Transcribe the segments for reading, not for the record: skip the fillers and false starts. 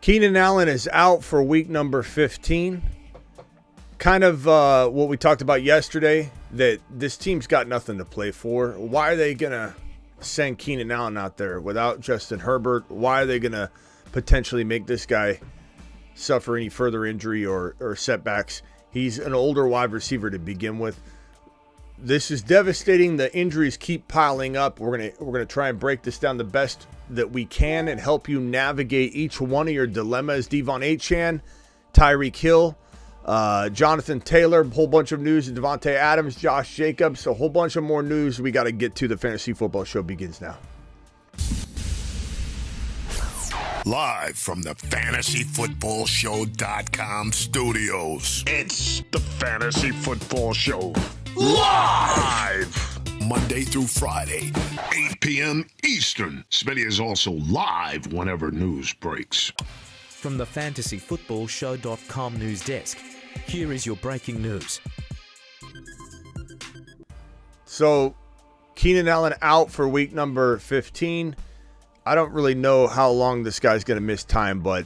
Keenan Allen is out for week number 15. Kind of what we talked about yesterday, that this team's got nothing to play for. Why are they going to send Keenan Allen out there without Justin Herbert? Why are they going to potentially make this guy suffer any further injury or setbacks? He's an older wide receiver to begin with. This is devastating. The injuries keep piling up. We're gonna try and break this down the best that we can and help you navigate each one of your dilemmas. Achane, Tyreek Hill, Jonathan Taylor, a whole bunch of news. Devontae Adams, Josh Jacobs, a whole bunch of more news we got to get to. The Fantasy Football Show begins now. Live from the FantasyFootballShow.com studios. It's the Fantasy Football Show. Live! Monday through Friday, 8 p.m. Eastern. Smitty is also live whenever news breaks. From the FantasyFootballShow.com news desk, here is your breaking news. So, Keenan Allen out for week number 15. I don't really know how long this guy's going to miss time, but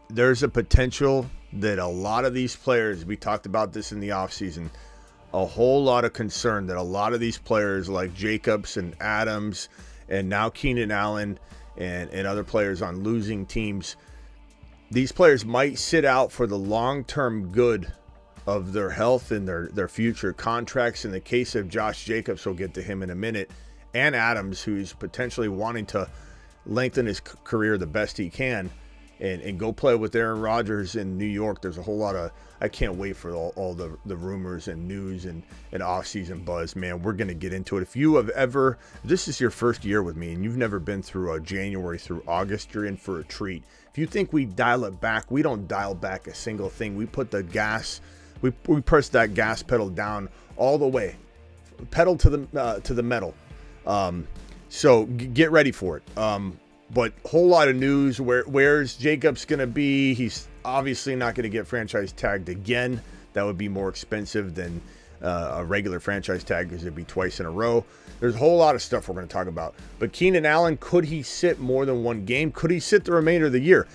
there's a potential that a lot of these players, we talked about this in the offseason, a whole lot of concern that a lot of these players like Jacobs and Adams and now Keenan Allen and other players on losing teams, these players might sit out for the long-term good of their health and their future contracts. In the case of Josh Jacobs, we'll get to him in a minute, and Adams, who's potentially wanting to lengthen his career the best he can and go play with Aaron Rodgers in New York. There's a whole lot of, I can't wait for all the rumors and news and off-season buzz. Man, we're going to get into it. If you have ever, this is your first year with me and you've never been through a January through August, you're in for a treat. If you think we dial it back, we don't dial back a single thing. We put the gas, we press that gas pedal down all the way, pedal to the metal. So get ready for it. But whole lot of news. Where's Jacobs going to be? He's obviously not going to get franchise tagged again. That would be more expensive than a regular franchise tag because it'd be twice in a row. There's a whole lot of stuff we're going to talk about. But Keenan Allen, could he sit more than one game? Could he sit the remainder of the year?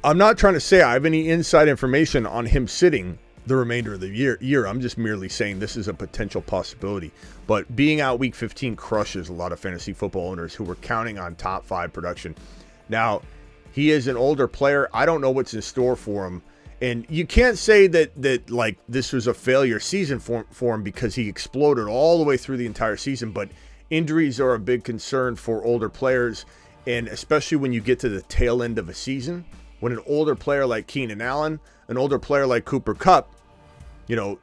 I'm not trying to say I have any inside information on him sitting the remainder of the year. I'm just merely saying this is a potential possibility. But being out week 15 crushes a lot of fantasy football owners who were counting on top 5 production. Now, he is an older player. I don't know what's in store for him. And you can't say that like this was a failure season for him because he exploded all the way through the entire season. But injuries are a big concern for older players, and especially when you get to the tail end of a season. When an older player like Keenan Allen, an older player like Cooper Kupp, you know,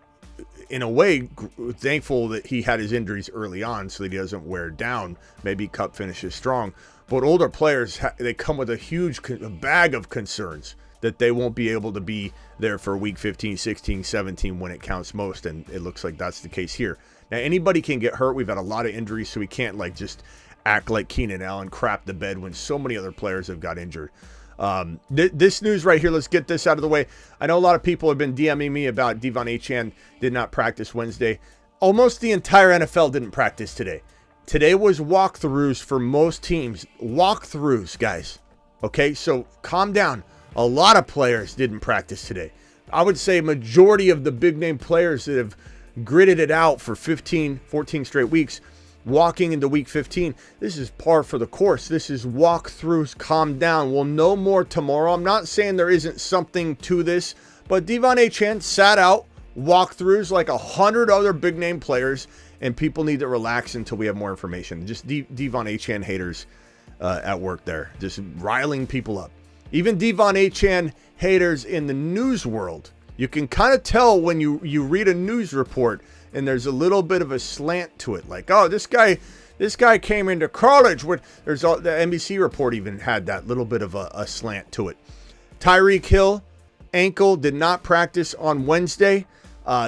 in a way, thankful that he had his injuries early on so that he doesn't wear down. Maybe Kupp finishes strong. But older players, they come with a huge bag of concerns that they won't be able to be there for week 15, 16, 17 when it counts most. And it looks like that's the case here. Now, anybody can get hurt. We've had a lot of injuries, so we can't like just act like Keenan Allen crap the bed when so many other players have got injured. This news right here, let's get this out of the way. I know a lot of people have been DMing me about Achane did not practice Wednesday. Almost the entire NFL didn't practice today. Today was walkthroughs for most teams. Walkthroughs, guys. Okay, so calm down. A lot of players didn't practice today. I would say majority of the big name players that have gritted it out for 15, 14 straight weeks, walking into week 15, this is par for the course. This is walkthroughs. Calm down. We'll know more tomorrow. I'm not saying there isn't something to this, but Achane sat out walkthroughs like 100 other big name players, and people need to relax until we have more information. Just Achane haters at work there, just riling people up. Even Achane haters in the news world, you can kind of tell when you read a news report and there's a little bit of a slant to it. Like, oh, this guy came into college with, the NBC report even had that little bit of a slant to it. Tyreek Hill, ankle, did not practice on Wednesday.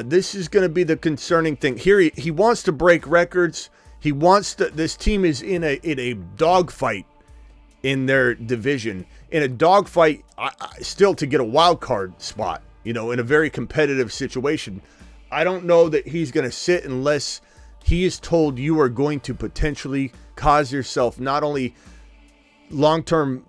This is going to be the concerning thing. Here he wants to break records. He wants to, this team is in a dogfight in their division. In a dogfight, still to get a wild card spot, in a very competitive situation. I don't know that he's going to sit unless he is told you are going to potentially cause yourself not only long-term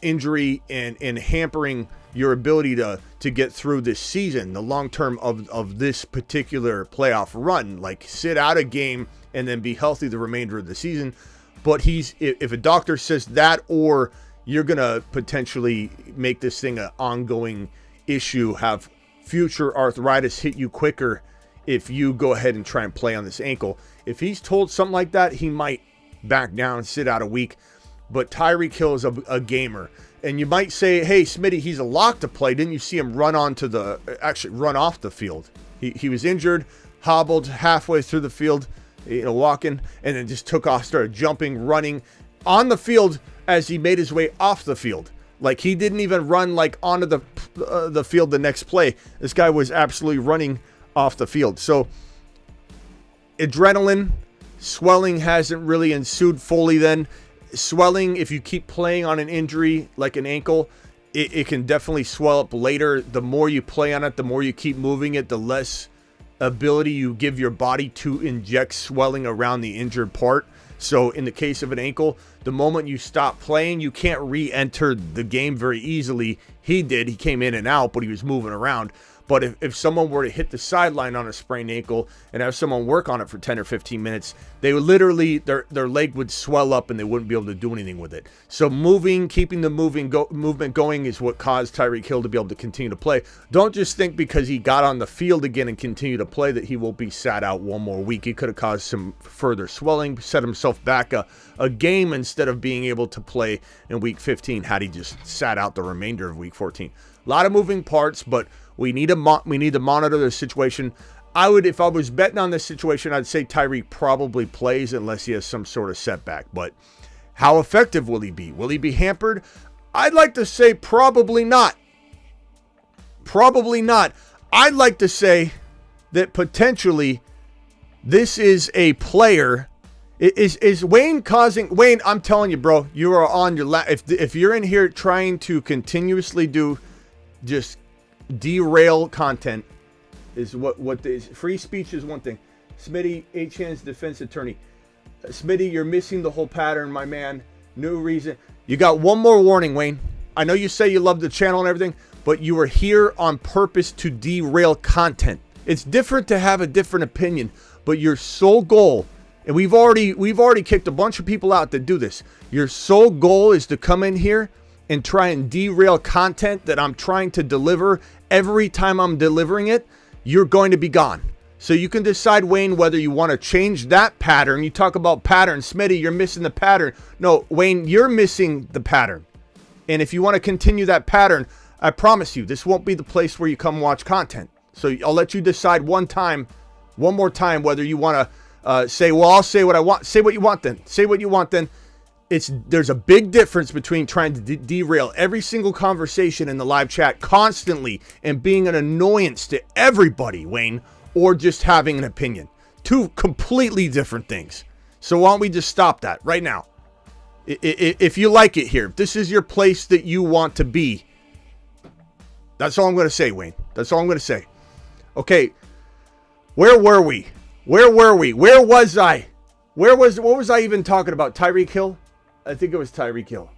injury and hampering your ability to get through this season, the long term of this particular playoff run. Like, sit out a game and then be healthy the remainder of the season. But if a doctor says that, or you're going to potentially make this thing an ongoing issue, have future arthritis hit you quicker if you go ahead and try and play on this ankle. If he's told something like that, he might back down and sit out a week. But Tyreek Hill is a gamer. And you might say, hey, Smitty, he's a lock to play. Didn't you see him run off the field? He was injured, hobbled halfway through the field, walking, and then just took off, started jumping, running on the field as he made his way off the field. Like, he didn't even run like onto the field the next play. This guy was absolutely running off the field. So adrenaline, swelling hasn't really ensued fully then. Swelling, if you keep playing on an injury like an ankle, it can definitely swell up later. The more you play on it, the more you keep moving it, the less ability you give your body to inject swelling around the injured part. So in the case of an ankle, the moment you stop playing, you can't re-enter the game very easily. He did. He came in and out, but he was moving around. But if someone were to hit the sideline on a sprained ankle and have someone work on it for 10 or 15 minutes, they would literally, their leg would swell up and they wouldn't be able to do anything with it. So keeping the movement going is what caused Tyreek Hill to be able to continue to play. Don't just think because he got on the field again and continued to play that he will be sat out one more week. He could have caused some further swelling, set himself back a game instead of being able to play in week 15 had he just sat out the remainder of week 14. A lot of moving parts, but we need to monitor the situation. If I was betting on this situation, I'd say Tyreek probably plays unless he has some sort of setback. But how effective will he be? Will he be hampered? I'd like to say probably not. Probably not. I'd like to say that potentially this is a player. Is Wayne causing... Wayne, I'm telling you, bro, you are on your lap. If you're in here trying to continuously do just derail content, is what is free speech is one thing. Smitty, Achane's defense attorney. Smitty, you're missing the whole pattern, my man. No reason. You got one more warning, Wayne. I know you say you love the channel and everything, but you are here on purpose to derail content. It's different to have a different opinion, but your sole goal, and we've already kicked a bunch of people out that do this. Your sole goal is to come in here and try and derail content that I'm trying to deliver. Every time I'm delivering it, you're going to be gone. So you can decide, Wayne, whether you want to change that pattern. You talk about patterns. Smitty, you're missing the pattern. No, Wayne, you're missing the pattern. And if you want to continue that pattern, I promise you, this won't be the place where you come watch content. So I'll let you decide one more time, whether you want to say, well, I'll say what I want. Say what you want then. Say what you want then. There's a big difference between trying to derail every single conversation in the live chat constantly and being an annoyance to everybody, Wayne, or just having an opinion. Two completely different things. So why don't we just stop that right now? If you like it here, if this is your place that you want to be, that's all I'm going to say, Wayne. That's all I'm going to say. Okay, where were we? Where was I? What was I even talking about? Tyreek Hill? I think it was Tyreek Hill.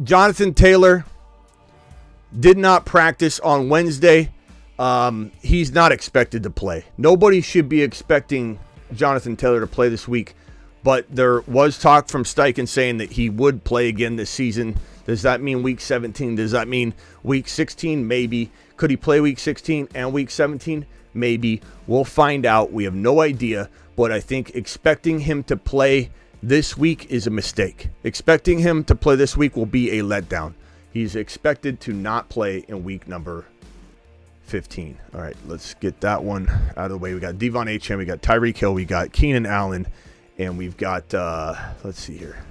Jonathan Taylor did not practice on Wednesday. He's not expected to play. Nobody should be expecting Jonathan Taylor to play this week, but there was talk from Steichen saying that he would play again this season. Does that mean week 17? Does that mean week 16? Maybe. Could he play week 16 and week 17? Maybe. We'll find out. We have no idea, but I think expecting him to play this week is a mistake. Expecting him to play this week will be a letdown. He's expected to not play in week number 15. All right, let's get that one out of the way. We got Devon Achane, we got Tyreek Hill, we got Keenan Allen, and we've got, let's see here,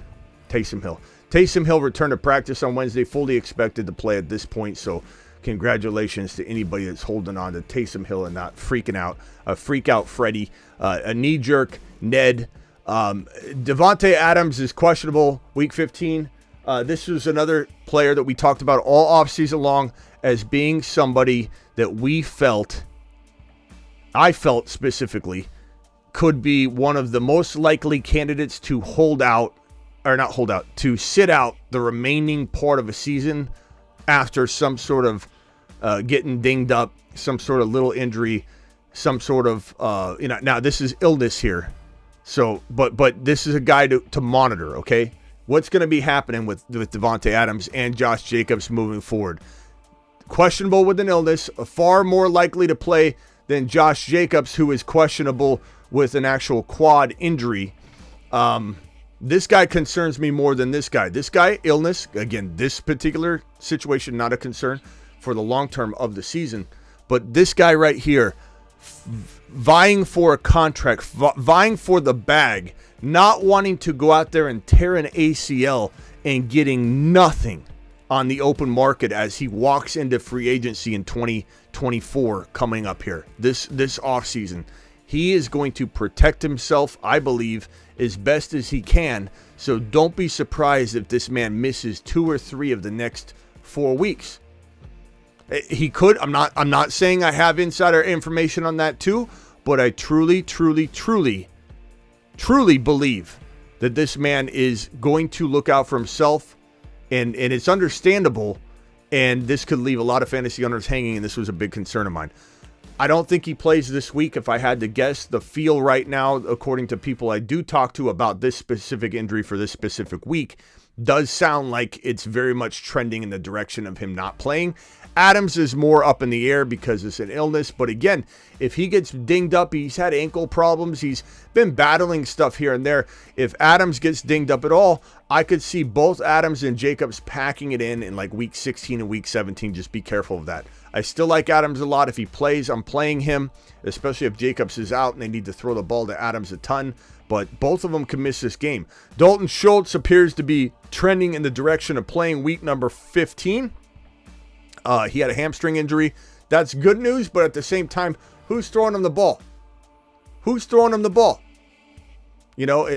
Taysom Hill. Taysom Hill returned to practice on Wednesday, fully expected to play at this point, so congratulations to anybody that's holding on to Taysom Hill and not freaking out. Freak out Freddie, a knee-jerk Ned. Devontae Adams is questionable week 15. This was another player that we talked about all offseason long as being somebody that I felt specifically, could be one of the most likely candidates to hold out to sit out the remaining part of a season after some sort of getting dinged up, some sort of little injury, some sort of, now this is illness here. So, but this is a guy to monitor, okay? What's going to be happening with Devontae Adams and Josh Jacobs moving forward? Questionable with an illness, far more likely to play than Josh Jacobs, who is questionable with an actual quad injury. This guy concerns me more than this guy. This guy, illness, again, this particular situation, not a concern for the long term of the season. But this guy right here, vying for a contract, vying for the bag, not wanting to go out there and tear an ACL and getting nothing on the open market as he walks into free agency in 2024 coming up here, this offseason. He is going to protect himself, I believe, as best as he can. So don't be surprised if this man misses 2 or 3 of the next 4 weeks. He could. I'm not saying I have insider information on that too, but I truly believe that this man is going to look out for himself, and it's understandable, and this could leave a lot of fantasy owners hanging, and this was a big concern of mine. I don't think he plays this week. If I had to guess, the feel right now, according to people I do talk to about this specific injury for this specific week, does sound like it's very much trending in the direction of him not playing. Adams is more up in the air because it's an illness. But again, if he gets dinged up, he's had ankle problems. He's been battling stuff here and there. If Adams gets dinged up at all, I could see both Adams and Jacobs packing it in like week 16 and week 17. Just be careful of that. I still like Adams a lot. If he plays, I'm playing him, especially if Jacobs is out and they need to throw the ball to Adams a ton. But both of them can miss this game. Dalton Schultz appears to be trending in the direction of playing week number 15. He had a hamstring injury. That's good news, but at the same time, who's throwing him the ball? Who's throwing him the ball? You know,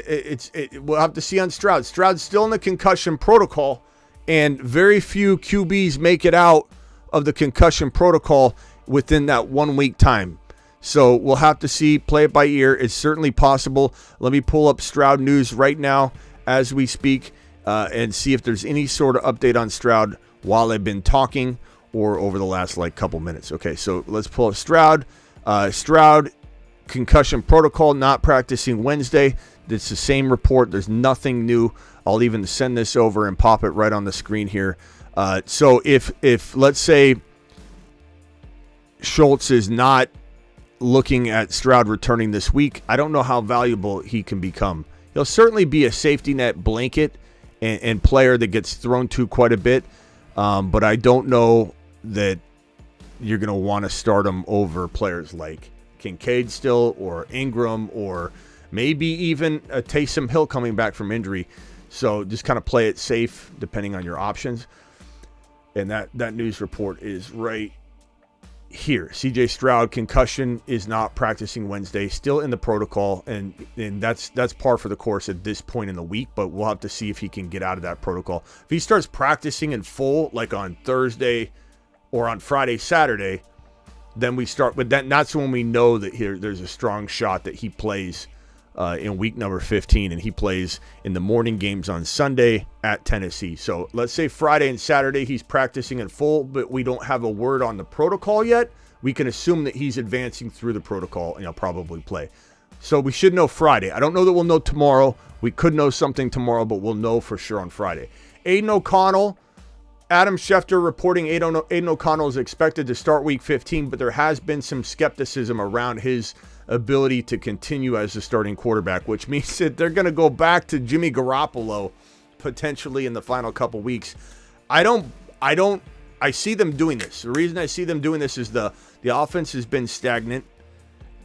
we'll have to see on Stroud. Stroud's still in the concussion protocol, and very few QBs make it out of the concussion protocol within that 1 week time. So we'll have to see, play it by ear. It's certainly possible. Let me pull up Stroud news right now as we speak and see if there's any sort of update on Stroud while I've been talking or over the last couple minutes. Okay, so let's pull up Stroud. Stroud, concussion protocol, not practicing Wednesday. It's the same report. There's nothing new. I'll even send this over and pop it right on the screen here. So if let's say Schultz is not looking at Stroud returning this week, I don't know how valuable he can become. He'll certainly be a safety net blanket and player that gets thrown to quite a bit, but I don't know that you're going to want to start him over players like Kincaid still, or Ingram, or maybe even a Taysom Hill coming back from injury. So just kind of play it safe depending on your options. And that news report is right here. CJ Stroud, concussion, is not practicing Wednesday, still in the protocol, and that's par for the course at this point in the week, but we'll have to see if he can get out of that protocol. If he starts practicing in full, like on Thursday or on Friday, Saturday, then we start with that. And that's when we know that there's a strong shot that he plays in week number 15, and he plays in the morning games on Sunday at Tennessee. So let's say Friday and Saturday he's practicing in full, but we don't have a word on the protocol yet. We can assume that he's advancing through the protocol and he'll probably play. So we should know Friday. I don't know that we'll know tomorrow. We could know something tomorrow, but we'll know for sure on Friday. Aiden O'Connell, Adam Schefter reporting Aiden O'Connell is expected to start week 15, but there has been some skepticism around his ability to continue as the starting quarterback, which means that they're going to go back to Jimmy Garoppolo potentially in the final couple weeks. I see them doing this. The reason I see them doing this is the offense has been stagnant.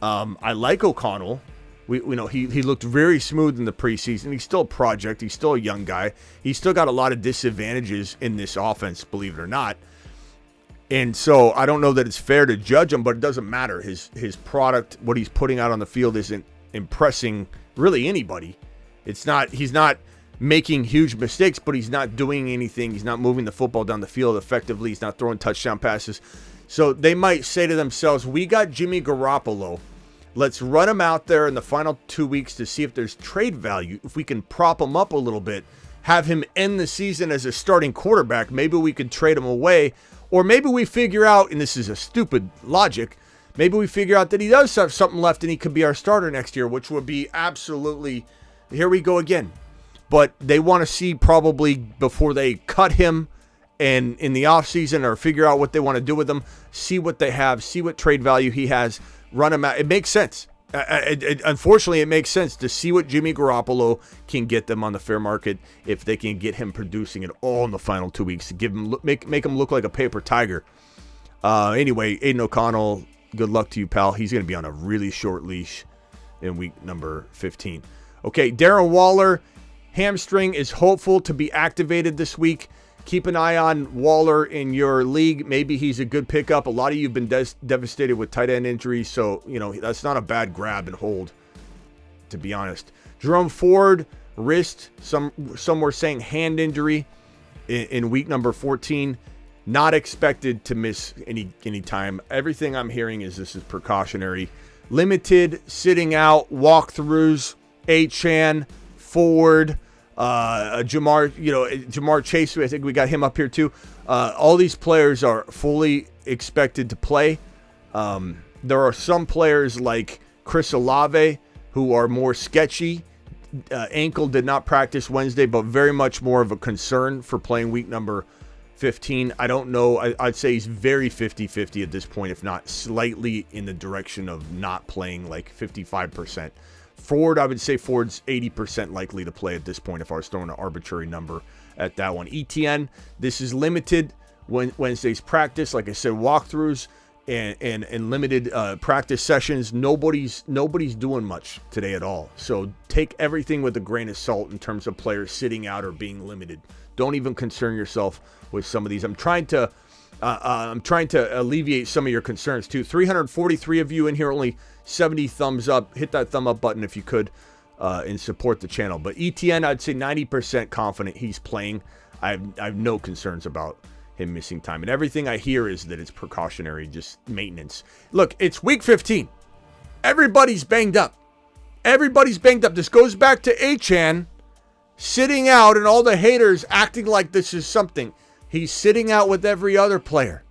I like O'Connell. We know he looked very smooth in the preseason. He's still a project. He's still a young guy. He's still got a lot of disadvantages in this offense, believe it or not. And so I don't know that it's fair to judge him, but it doesn't matter. His product, what he's putting out on the field, isn't impressing really anybody. He's not making huge mistakes, but he's not doing anything. He's not moving the football down the field effectively. He's not throwing touchdown passes. So they might say to themselves, we got Jimmy Garoppolo. Let's run him out there in the final 2 weeks to see if there's trade value. If we can prop him up a little bit, have him end the season as a starting quarterback, maybe we could trade him away. Or maybe we figure out, and this is a stupid logic, maybe we figure out that he does have something left and he could be our starter next year, which would be absolutely, here we go again. But they want to see probably before they cut him and in the offseason or figure out what they want to do with him, see what they have, see what trade value he has, run him out. It makes sense. Unfortunately, it makes sense to see what Jimmy Garoppolo can get them on the fair market if they can get him producing it all in the final 2 weeks to give him make him look like a paper tiger. Anyway, Aiden O'Connell, good luck to you, pal. He's going to be on a really short leash in week number 15. Okay, Darren Waller, hamstring is hopeful to be activated this week. Keep an eye on Waller in your league. Maybe he's a good pickup. A lot of you have been devastated with tight end injuries, so that's not a bad grab and hold, to be honest. Jerome Ford, wrist. Some were saying hand injury in week number 14. Not expected to miss any time. Everything I'm hearing is this is precautionary. Limited, sitting out, walkthroughs. Achane, Ford. Jamar Chase, I think we got him up here too. All these players are fully expected to play. There are some players like Chris Olave who are more sketchy. Ankle did not practice Wednesday, but very much more of a concern for playing week number 15. I don't know. I'd say he's very 50-50 at this point, if not slightly in the direction of not playing, like 55%. Ford, I would say Ford's 80% likely to play at this point if I was throwing an arbitrary number at that one. ETN, this is limited Wednesday's practice. Like I said, walkthroughs and limited practice sessions. Nobody's doing much today at all. So take everything with a grain of salt in terms of players sitting out or being limited. Don't even concern yourself with some of these. I'm trying to alleviate some of your concerns too. 343 of you in here, only 70 thumbs up. Hit that thumb up button if you could and support the channel. But ETN, I'd say 90% confident he's playing. I have no concerns about him missing time. And everything I hear is that it's precautionary, just maintenance. Look, it's week 15. Everybody's banged up. This goes back to Achane sitting out and all the haters acting like this is something. He's sitting out with every other player.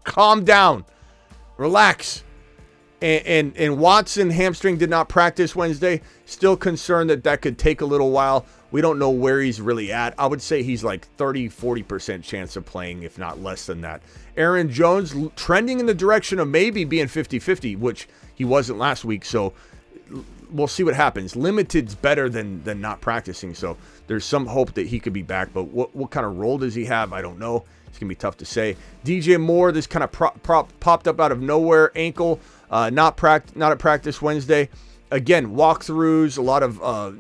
Calm down. Relax. And Watson, hamstring, did not practice Wednesday. Still concerned that could take a little while. We don't know where he's really at. I would say he's like 30-40% chance of playing, if not less than that. Aaron Jones trending in the direction of maybe being 50-50, which he wasn't last week. So we'll see what happens. Limited's better than not practicing. So there's some hope that he could be back. But what kind of role does he have? I don't know. It's going to be tough to say. DJ Moore, this kind of popped up out of nowhere. Ankle. Not at practice Wednesday. Again, walkthroughs. A lot of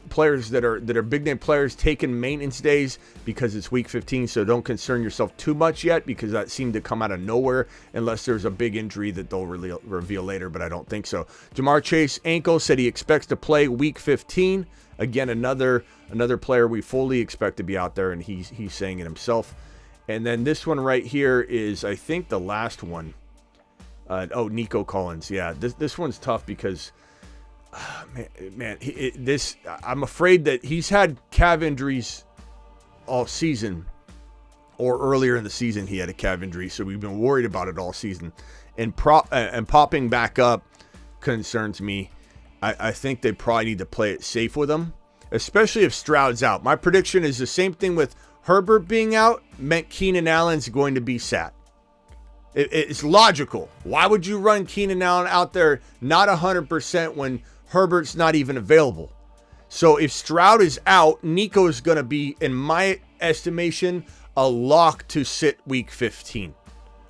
players that are big name players taking maintenance days because it's week 15. So don't concern yourself too much yet, because that seemed to come out of nowhere, unless there's a big injury that they'll really reveal later. But I don't think so. Jamar Chase, ankle, said he expects to play week 15. Again, another player we fully expect to be out there, and he's saying it himself. And then this one right here is, I think, the last one. Nico Collins. Yeah, this one's tough because, I'm afraid that he's had calf injuries all season, or earlier in the season he had a calf injury, so we've been worried about it all season. And popping back up concerns me. I think they probably need to play it safe with him, especially if Stroud's out. My prediction is the same thing with Herbert being out, meant Keenan Allen's going to be sat. It's logical. Why would you run Keenan Allen out there not 100% when Herbert's not even available? So if Stroud is out, Nico is going to be, in my estimation, a lock to sit week 15.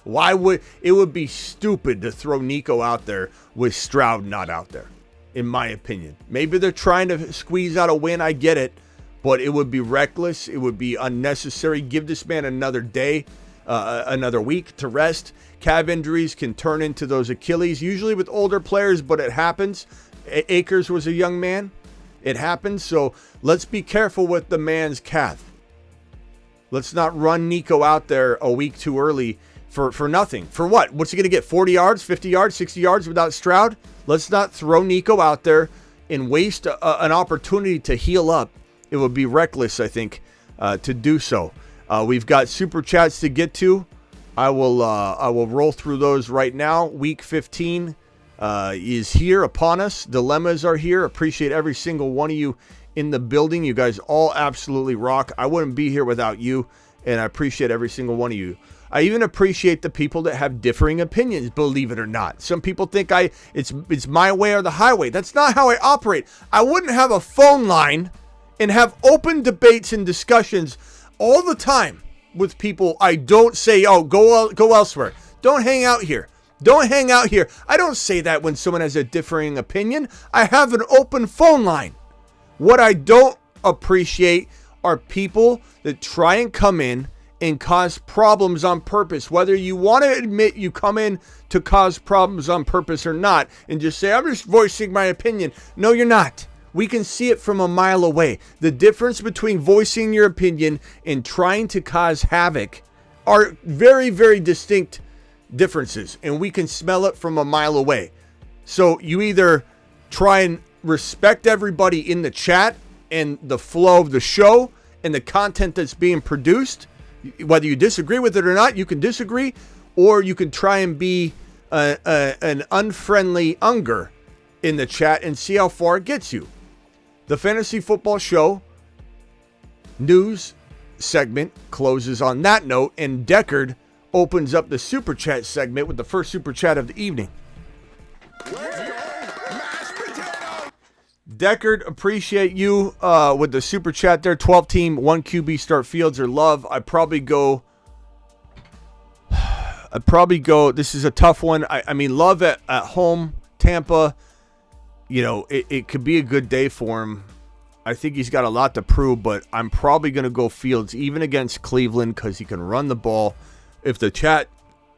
It would be stupid to throw Nico out there with Stroud not out there, in my opinion. Maybe they're trying to squeeze out a win. I get it, but it would be reckless. It would be unnecessary. Give this man another day. Another week to rest. Calf injuries can turn into those Achilles, usually with older players, but it happens. Akers was a young man. It happens. So let's be careful with the man's calf. Let's not run Nico out there a week too early for nothing. For what? What's he going to get? 40 yards, 50 yards, 60 yards without Stroud? Let's not throw Nico out there and waste an opportunity to heal up. It would be reckless, I think, to do so. We've got super chats to get to. I will roll through those right now. Week 15 is here upon us. Dilemmas are here. Appreciate every single one of you in the building. You guys all absolutely rock. I wouldn't be here without you, and I appreciate every single one of you. I even appreciate the people that have differing opinions, believe it or not. Some people think it's my way or the highway. That's not how I operate. I wouldn't have a phone line and have open debates and discussions all the time with people. I don't say, oh, go elsewhere. Don't hang out here. Don't hang out here. I don't say that when someone has a differing opinion. I have an open phone line. What I don't appreciate are people that try and come in and cause problems on purpose, whether you want to admit you come in to cause problems on purpose or not, and just say, I'm just voicing my opinion. No, you're not. We can see it from a mile away. The difference between voicing your opinion and trying to cause havoc are very, very distinct differences, and we can smell it from a mile away. So you either try and respect everybody in the chat and the flow of the show and the content that's being produced. Whether you disagree with it or not, you can disagree, or you can try and be an unfriendly Unger in the chat and see how far it gets you. The Fantasy Football Show news segment closes on that note, and Deckard opens up the Super Chat segment with the first Super Chat of the evening. Deckard, appreciate you with the Super Chat there. 12-team, 1 QB start Fields or Love. I'd probably go, this is a tough one. I mean, Love at home, Tampa, you know, it could be a good day for him. I think he's got a lot to prove, but I'm probably going to go Fields even against Cleveland because he can run the ball. If the chat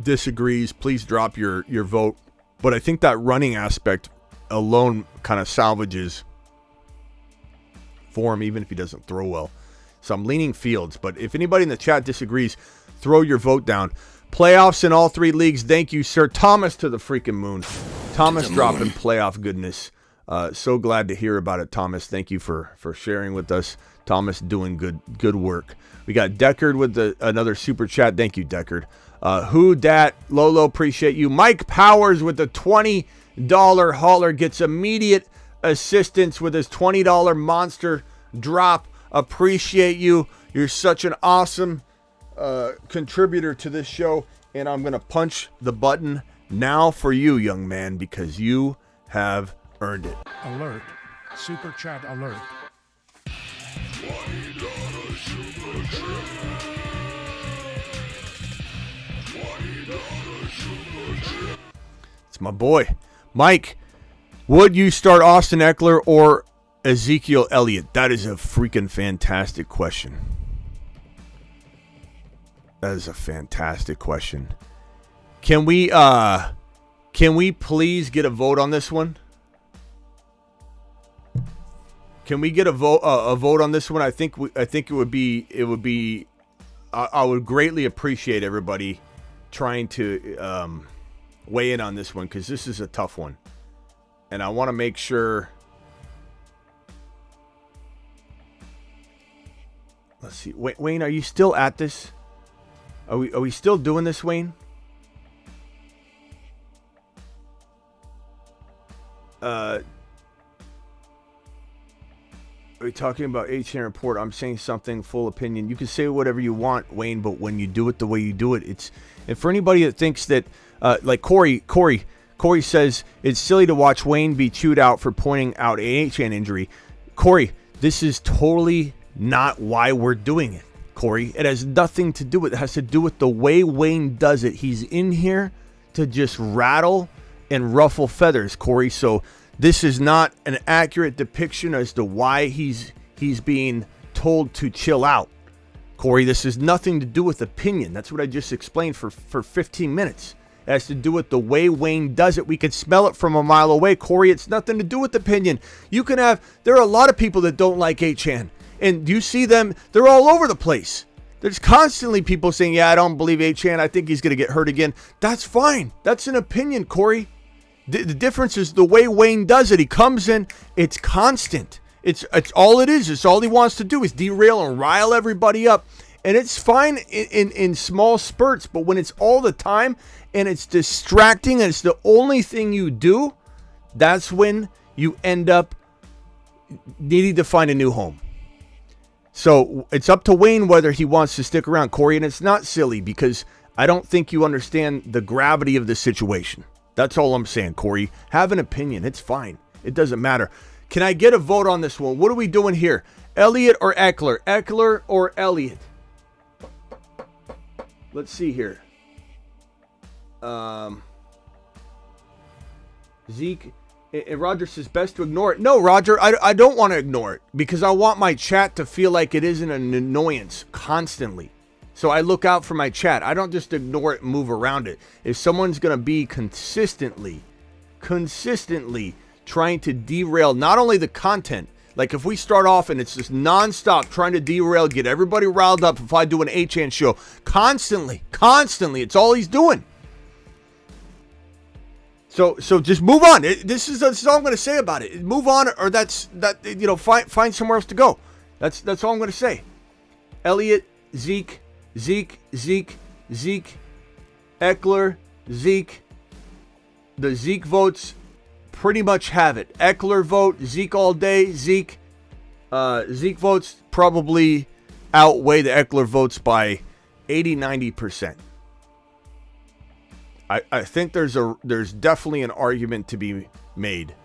disagrees, please drop your vote. But I think that running aspect alone kind of salvages for him, even if he doesn't throw well. So I'm leaning Fields, but if anybody in the chat disagrees, throw your vote down. Playoffs in all 3 leagues. Thank you, sir. Thomas to the freaking moon. Thomas dropping playoff goodness. So glad to hear about it, Thomas. Thank you for sharing with us. Thomas doing good work. We got Deckard with another super chat. Thank you, Deckard. Who Dat Lolo, appreciate you. Mike Powers with the $20 hauler gets immediate assistance with his $20 monster drop. Appreciate you. You're such an awesome contributor to this show, and I'm going to punch the button now for you, young man, because you have earned it. Alert. Super chat alert. $20 super chat. $20 super chat. It's my boy. Mike, would you start Austin Eckler or Ezekiel Elliott? That is a freaking fantastic question. That is a fantastic question. Can we please get a vote on this one? Can we get a vote on this one? I think it would be I would greatly appreciate everybody trying to weigh in on this one, because this is a tough one, and I want to make sure. Let's see, Wayne, are you still at this? Are we still doing this, Wayne? Are we talking about Achane report? I'm saying something full opinion. You can say whatever you want, Wayne, but when you do it the way you do it, it's. And for anybody that thinks that, like Corey says, it's silly to watch Wayne be chewed out for pointing out an Achane injury. Corey, this is totally not why we're doing it, Corey. It has nothing to do with it. It has to do with the way Wayne does it. He's in here to just rattle and ruffle feathers, Corey. So this is not an accurate depiction as to why he's being told to chill out. Corey, this has nothing to do with opinion. That's what I just explained for 15 minutes. It has to do with the way Wayne does it. We can smell it from a mile away, Corey. It's nothing to do with opinion. There are a lot of people that don't like Achane. And you see them, they're all over the place. There's constantly people saying, yeah, I don't believe Achane. I think he's going to get hurt again. That's fine. That's an opinion, Corey. The difference is the way Wayne does it. He comes in, it's constant. It's all it is. It's all he wants to do is derail and rile everybody up. And it's fine in small spurts, but when it's all the time and it's distracting and it's the only thing you do, that's when you end up needing to find a new home. So it's up to Wayne whether he wants to stick around, Corey, and it's not silly because I don't think you understand the gravity of the situation. That's all I'm saying, Corey. Have an opinion. It's fine. It doesn't matter. Can I get a vote on this one? What are we doing here? Elliot or Ekler? Ekler or Elliot? Let's see here. Zeke. And Roger says best to ignore it. No, Roger, I don't want to ignore it because I want my chat to feel like it isn't an annoyance constantly. So I look out for my chat. I don't just ignore it and move around it. If someone's going to be consistently trying to derail not only the content, like if we start off and it's just nonstop trying to derail, get everybody riled up, if I do an Achane show, constantly, it's all he's doing. So just move on. This is all I'm going to say about it. Move on, or find somewhere else to go. That's all I'm going to say. Elliot, Zeke, Ekler, Zeke. The Zeke votes pretty much have it. Ekler vote, Zeke all day. Zeke votes probably outweigh the Ekler votes by 80-90%. I think there's definitely an argument to be made.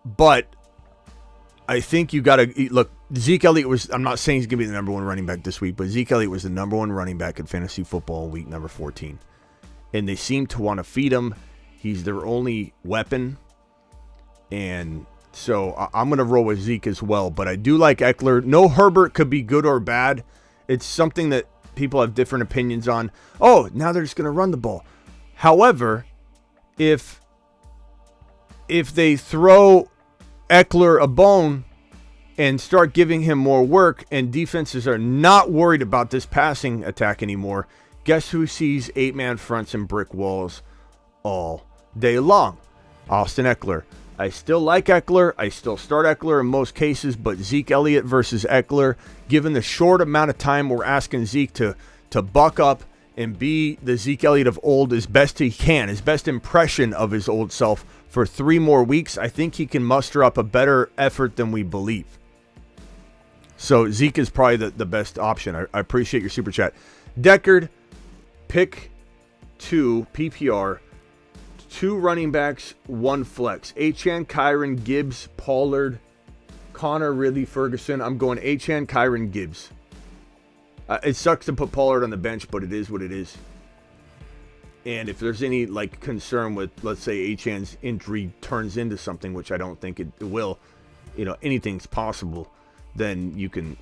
But I think you got to look. Zeke Elliott was. I'm not saying he's going to be the number one running back this week, but Zeke Elliott was the number one running back in fantasy football in week number 14, and they seem to want to feed him. He's their only weapon, and so I'm going to roll with Zeke as well. But I do like Ekler. No, Herbert could be good or bad. It's something that people have different opinions on. Oh, now they're just going to run the ball. However, if they throw Ekler a bone and start giving him more work and defenses are not worried about this passing attack anymore, guess who sees 8-man fronts and brick walls all day long? Austin Ekler. I still like Ekler. I still start Ekler in most cases, but Zeke Elliott versus Ekler, given the short amount of time we're asking Zeke to buck up and be the Zeke Elliott of old as best he can, his best impression of his old self for 3 more weeks, I think he can muster up a better effort than we believe. So Zeke is probably the best option. I appreciate your super chat. Deckard, pick 2 PPR. 2 running backs, 1 flex. Achane, Kyren, Gibbs, Pollard, Connor, Ridley, Ferguson. I'm going Achane, Kyren, Gibbs. It sucks to put Pollard on the bench, but it is what it is. And if there's any concern with, let's say, Achane's injury turns into something, which I don't think it will, anything's possible, then you can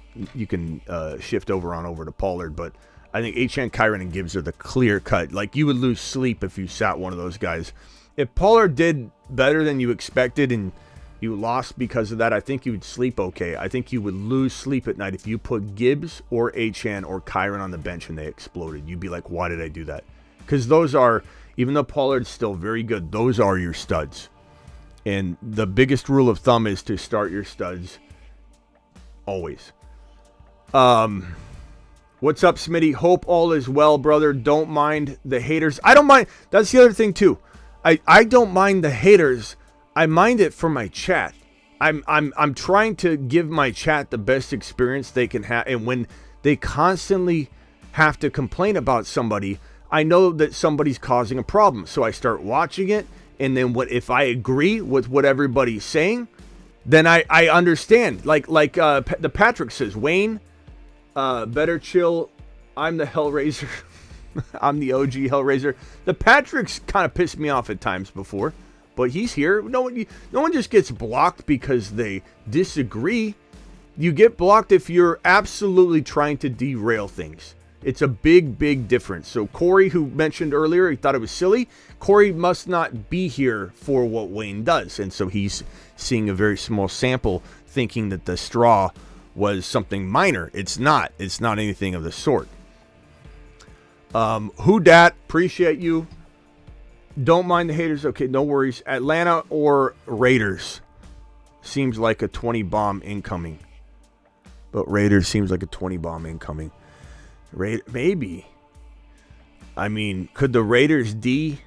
shift over to Pollard. But I think Achane, Kyren, and Gibbs are the clear cut. You would lose sleep if you sat one of those guys. If Pollard did better than you expected and you lost because of that, I think you would sleep okay. I think you would lose sleep at night if you put Gibbs or Achane or Kyren on the bench and they exploded. You'd be like, why did I do that? Because those are, even though Pollard's still very good, those are your studs. And the biggest rule of thumb is to start your studs always. What's up, Smitty? Hope all is well, brother. Don't mind the haters. I don't mind. That's the other thing, too. I don't mind the haters. I mind it for my chat. I'm trying to give my chat the best experience they can have. And when they constantly have to complain about somebody, I know that somebody's causing a problem. So I start watching it. And then if I agree with what everybody's saying, then I understand. The Patrick says, Wayne, better chill. I'm the Hellraiser. I'm the OG Hellraiser. The Patrick's kind of pissed me off at times before, but he's here. No one just gets blocked because they disagree. You get blocked if you're absolutely trying to derail things. It's a big, big difference. So Corey, who mentioned earlier, he thought it was silly. Corey must not be here for what Wayne does. And so he's seeing a very small sample thinking that the straw was something minor. It's not. It's not anything of the sort. Who dat? Appreciate you. Don't mind the haters. Okay, no worries. Atlanta or Raiders? Seems like a 20 bomb incoming. But Raiders seems like a 20 bomb incoming. Maybe. I mean, could the Raiders D...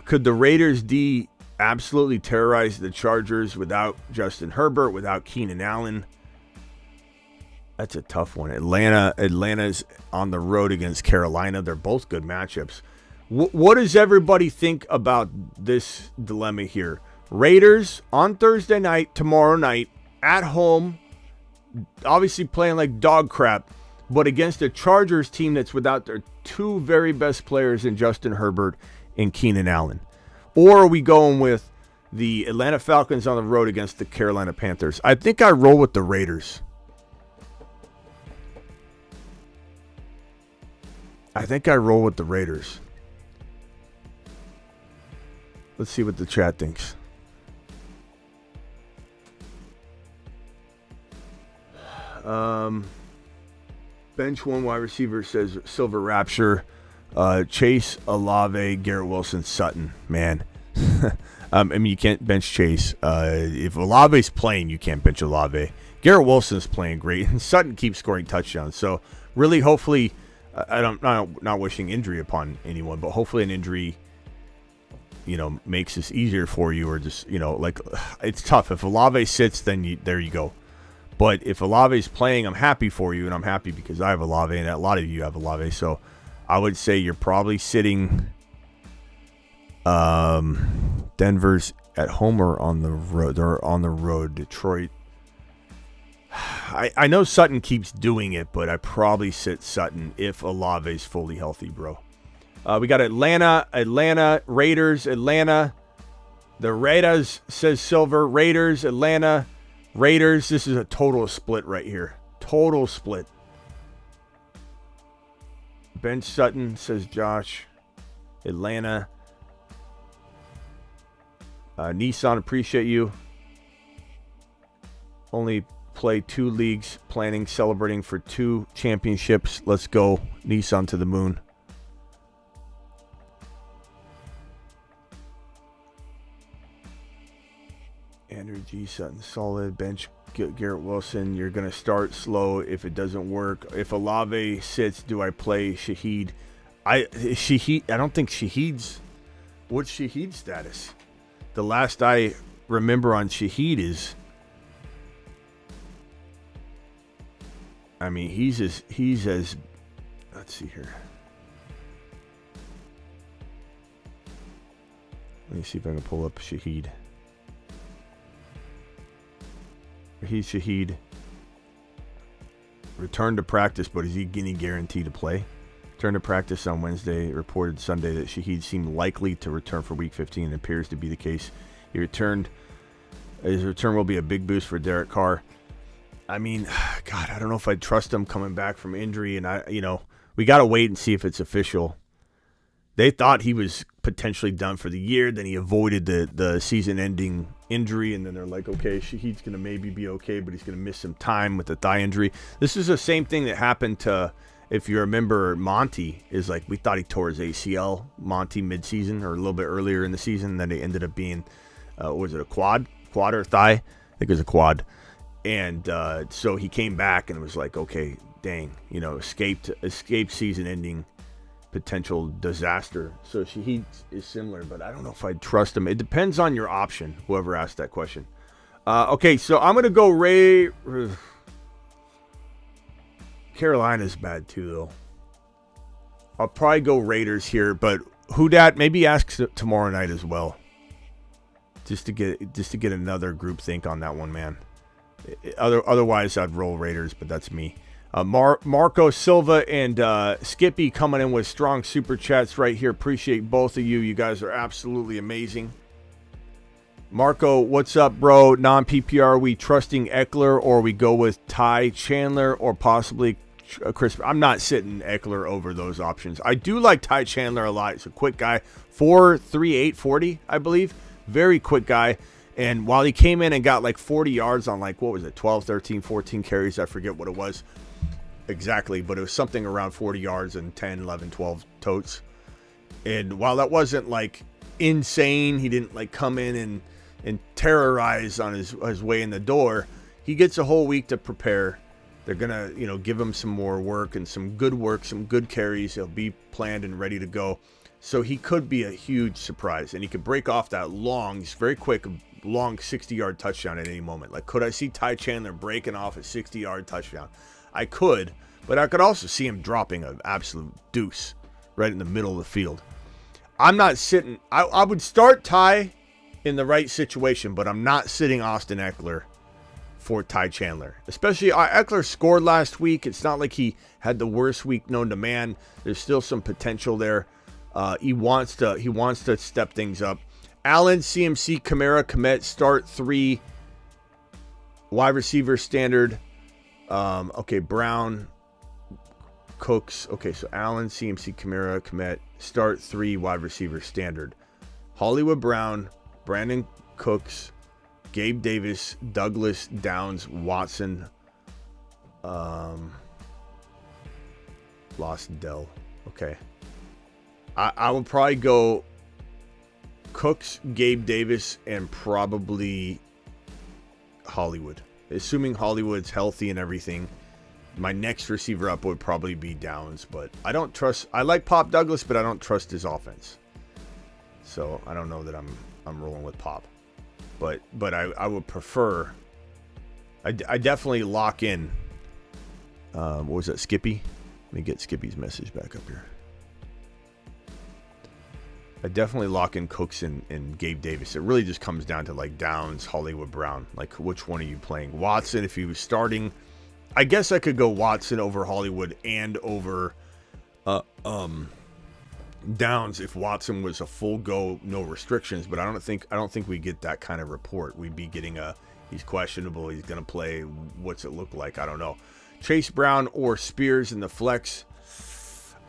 Could the Raiders D absolutely terrorize the Chargers without Justin Herbert, without Keenan Allen? That's a tough one. Atlanta's on the road against Carolina. They're both good matchups. What does everybody think about this dilemma here? Raiders on Thursday night, tomorrow night, at home, obviously playing like dog crap, but against a Chargers team that's without their two very best players in Justin Herbert and Keenan Allen. Or are we going with the Atlanta Falcons on the road against the Carolina Panthers? I think I roll with the Raiders. Let's see what the chat thinks. Bench one wide receiver says Silver Rapture. Chase, Olave, Garrett Wilson, Sutton. Man. I mean, you can't bench Chase. If Olave's playing, you can't bench Olave. Garrett Wilson's playing great, and Sutton keeps scoring touchdowns. So, really, hopefully, I'm not wishing injury upon anyone, but hopefully an injury, makes this easier for you, or just, like, it's tough. If Olave sits, then there you go. But if Olave's playing, I'm happy for you, and I'm happy because I have Olave, and a lot of you have Olave. So, I would say you're probably sitting Denver's at home or on the road. They're on the road. Detroit. I know Sutton keeps doing it, but I probably sit Sutton if Olave's fully healthy, bro. We got Atlanta, Raiders, Atlanta. The Raiders, says Silver. Raiders, Atlanta, Raiders. This is a total split right here. Total split. Ben Sutton, says Josh. Atlanta. Nissan, appreciate you. Only play 2 leagues, planning, celebrating for 2 championships. Let's go. Nissan to the moon. Andrew G. Sutton, solid. Bench Garrett Wilson. You're going to start slow if it doesn't work. If Olave sits, do I play Shaheed? I don't think Shaheed's... What's Shaheed's status? The last I remember on Shaheed is... I mean, he's as... Let's see here. Let me see if I can pull up Shaheed. He's Shaheed. Returned to practice, but is he getting guaranteed to play? Returned to practice on Wednesday. Reported Sunday that Shaheed seemed likely to return for Week 15. And appears to be the case. He returned. His return will be a big boost for Derek Carr. I mean, God, I don't know if I'd trust him coming back from injury. And we got to wait and see if it's official. They thought he was potentially done for the year. Then he avoided the season-ending injury, and then they're like, okay, Shaheed's going to maybe be okay, but he's going to miss some time with the thigh injury. This is the same thing that happened to, if you remember, Monty, is like we thought he tore his ACL, Monty, midseason or a little bit earlier in the season, and then it ended up being, was it a quad or thigh? I think it was a quad. And so he came back and it was like, okay, dang, escaped season-ending potential disaster. So Shaheed is similar, but I don't know if I'd trust him. It depends on your option, whoever asked that question. Okay, so I'm going to go Ray. Carolina's bad too, though. I'll probably go Raiders here, but who dat? Maybe ask tomorrow night as well. Just to get another group think on that one, man. Otherwise, I'd roll Raiders, but that's me. Marco Silva and Skippy coming in with strong super chats right here. Appreciate both of you. You guys are absolutely amazing. Marco, what's up, bro? Non-PPR, are we trusting Ekler, or we go with Ty Chandler, or possibly Chris? I'm not sitting Ekler over those options. I do like Ty Chandler a lot. He's a quick guy. 4.38 40, I believe. Very quick guy. And while he came in and got like 40 yards on 12, 13, 14 carries, I forget what it was exactly, but it was something around 40 yards and 10, 11, 12 totes. And while that wasn't like insane, he didn't like come in and terrorize on his way in the door. He gets a whole week to prepare. They're gonna, give him some more work and some good carries. He'll be planned and ready to go. So he could be a huge surprise, and he could break off that he's very quick, long 60-yard touchdown at any moment. Like, could I see Ty Chandler breaking off a 60-yard touchdown? I could, but I could also see him dropping an absolute deuce right in the middle of the field. I'm not sitting. I would start Ty in the right situation, but I'm not sitting Austin Ekler for Ty Chandler. Especially Ekler scored last week. It's not like he had the worst week known to man. There's still some potential there. He wants to step things up. Allen, CMC, Kamara, Komet, start 3. Wide receiver standard. Brown, Cooks. Okay, so Allen, CMC, Kamara, Komet, start 3, wide receiver standard. Hollywood Brown, Brandon Cooks, Gabe Davis, Douglas, Downs, Watson, lost Dell. Okay. I would probably go Cooks, Gabe Davis, and probably Hollywood. Assuming Hollywood's healthy and everything, my next receiver up would probably be Downs, but I like Pop Douglas, but I don't trust his offense. So I don't know that I'm rolling with Pop. But I would prefer, I definitely lock in, what was that, Skippy? Let me get Skippy's message back up here. I definitely lock in Cooks and Gabe Davis. It really just comes down to like Downs, Hollywood Brown. Like, which one are you playing? Watson, if he was starting, I guess I could go Watson over Hollywood and over Downs if Watson was a full go, no restrictions. But I don't think we get that kind of report. We'd be getting he's questionable, he's gonna play. What's it look like? I don't know. Chase Brown or Spears in the flex.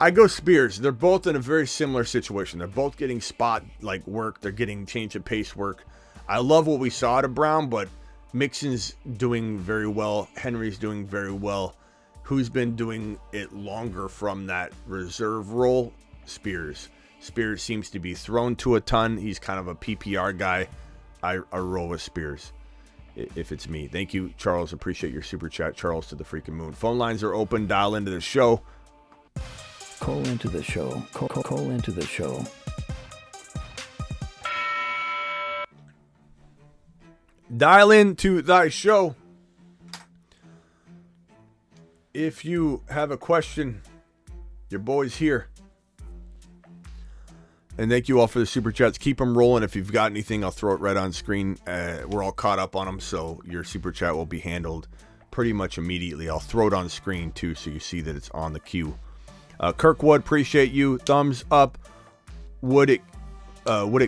I go Spears. They're both in a very similar situation. They're both getting spot like work. They're getting change of pace work. I love what we saw out of Brown, but Mixon's doing very well. Henry's doing very well. Who's been doing it longer from that reserve role? Spears. Spears seems to be thrown to a ton. He's kind of a PPR guy. I roll with Spears if it's me. Thank you, Charles. Appreciate your super chat. Charles to the freaking moon. Phone lines are open. Dial into the show. Call into the show. Call into the show. Dial into thy show. If you have a question, your boy's here. And thank you all for the super chats. Keep them rolling. If you've got anything, I'll throw it right on screen. We're all caught up on them, so your super chat will be handled pretty much immediately. I'll throw it on screen too, so you see that it's on the queue. Kirkwood, appreciate you. Thumbs up. Would it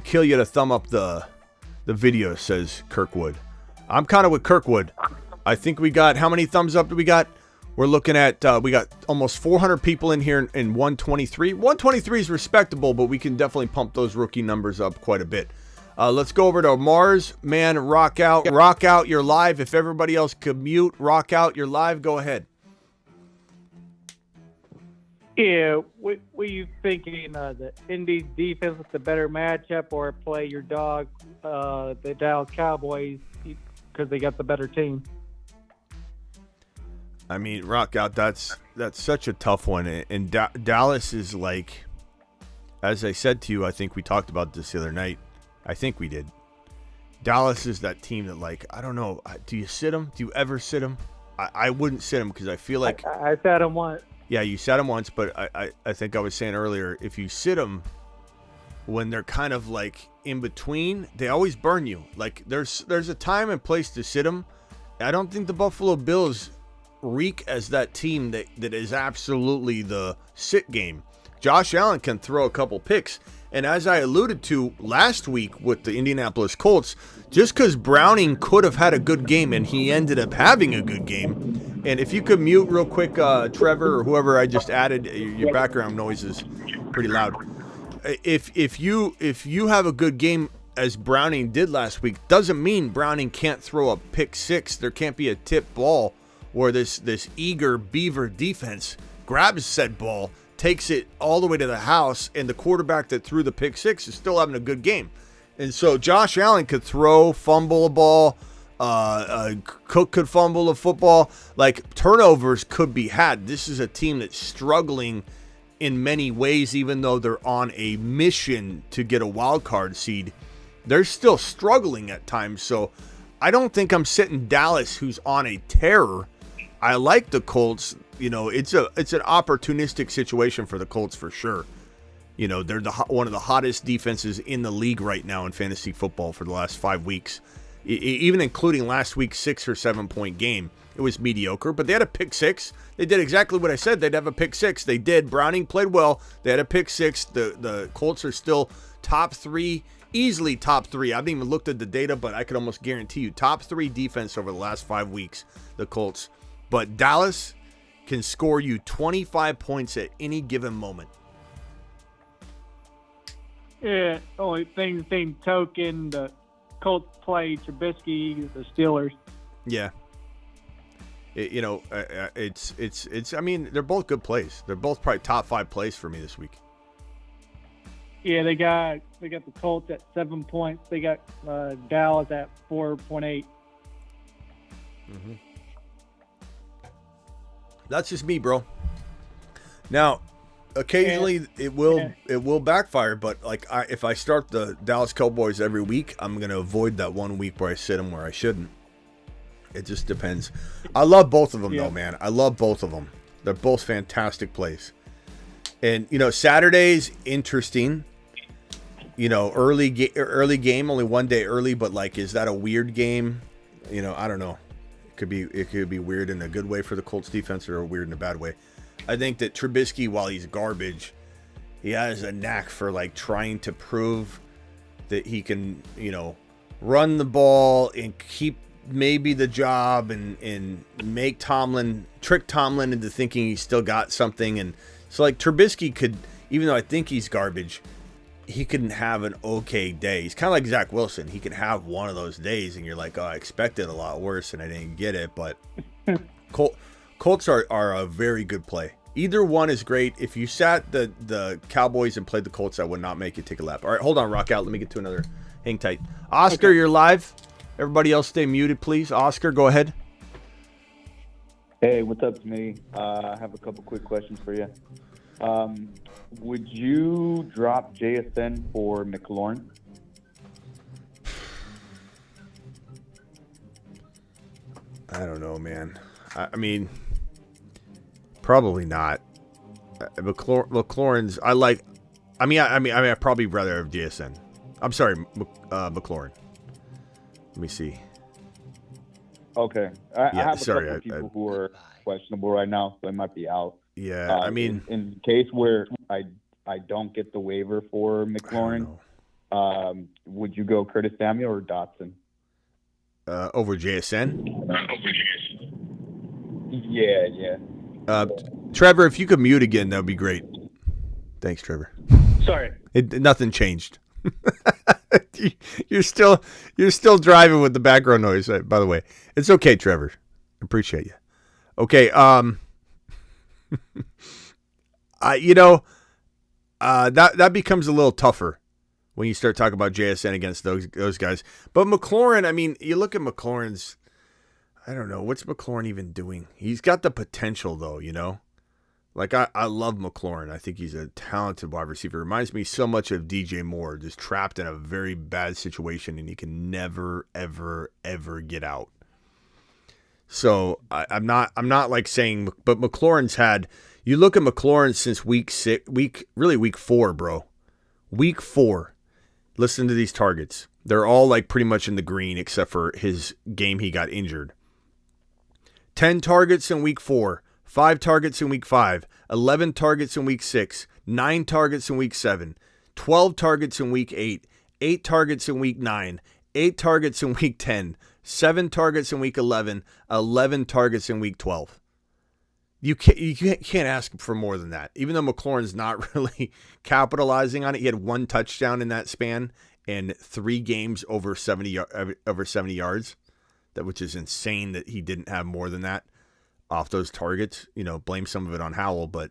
kill you to thumb up the video? Says Kirkwood. I'm kind of with Kirkwood. I think we got, how many thumbs up do we got? We're looking at, we got almost 400 people in here in 123. 123 is respectable, but we can definitely pump those rookie numbers up quite a bit. Let's go over to Mars. Man, rock out. Rock out, you're live. If everybody else could mute, rock out, you're live. Go ahead. Yeah, what are you thinking? The Indy's defense with the better matchup, or play your dog, the Dallas Cowboys, because they got the better team? I mean, rock out. That's such a tough one. And Dallas is like, as I said to you, I think we talked about this the other night. I think we did. Dallas is that team that, like, I don't know. Do you sit them? Do you ever sit them? I wouldn't sit them because I feel like I sat them once. Yeah, you sat them once, but I think I was saying earlier, if you sit them when they're kind of like in between, they always burn you. Like there's a time and place to sit them. I don't think the Buffalo Bills reek as that team that is absolutely the sit game. Josh Allen can throw a couple picks, And as I alluded to last week with the Indianapolis Colts, just because Browning could have had a good game and he ended up having a good game. And if you could mute real quick, Trevor or whoever I just added, your background noise is pretty loud. If you have a good game as Browning did last week, doesn't mean Browning can't throw a pick six. There can't be a tip ball where this eager Beaver defense grabs said ball, takes it all the way to the house, and the quarterback that threw the pick six is still having a good game. And so Josh Allen could throw, fumble a ball, Cook could fumble a football. Like, turnovers could be had. This is a team that's struggling in many ways, even though they're on a mission to get a wild card seed. They're still struggling at times. So I don't think I'm sitting Dallas, who's on a tear. I like the Colts. You know, it's an opportunistic situation for the Colts for sure. You know, they're one of the hottest defenses in the league right now in fantasy football for the last 5 weeks. Even including last week's 6 or 7 point game, it was mediocre, but they had a pick six. They did exactly what I said. They'd have a pick six. They did. Browning played well. They had a pick six. The Colts are still top 3, easily top 3. I haven't even looked at the data, but I could almost guarantee you top 3 defense over the last 5 weeks, the Colts. But Dallas can score you 25 points at any given moment. Yeah, only thing being token, the Colts play Trubisky, the Steelers. Yeah. It's. I mean, they're both good plays. They're both probably top 5 plays for me this week. Yeah, they got the Colts at 7 points. They got Dallas at 4.8. Mm-hmm. That's just me, bro. Now, occasionally it will backfire, but like if I start the Dallas Cowboys every week, I'm gonna avoid that 1 week where I sit them where I shouldn't. It just depends. I love both of them though, man. I love both of them. They're both fantastic plays. And you know, Saturday's interesting. You know, early game, only 1 day early, but like, is that a weird game? You know, I don't know. It could be weird in a good way for the Colts defense or weird in a bad way. I think that Trubisky, while he's garbage, he has a knack for like trying to prove that he can, you know, run the ball and keep maybe the job and make trick Tomlin into thinking he's still got something. And so like Trubisky could, even though I think he's garbage, he can have an okay day. He's kind of like Zach Wilson. He can have one of those days and you're like, oh, I expected a lot worse and I didn't get it. But Colts are a very good play. Either one is great. If you sat the Cowboys and played the Colts, I would not make you take a lap. All right, hold on, rock out. Let me get to another. Hang tight. Oscar, okay. You're live. Everybody else stay muted, please. Oscar, go ahead. Hey, what's up, Smitty? I have a couple quick questions for you. Would you drop JSN for McLaurin? I don't know, man. I mean, probably not. McLaurin's. I'd probably rather have JSN. I'm sorry, McLaurin. Let me see. Okay, I have a couple of people who are questionable right now, so they might be out. Yeah, I mean, in case where I don't get the waiver for McLaurin, would you go Curtis Samuel or Dotson? Over JSN? Yeah. Trevor, if you could mute again, that would be great. Thanks, Trevor. Sorry. Nothing changed. You're still driving with the background noise, by the way. It's okay, Trevor. Appreciate you. Okay, that becomes a little tougher when you start talking about JSN against those guys. But McLaurin, I mean, you look at McLaurin's, I don't know, what's McLaurin even doing? He's got the potential, though, you know? Like, I love McLaurin. I think he's a talented wide receiver. Reminds me so much of DJ Moore, just trapped in a very bad situation, and he can never, ever, ever get out. So I'm not like saying, but McLaurin's had. You look at McLaurin since week 4, bro. Week 4. Listen to these targets. They're all like pretty much in the green except for his game he got injured. 10 targets in week 4. 5 targets in week 5, 11 targets in week 6, 9 targets in week 7, 12 targets in week 8, 8 targets in week 9, 8 targets in week 10, 7 targets in week 11, 11 targets in week 12. You can't ask for more than that. Even though McLaurin's not really capitalizing on it, he had 1 touchdown in that span and 3 games over 70 yards, which is insane that he didn't have more than that off those targets. Blame some of it on Howell, but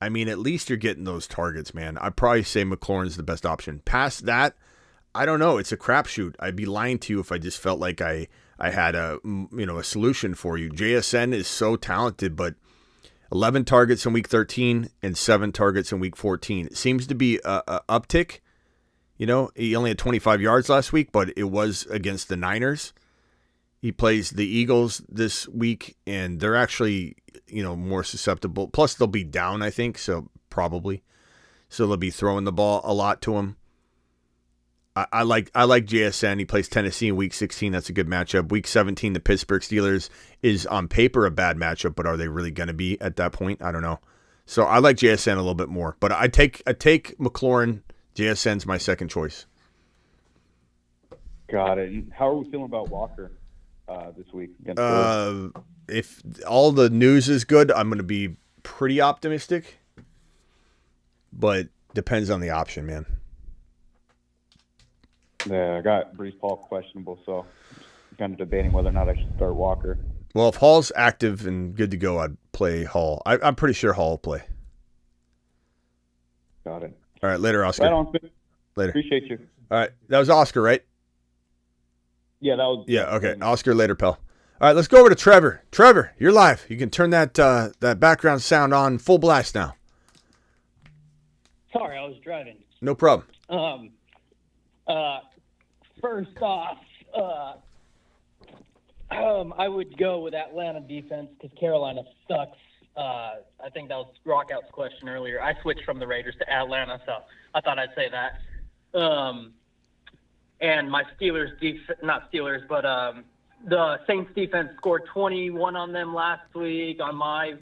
I mean, at least you're getting those targets, man. I'd probably say McLaurin's the best option. Past that, I don't know. It's a crapshoot. I'd be lying to you if I just felt like I had a solution for you. JSN is so talented, but 11 targets in week 13 and 7 targets in week 14. It seems to be a uptick. He only had 25 yards last week, but it was against the Niners. He plays the Eagles this week, and they're actually, more susceptible. Plus, they'll be down, I think, so probably. So they'll be throwing the ball a lot to him. I like JSN. He plays Tennessee in week 16. That's a good matchup. Week 17, the Pittsburgh Steelers is on paper a bad matchup, but are they really going to be at that point? I don't know. So I like JSN a little bit more, but I take McLaurin. JSN's my second choice. Got it. How are we feeling about Walker this week? If all the news is good, I'm going to be pretty optimistic, but depends on the option, man. Yeah, I got Breece Hall questionable, so I'm kind of debating whether or not I should start Walker. Well, if Hall's active and good to go, I'd play Hall. I'm pretty sure Hall will play. Got it. All right, later, Oscar. Right on. Later. Appreciate you. All right, that was Oscar, right? Yeah, that was. Yeah, okay. Oscar, later, pal. All right, let's go over to Trevor. Trevor, you're live. You can turn that background sound on full blast now. Sorry, I was driving. No problem. First off, I would go with Atlanta defense because Carolina sucks. I think that was Rockout's question earlier. I switched from the Raiders to Atlanta, so I thought I'd say that. And my Steelers the Saints defense scored 21 on them last week on my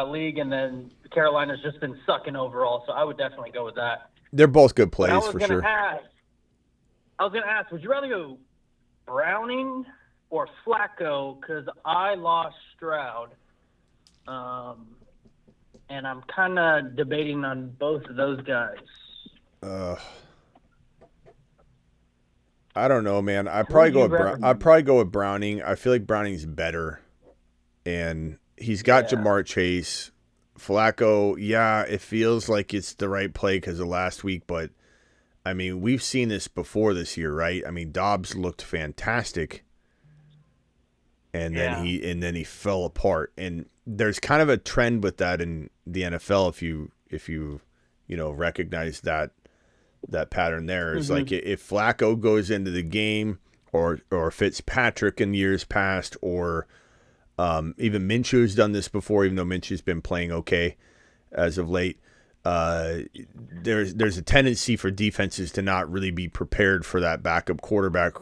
league, and then Carolina's just been sucking overall, so I would definitely go with that. They're both good plays for sure. I was going to ask, would you rather go Browning or Flacco? Because I lost Stroud, and I'm kind of debating on both of those guys. I don't know, man. I'd probably go with Browning. I feel like Browning's better, and he's got Jamar Chase. Flacco, yeah, it feels like it's the right play because of last week, but I mean, we've seen this before this year, right? I mean, Dobbs looked fantastic, and then he fell apart. And there's kind of a trend with that in the NFL. If you recognize that pattern there, it's like if Flacco goes into the game, or Fitzpatrick in years past, or even Minshew's done this before, even though Minshew's been playing okay as of late. There's a tendency for defenses to not really be prepared for that backup quarterback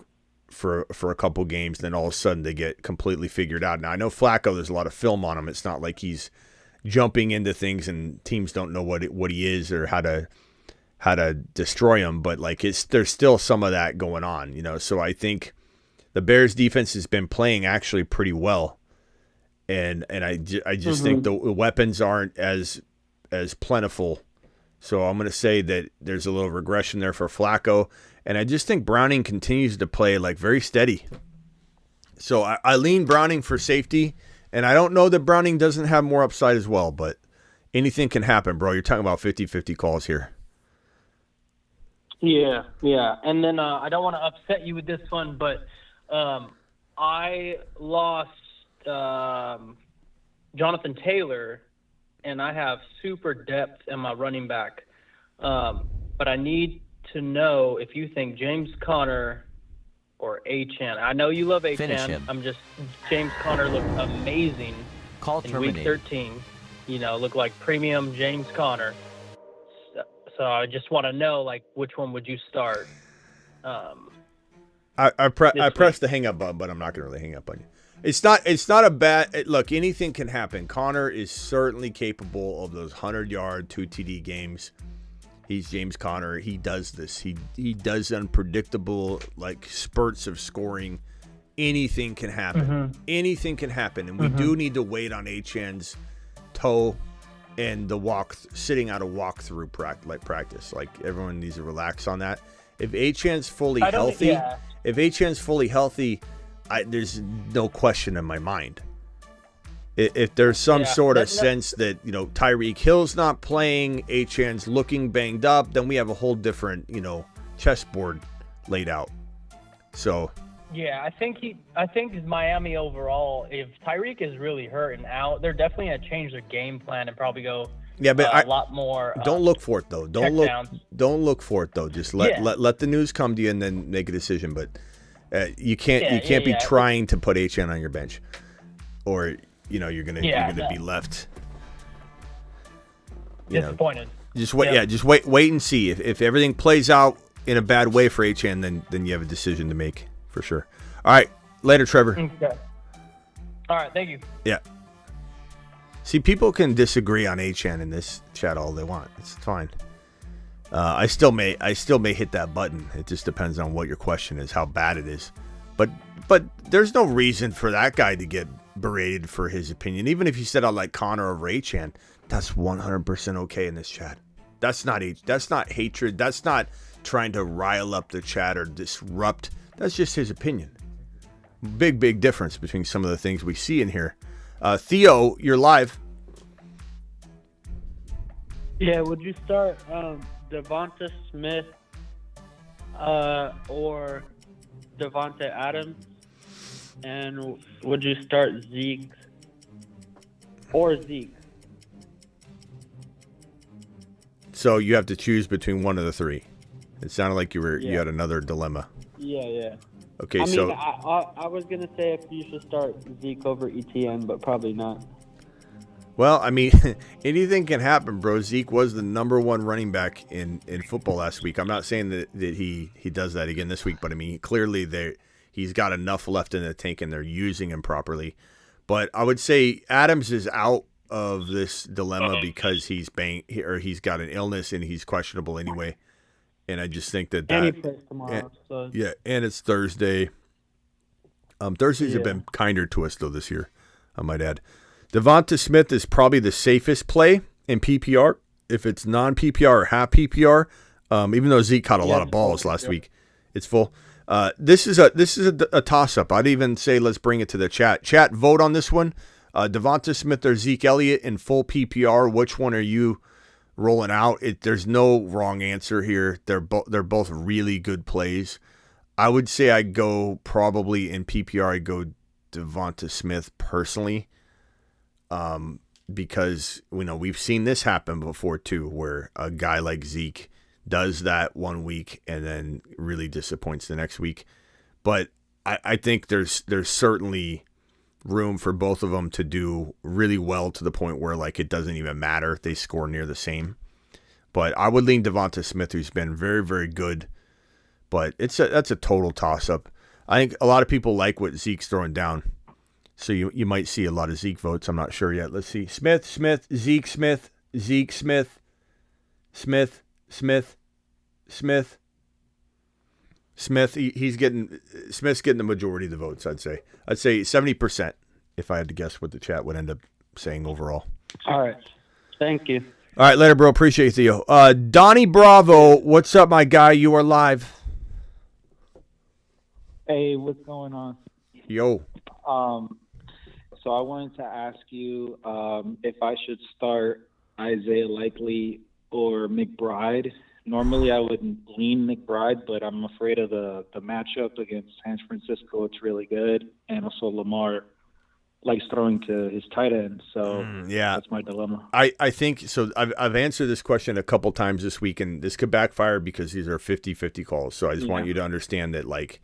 for a couple games. Then all of a sudden they get completely figured out. Now I know Flacco, there's a lot of film on him. It's not like he's jumping into things and teams don't know what he is or how to destroy him. But like there's still some of that going on, So I think the Bears defense has been playing actually pretty well. And I just think the weapons aren't as plentiful. So I'm going to say that there's a little regression there for Flacco. And I just think Browning continues to play like very steady. So I lean Browning for safety. And I don't know that Browning doesn't have more upside as well, but anything can happen, bro. You're talking about 50-50 calls here. Yeah. And then I don't want to upset you with this one, but I lost Jonathan Taylor, and I have super depth in my running back. But I need to know if you think James Conner or Achane. I know you love Achane. James Conner looked amazing in week 13. Looked like premium James Conner. So I just want to know, like, which one would you start? I pressed the hang up button, but I'm not going to really hang up on you. It's not a bad look. Anything can happen. Connor is certainly capable of those 100-yard 2 TD games. He's James Conner. He does this. He does unpredictable like spurts of scoring. Anything can happen. Anything can happen, and we do need to wait on Achane's toe and the sitting out a walkthrough practice. Like everyone needs to relax on that. If Achane's fully healthy, there's no question in my mind. If there's some sort of sense that, you know, Tyreek Hill's not playing, Achane's looking banged up, then we have a whole different, you know, chessboard laid out. So yeah, I think Miami overall, if Tyreek is really hurt and out, they're definitely gonna change their game plan and probably go a lot more. Don't look for it though. Don't look for it though. Just let the news come to you and then make a decision. But you can't be trying to put Achane on your bench, or you know you're gonna be left disappointed. Just wait and see if everything plays out in a bad way for Achane, then you have a decision to make for sure. All right, later, Trevor. Okay. All right, thank you. Yeah. See, people can disagree on Achane in this chat all they want. It's fine. I still may hit that button. It just depends on what your question is, how bad it is. But there's no reason for that guy to get berated for his opinion. Even if you said I like Connor over Achane, that's 100% okay in this chat. That's not hatred. That's not trying to rile up the chat or disrupt. That's just his opinion. Big difference between some of the things we see in here. Theo, you're live. Yeah, would you start Devonta Smith or Devonta Adams? And would you start Zeke or Zeke? So you have to choose between one of the three. It sounded like you had another dilemma. Yeah. Okay, I mean, I was going to say if you should start Zeke over ETN, but probably not. Well, I mean, anything can happen, bro. Zeke was the number one running back in football last week. I'm not saying that he does that again this week, but I mean, clearly he's got enough left in the tank and they're using him properly. But I would say Adams is out of this dilemma because he's got an illness and he's questionable anyway. And I just think that and he plays tomorrow. And it's Thursday. Thursdays have been kinder to us though this year, I might add. Devonta Smith is probably the safest play in PPR. If it's non-PPR or half PPR, even though Zeke caught a lot of balls last week, it's full. This is a toss-up. I'd even say let's bring it to the chat. Chat, vote on this one. Devonta Smith or Zeke Elliott in full PPR. Which one are you rolling out? There's no wrong answer here. They're both really good plays. I would say I'd go probably in PPR. I'd go Devonta Smith personally. Because we've seen this happen before too, where a guy like Zeke does that one week and then really disappoints the next week. But I think there's certainly room for both of them to do really well to the point where like it doesn't even matter if they score near the same. But I would lean Devonta Smith, who's been very, very good. But that's a total toss-up. I think a lot of people like what Zeke's throwing down. So you might see a lot of Zeke votes. I'm not sure yet. Let's see. Smith, Zeke, Smith, Smith's getting the majority of the votes, I'd say. I'd say 70% if I had to guess what the chat would end up saying overall. All right. Thank you. All right, later, bro. Appreciate you, Theo. Donnie Bravo, what's up, my guy? You are live. Hey, what's going on? Yo. So I wanted to ask you if I should start Isaiah Likely or McBride. Normally I would lean McBride, but I'm afraid of the matchup against San Francisco. It's really good. And also Lamar likes throwing to his tight end. So that's my dilemma. I think so. I've answered this question a couple times this week, and this could backfire because these are 50-50 calls. So I just want you to understand that, like,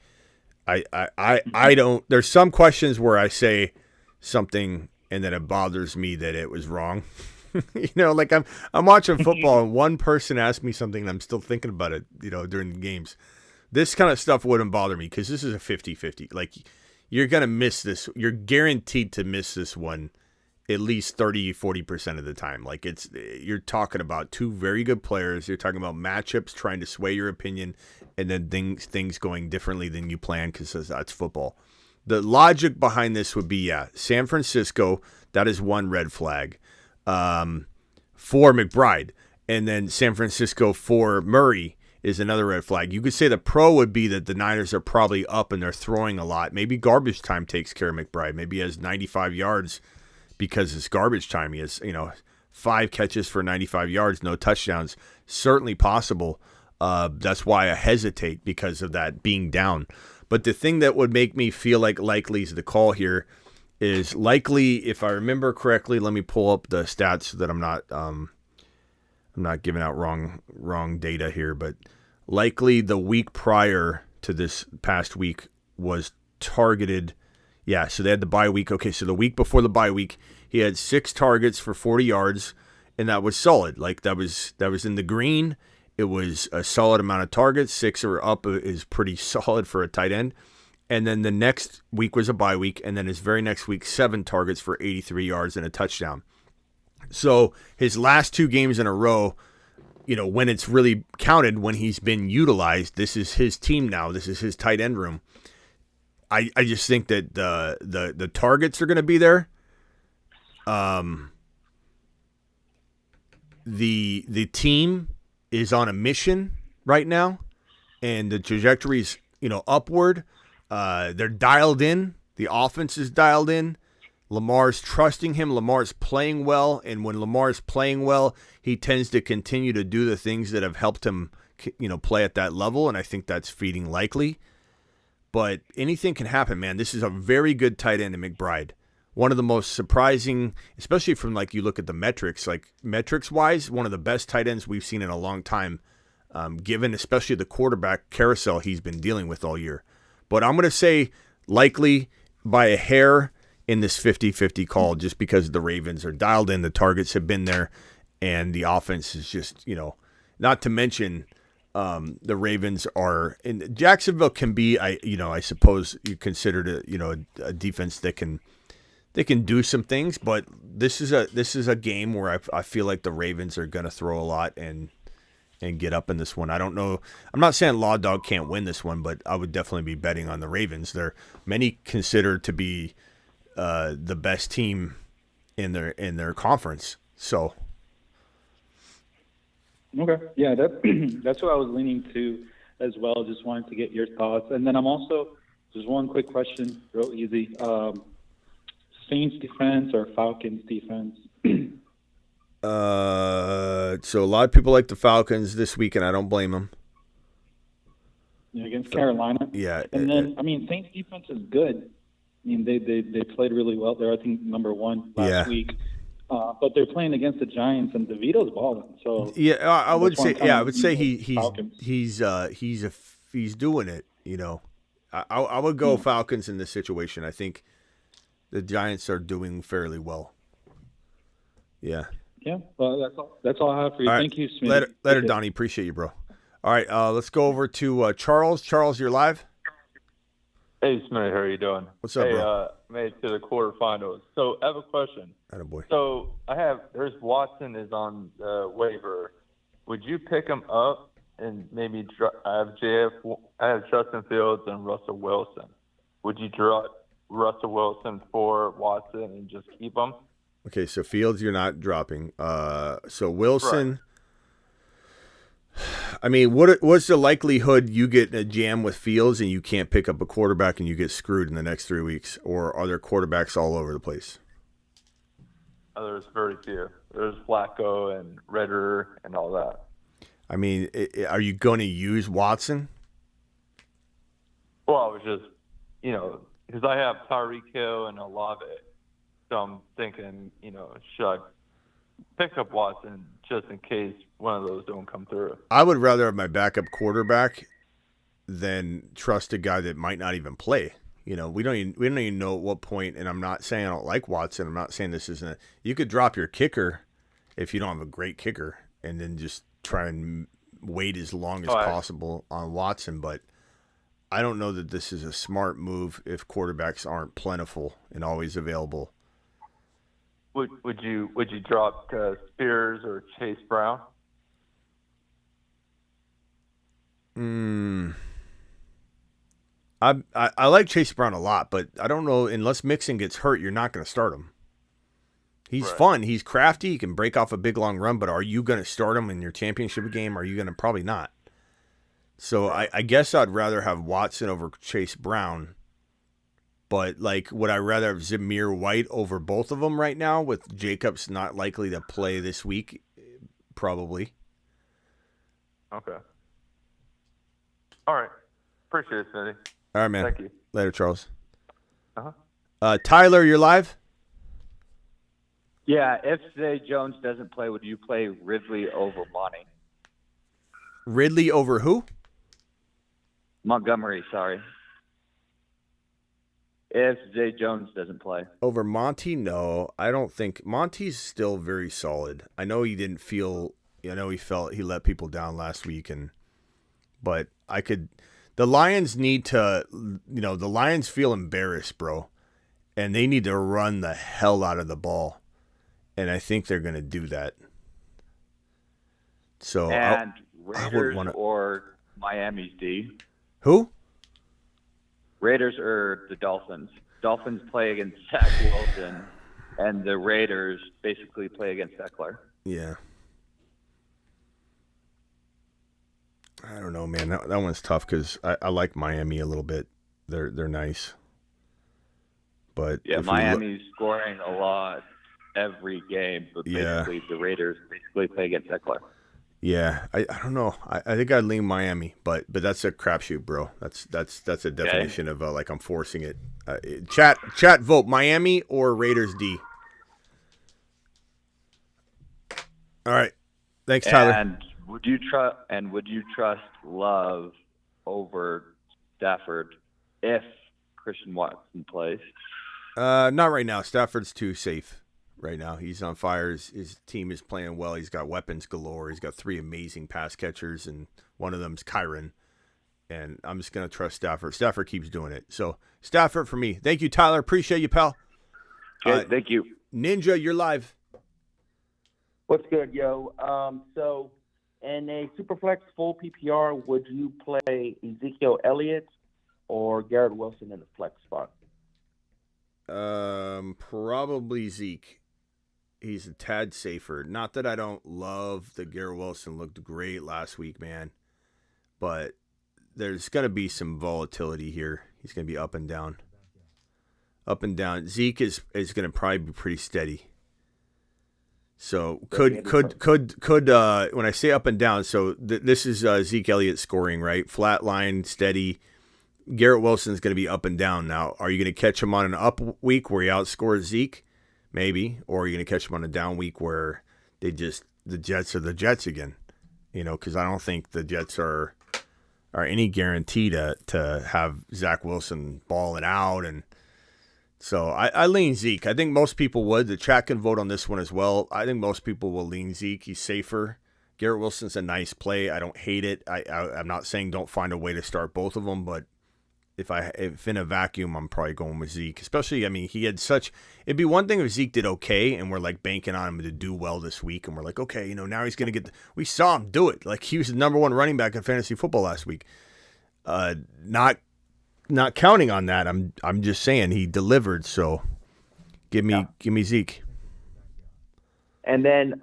I don't – there's some questions where I say – something and then it bothers me that it was wrong. Like I'm watching football and one person asked me something and I'm still thinking about it, during the games. This kind of stuff wouldn't bother me because this is a 50-50. Like you're going to miss this. You're guaranteed to miss this one at least 30-40% of the time. Like you're talking about two very good players. You're talking about matchups trying to sway your opinion, and then things going differently than you planned because that's football. The logic behind this would be, San Francisco, that is one red flag for McBride. And then San Francisco for Murray is another red flag. You could say the pro would be that the Niners are probably up and they're throwing a lot. Maybe garbage time takes care of McBride. Maybe he has 95 yards because it's garbage time. He has, 5 catches for 95 yards, no touchdowns. Certainly possible. That's why I hesitate because of that being down. But the thing that would make me feel like likely is the call here is likely, if I remember correctly, let me pull up the stats so that I'm not giving out wrong data here, but likely the week prior to this past week was targeted. Yeah, so they had the bye week. Okay, so the week before the bye week, he had 6 targets for 40 yards, and that was solid. Like that was in the green. It was a solid amount of targets. 6 or up is pretty solid for a tight end. And then the next week was a bye week, and then his very next week, 7 targets for 83 yards and a touchdown. So his last 2 games in a row, when it's really counted, when he's been utilized, this is his team now. This is his tight end room. I just think that the targets are going to be there. The team is on a mission right now, and the trajectory's upward. They're dialed in. The offense is dialed in. Lamar's trusting him. Lamar's playing well, and when Lamar's playing well, he tends to continue to do the things that have helped him, play at that level, and I think that's feeding likely. But anything can happen, man. This is a very good tight end in McBride. One of the most surprising, especially from you look at the metrics, metrics-wise, one of the best tight ends we've seen in a long time, given especially the quarterback carousel he's been dealing with all year. But I'm going to say likely by a hair in this 50-50 call just because the Ravens are dialed in, the targets have been there, and the offense is just, not to mention the Ravens are – and Jacksonville can be, I suppose you consider it, a defense that can do some things, but this is a game where I feel like the Ravens are going to throw a lot and get up in this one. I don't know. I'm not saying Law Dog can't win this one, but I would definitely be betting on the Ravens. They're many considered to be the best team in their conference. So, okay, yeah, that's what I was leaning to as well. Just wanted to get your thoughts, and then I'm also just one quick question, real easy. Saints defense or Falcons defense? So a lot of people like the Falcons this week, and I don't blame them. Against Carolina. Yeah. And then, Saints defense is good. They played really well. They're, I think, number 1 last week. But they're playing against the Giants, and DeVito's balling. So yeah, I would say he's doing it. I would go Falcons in this situation. I think the Giants are doing fairly well. Yeah. Yeah, well, that's all I have for you. All right. Thank you, Smith. Later, Donnie. Appreciate you, bro. All right, let's go over to Charles. Charles, you're live. Hey, Smith. How are you doing? What's up, bro? Made it to the quarterfinals. So I have a question. Attaboy. So there's Watson is on the waiver. Would you pick him up and maybe I have Justin Fields and Russell Wilson. Would you drop Russell Wilson for Watson and just keep him? Okay, so Fields you're not dropping. So Wilson. Right. What's the likelihood you get in a jam with Fields and you can't pick up a quarterback and you get screwed in the next 3 weeks? Or are there quarterbacks all over the place? There's very few. There's Flacco and Ritter and all that. Are you going to use Watson? Well, I was just, because I have Tyreek Hill and Olave. So I'm thinking, should I pick up Watson just in case one of those don't come through? I would rather have my backup quarterback than trust a guy that might not even play. We don't even know at what point, and I'm not saying I don't like Watson. I'm not saying this isn't you could drop your kicker if you don't have a great kicker and then just try and wait as long as possible on Watson, but I don't know that this is a smart move if quarterbacks aren't plentiful and always available. would you drop Spears or Chase Brown? I like Chase Brown a lot, but I don't know, unless Mixon gets hurt, you're not going to start him. He's fun. He's crafty. He can break off a big, long run, but are you going to start him in your championship game? Are you going to? Probably not. So I guess I'd rather have Watson over Chase Brown. But, like, would I rather have Zamir White over both of them right now with Jacobs not likely to play this week? Probably. Okay. All right. Appreciate it, Smitty. All right, man. Thank you. Later, Charles. Uh-huh. Tyler, you're live? Yeah, if Zay Jones doesn't play, would you play Ridley over Monty? Ridley over who? Montgomery, sorry. If Zay Jones doesn't play. Over Monty? No, I don't think. Monty's still very solid. I know he didn't feel, I know he felt he let people down last week, but the Lions need to, the Lions feel embarrassed, bro, and they need to run the hell out of the ball, and I think they're going to do that. So and Raiders or Miami's D? Who? Raiders or the Dolphins? Dolphins play against Zach Wilson, and the Raiders basically play against Ekler. Yeah. I don't know, man. That one's tough because I like Miami a little bit. They're nice. But yeah, Miami's scoring a lot every game, but basically the Raiders basically play against Ekler. Yeah, I don't know. I think I'd lean Miami, but that's a crapshoot, bro. That's a definition of like I'm forcing it. Chat vote Miami or Raiders D. All right, thanks, Tyler. And would you trust Love over Stafford if Christian Watson plays? Not right now. Stafford's too safe. Right now, he's on fire. His team is playing well. He's got weapons galore. He's got 3 amazing pass catchers, and one of them's Kyron. And I'm just going to trust Stafford. Stafford keeps doing it. So, Stafford for me. Thank you, Tyler. Appreciate you, pal. Okay, thank you. Ninja, you're live. What's good, yo? So, in a Superflex full PPR, would you play Ezekiel Elliott or Garrett Wilson in the flex spot? Probably Zeke. He's a tad safer. Not that I don't love the Garrett Wilson looked great last week, man. But there's going to be some volatility here. He's going to be up and down. Up and down. Zeke is going to probably be pretty steady. So could when I say up and down, so this is Zeke Elliott scoring, right? Flat line, steady. Garrett Wilson's going to be up and down. Now, are you going to catch him on an up week where he outscores Zeke? Maybe. Or are you going to catch him on a down week where the Jets are the Jets again? Because I don't think the Jets are any guarantee to have Zach Wilson balling out. And so I lean Zeke. I think most people would. The chat can vote on this one as well. I think most people will lean Zeke. He's safer. Garrett Wilson's a nice play. I don't hate it. I'm not saying don't find a way to start both of them, but if in a vacuum, I'm probably going with Zeke. Especially, he had it'd be one thing if Zeke did okay and we're like banking on him to do well this week. And we're like, okay, now he's going to we saw him do it. Like he was the number 1 running back in fantasy football last week. Not counting on that. I'm just saying he delivered. So give me Zeke. And then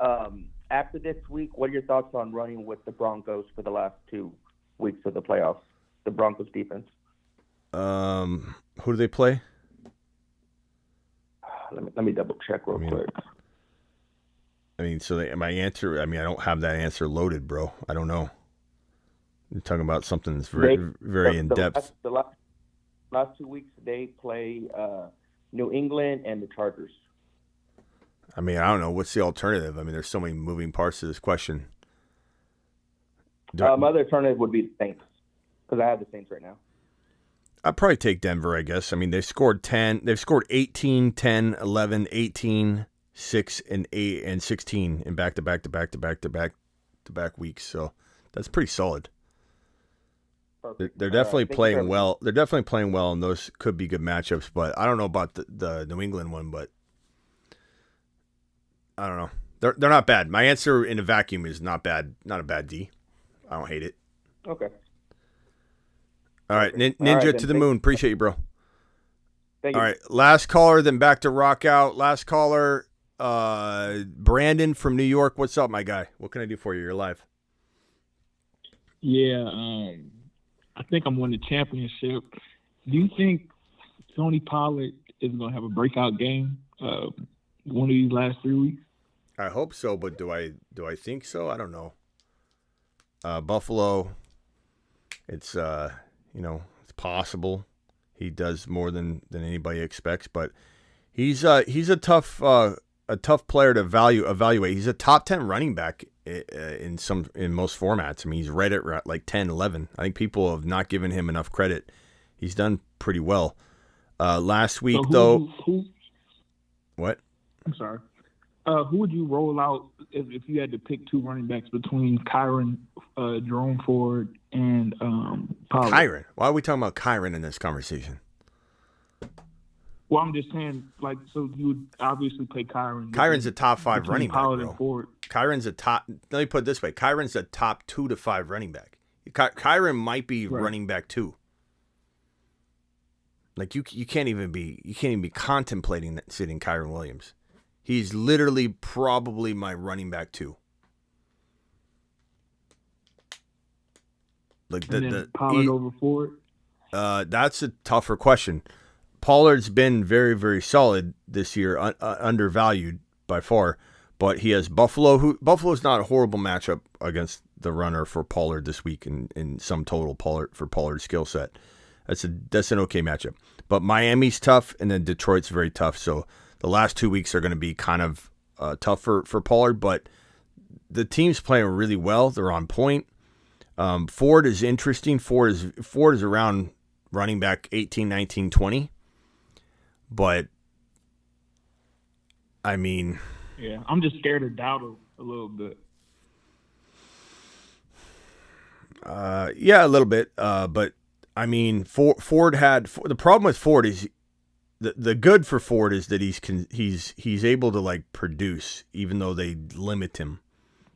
after this week, what are your thoughts on running with the Broncos for the last 2 weeks of the playoffs? The Broncos defense. Who do they play? Let me double check real quick. My answer. I don't have that answer loaded, bro. I don't know. You're talking about something that's very in depth. The last 2 weeks they play New England and the Chargers. I don't know. What's the alternative? There's so many moving parts to this question. My other alternative would be the Saints because I have the Saints right now. I'd probably take Denver, I guess. They've scored 10. They've scored 18, 10, 11, 18, 6, and 8, and 16 in back-to-back weeks. So that's pretty solid. They're definitely playing well. They're definitely playing well, and those could be good matchups. But I don't know about the New England one. But I don't know. They're not bad. My answer in a vacuum is not bad. Not a bad D. I don't hate it. Okay. All right, Ninja All right, to then. the moon. Appreciate you, bro. Thank All you. right, last caller, then back to rock out. Last caller, Brandon from New York. What's up, my guy? What can I do for you? You're live. Yeah, I think I'm winning the championship. Do you think Tony Pollard is going to have a breakout game one of these last 3 weeks? I hope so, but do I think so? I don't know. Buffalo, it's it's possible he does more than anybody expects, but he's a tough player to evaluate. He's a top 10 running back in most formats. I mean, he's right at like 10, 11. I think people have not given him enough credit. He's done pretty well. Last week, what? I'm sorry. Who would you roll out if you had to pick two running backs between Kyron, Jerome Ford, and Pollard? Kyron. Why are we talking about Kyron in this conversation? Well, I'm just saying, like, so you would obviously play Kyron. Kyron's a top 5 running back, Pollard bro. and Ford. Kyron's a top. Let me put it this way: Kyron's a top 2 to 5 running back. Kyron might be running back 2. Like you can't even be contemplating that sitting Kyron Williams. He's literally probably my running back 2. Like the Pollard over Ford. That's a tougher question. Pollard's been very, very solid this year, undervalued by far, but he has Buffalo. Buffalo's not a horrible matchup against the runner for Pollard this week in some total for Pollard's skill set. That's an okay matchup. But Miami's tough, and then Detroit's very tough. So the last 2 weeks are going to be kind of tough for Pollard, but the team's playing really well. They're on point. Ford is interesting. Ford is around running back 18, 19, 20. But, I mean... Yeah, I'm just scared of Dowdle a little bit. Yeah, a little bit. But, I mean, Ford had... The problem with Ford is... The good for Ford is that he's able to like produce even though they limit him,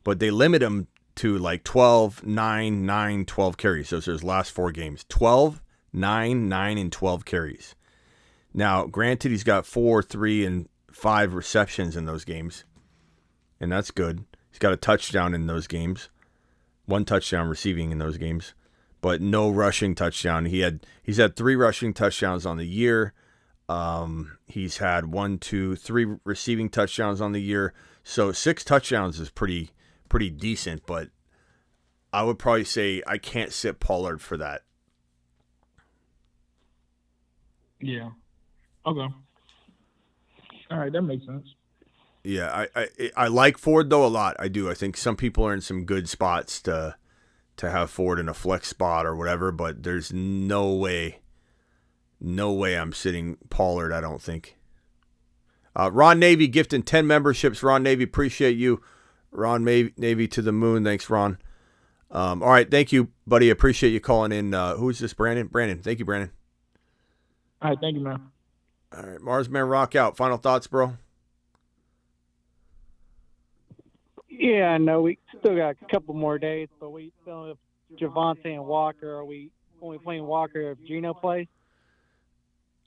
but they limit him to like 12, 9, 9, 12 carries. So his last 4 games, 12, 9, 9, and 12 carries. Now, granted, he's got 4, 3, and 5 receptions in those games, and that's good. He's got a touchdown in those games, 1 touchdown receiving in those games, but no rushing touchdown. He's had 3 rushing touchdowns on the year. He's had 1, 2, 3 receiving touchdowns on the year. So 6 touchdowns is pretty decent, but I would probably say I can't sit Pollard for that. Yeah. Okay. All right, that makes sense. Yeah, I like Ford though a lot. I do. I think some people are in some good spots to have Ford in a flex spot or whatever, but there's no way I'm sitting Pollard, I don't think. Ron Navy gifting 10 memberships. Ron Navy, appreciate you. Ron Navy to the moon. Thanks, Ron. All right, thank you, buddy. Appreciate you calling in. Who's this, Brandon? Brandon. Thank you, Brandon. All right, thank you, man. All right, Marsman, rock out. Final thoughts, bro? Yeah, no, we still got a couple more days, but we still have Javonte and Walker. Are we only playing Walker if Gino plays?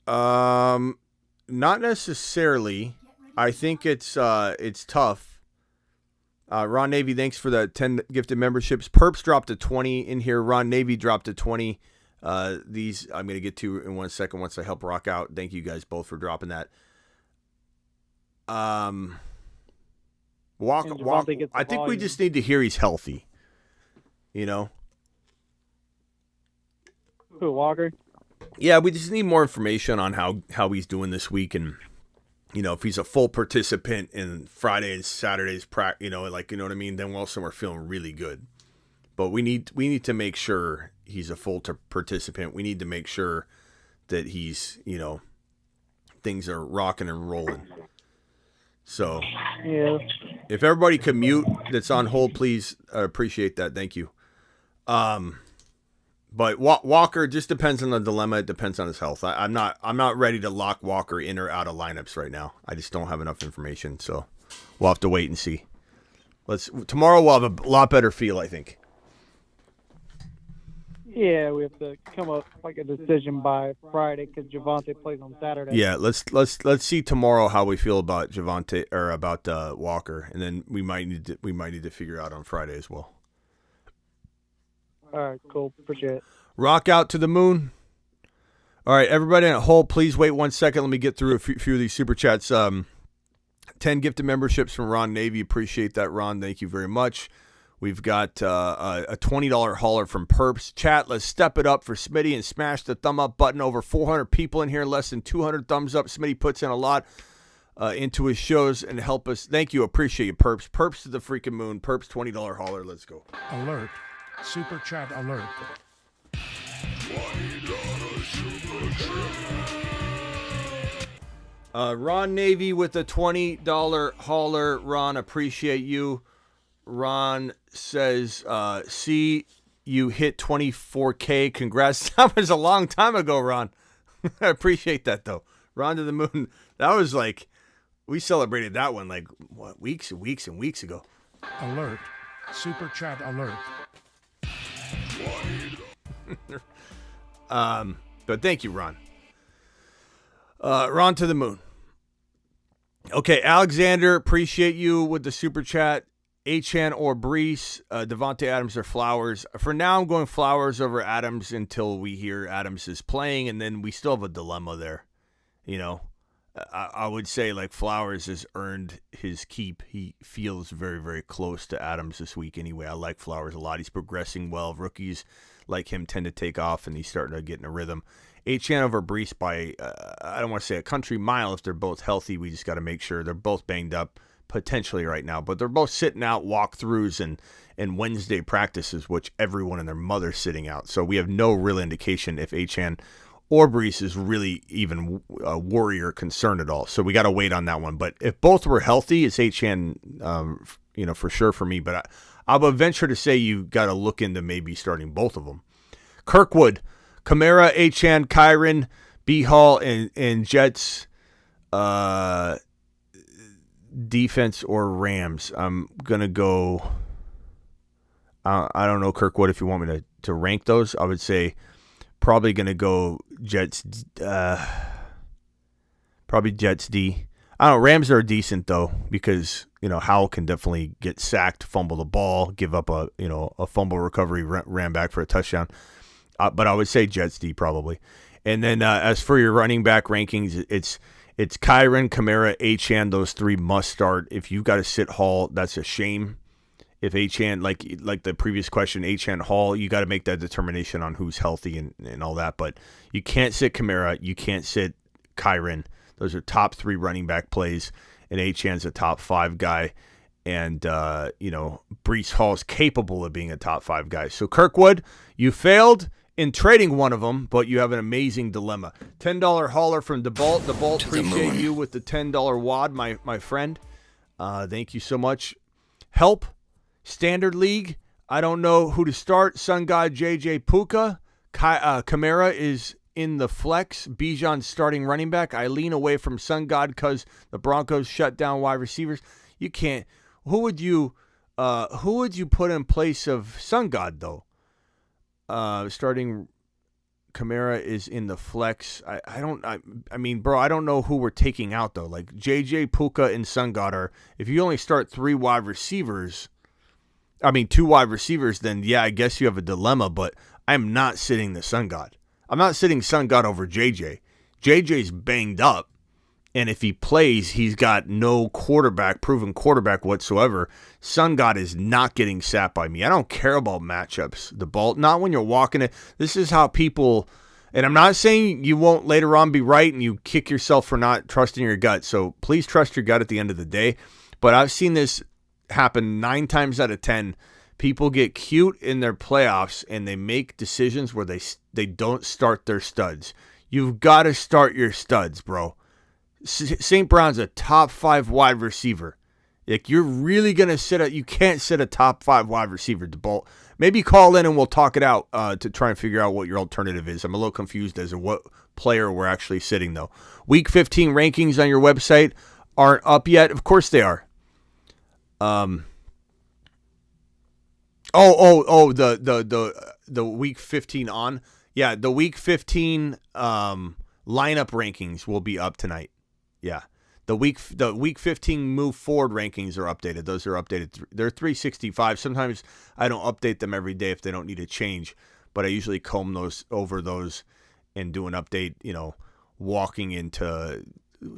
Not necessarily. I think it's tough. Ron Navy, thanks for the 10 gifted memberships. Perps dropped to 20 in here. Ron Navy dropped to 20. These I'm going to get to in 1 second once I help rock out. Thank you guys both for dropping that. Walker, I think we just need to hear he's healthy. You know? Who, Walker? Yeah, we just need more information on how he's doing this week, and you know, if he's a full participant in Friday and Saturday's practice, you know what I mean, then we're feeling really good. But we need to make sure he's a full participant. We need to make sure that he's, you know, things are rocking and rolling. So, yeah. If everybody could mute that's on hold, please, I appreciate that. Thank you. But Walker just depends on the dilemma. It depends on his health. I'm not ready to lock Walker in or out of lineups right now. I just don't have enough information. So we'll have to wait and see. Tomorrow we'll have a lot better feel, I think. Yeah, we have to come up like a decision by Friday because Javonte plays on Saturday. Yeah, let's see tomorrow how we feel about Javonte or about Walker, and then we might need to figure out on Friday as well. All right, cool. Appreciate it. Rock out to the moon. All right, everybody on hold, please wait 1 second. Let me get through a few of these super chats. 10 gifted memberships from Ron Navy. Appreciate that, Ron. Thank you very much. We've got a $20 hauler from Perps. Chat, let's step it up for Smitty and smash the thumb up button. Over 400 people in here, less than 200 thumbs up. Smitty puts in a lot into his shows and help us. Thank you. Appreciate you, Perps. Perps to the freaking moon. Perps $20 hauler. Let's go. Alert. Super chat alert. Ron Navy with a $20 hauler. Ron, appreciate you. Ron says, see, you hit 24K. Congrats. That was a long time ago, Ron. I appreciate that, though. Ron to the moon. That was like, we celebrated that one like, what, weeks and weeks and weeks ago. Alert. Super chat alert. But thank you, Ron. Ron to the moon. Okay, Alexander, appreciate you with the super chat. Achane or Brees, Devontae Adams or Flowers. For now, I'm going Flowers over Adams until we hear Adams is playing, and then we still have a dilemma there. You know, I would say like Flowers has earned his keep. He feels very, very close to Adams this week anyway. I like Flowers a lot. He's progressing well. Rookies like him tend to take off, and he's starting to get in a rhythm. Achane over Brees by, I don't want to say a country mile if they're both healthy. We just got to make sure they're both banged up. Potentially right now, but they're both sitting out walkthroughs and Wednesday practices, which everyone and their mother's sitting out. So we have no real indication if Achane or Brees is really even a worry or concern at all. So we got to wait on that one. But if both were healthy, it's Achane, for sure for me. But I would venture to say you got to look into maybe starting both of them. Kirkwood, Kamara, Achane, Kyren, B. Hall, and Jets. Defense or Rams. I'm going to go, I don't know, Kirkwood, if you want me to rank those. I would say probably going to go Jets, probably Jets D. I don't know, Rams are decent, though, because, Howell can definitely get sacked, fumble the ball, give up a fumble recovery, ran back for a touchdown. But I would say Jets D probably. And then as for your running back rankings, it's Kyren, Kamara, Achane. Those three must start. If you've got to sit Hall, that's a shame. If Achane, like the previous question, Achane, Hall, you got to make that determination on who's healthy and all that. But you can't sit Kamara. You can't sit Kyren. Those are top three running back plays. And Achane's a top 5 guy. And, Brees Hall's capable of being a top 5 guy. So, Kirkwood, you failed in trading one of them, but you have an amazing dilemma. $10 hauler from DeBalt. DeBalt, appreciate you with the $10 wad, my friend. Thank you so much. Help, Standard League. I don't know who to start. Sun God, JJ Puka. Kamara is in the flex. Bijan's starting running back. I lean away from Sun God because the Broncos shut down wide receivers. You can't. Who would you put in place of Sun God, though? Starting Kamara is in the flex. I mean, bro, I don't know who we're taking out, though. Like, JJ, Puka, and Sun God are, if you only start 2 wide receivers, then yeah, I guess you have a dilemma, but I'm not sitting the Sun God. I'm not sitting Sun God over JJ. JJ's banged up, and if he plays, he's got no proven quarterback whatsoever. Sun God is not getting sapped by me. I don't care about matchups, the ball. Not when you're walking it. This is how people, and I'm not saying you won't later on be right and you kick yourself for not trusting your gut. So please trust your gut at the end of the day. But I've seen this happen 9 times out of 10. People get cute in their playoffs and they make decisions where they don't start their studs. You've got to start your studs, bro. St. Brown's a top 5 wide receiver. Like, you're really going to you can't sit a top 5 wide receiver, DeBalt. Maybe call in and we'll talk it out to try and figure out what your alternative is. I'm a little confused as to what player we're actually sitting, though. Week 15 rankings on your website aren't up yet. Of course they are. The week 15 on. Yeah, the week 15 lineup rankings will be up tonight. Yeah. The week 15 move forward rankings are updated. Those are updated. They're 365. Sometimes I don't update them every day if they don't need a change, but I usually comb those and do an update, walking into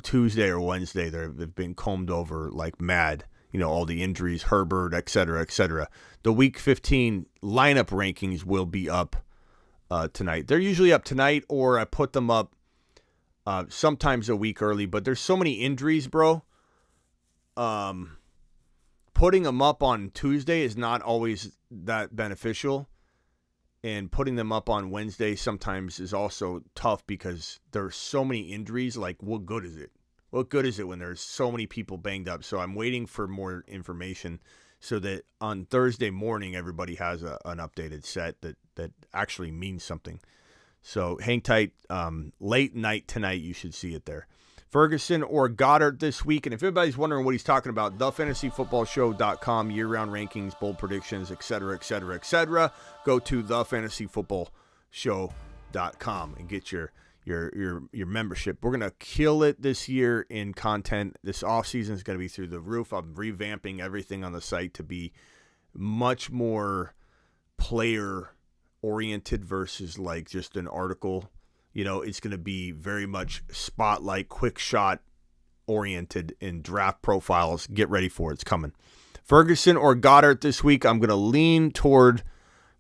Tuesday or Wednesday. They've been combed over like mad. All the injuries, Herbert, et cetera, et cetera. The week 15 lineup rankings will be up tonight. They're usually up tonight, or I put them up sometimes a week early, but there's so many injuries, bro. Putting them up on Tuesday is not always that beneficial, and putting them up on Wednesday sometimes is also tough because there's so many injuries. Like, what good is it? What good is it when there's so many people banged up? So I'm waiting for more information so that on Thursday morning everybody has an updated set that actually means something. So hang tight. Late night tonight, you should see it there. Ferguson or Goddard this week. And if anybody's wondering what he's talking about, thefantasyfootballshow.com, year-round rankings, bold predictions, et cetera, et cetera, et cetera. Go to thefantasyfootballshow.com and get your membership. We're going to kill it this year in content. This offseason is going to be through the roof. I'm revamping everything on the site to be much more player-oriented versus like just an article. It's going to be very much spotlight, quick shot oriented in draft profiles. Get ready for it. It's coming. Ferguson or Goddard this week. I'm going to lean toward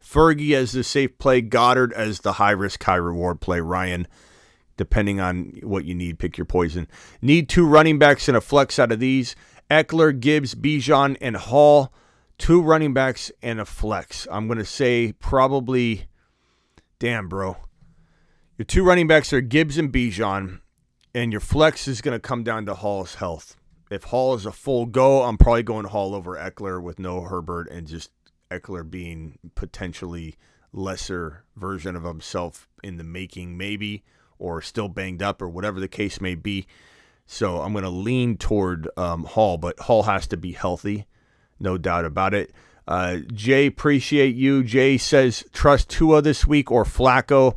Fergie as the safe play, Goddard as the high-risk, high-reward play. Ryan, depending on what you need, pick your poison. Need 2 running backs and a flex out of these. Ekler, Gibbs, Bijan, and Hall. 2 running backs and a flex. I'm going to say probably, damn, bro. Your 2 running backs are Gibbs and Bijan, and your flex is going to come down to Hall's health. If Hall is a full go, I'm probably going Hall over Ekler with no Herbert and just Ekler being potentially lesser version of himself in the making, maybe, or still banged up or whatever the case may be. So I'm going to lean toward Hall, but Hall has to be healthy, no doubt about it. Jay, appreciate you. Jay says, trust Tua this week or Flacco.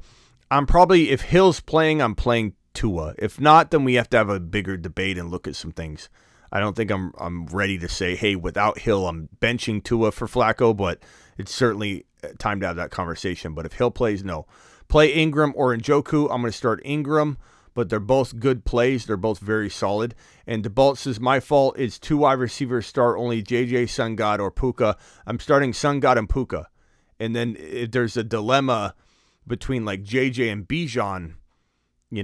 I'm probably, if Hill's playing, I'm playing Tua. If not, then we have to have a bigger debate and look at some things. I don't think I'm ready to say, hey, without Hill, I'm benching Tua for Flacco, but it's certainly time to have that conversation. But if Hill plays, no. Play Ingram or Njoku. I'm going to start Ingram, but they're both good plays. They're both very solid. And DeBalt says, my fault is 2 wide receivers start only JJ, Sun God, or Puka. I'm starting Sun God and Puka. And then if there's a dilemma between like JJ and Bijan,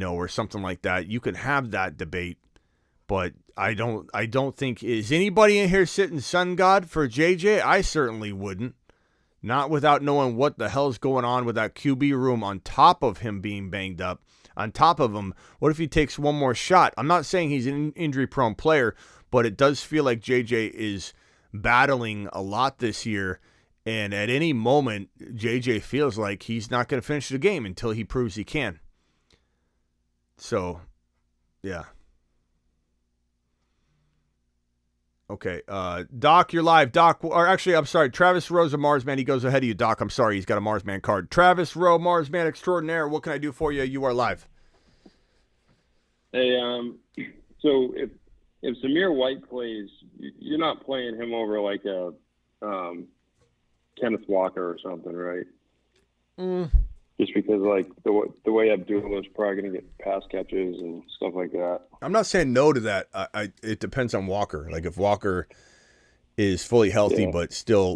or something like that, you can have that debate. But I don't think, is anybody in here sitting Sun God for JJ? I certainly wouldn't. Not without knowing what the hell's going on with that QB room on top of him being banged up. On top of him, what if he takes one more shot? I'm not saying he's an injury-prone player, but it does feel like JJ is battling a lot this year. And at any moment, JJ feels like he's not going to finish the game until he proves he can. So, yeah. Okay, Doc, you're live. Doc, or actually, I'm sorry, Travis Rowe's a Marsman. He goes ahead of you, Doc. I'm sorry, he's got a Marsman card. Travis Rowe, Marsman extraordinaire. What can I do for you? You are live. Hey, so if Zamir White plays, you're not playing him over like a Kenneth Walker or something, right? Just because, like, the way Abdullah is probably going to get pass catches and stuff like that. I'm not saying no to that. It depends on Walker. Like, if Walker is fully healthy but still,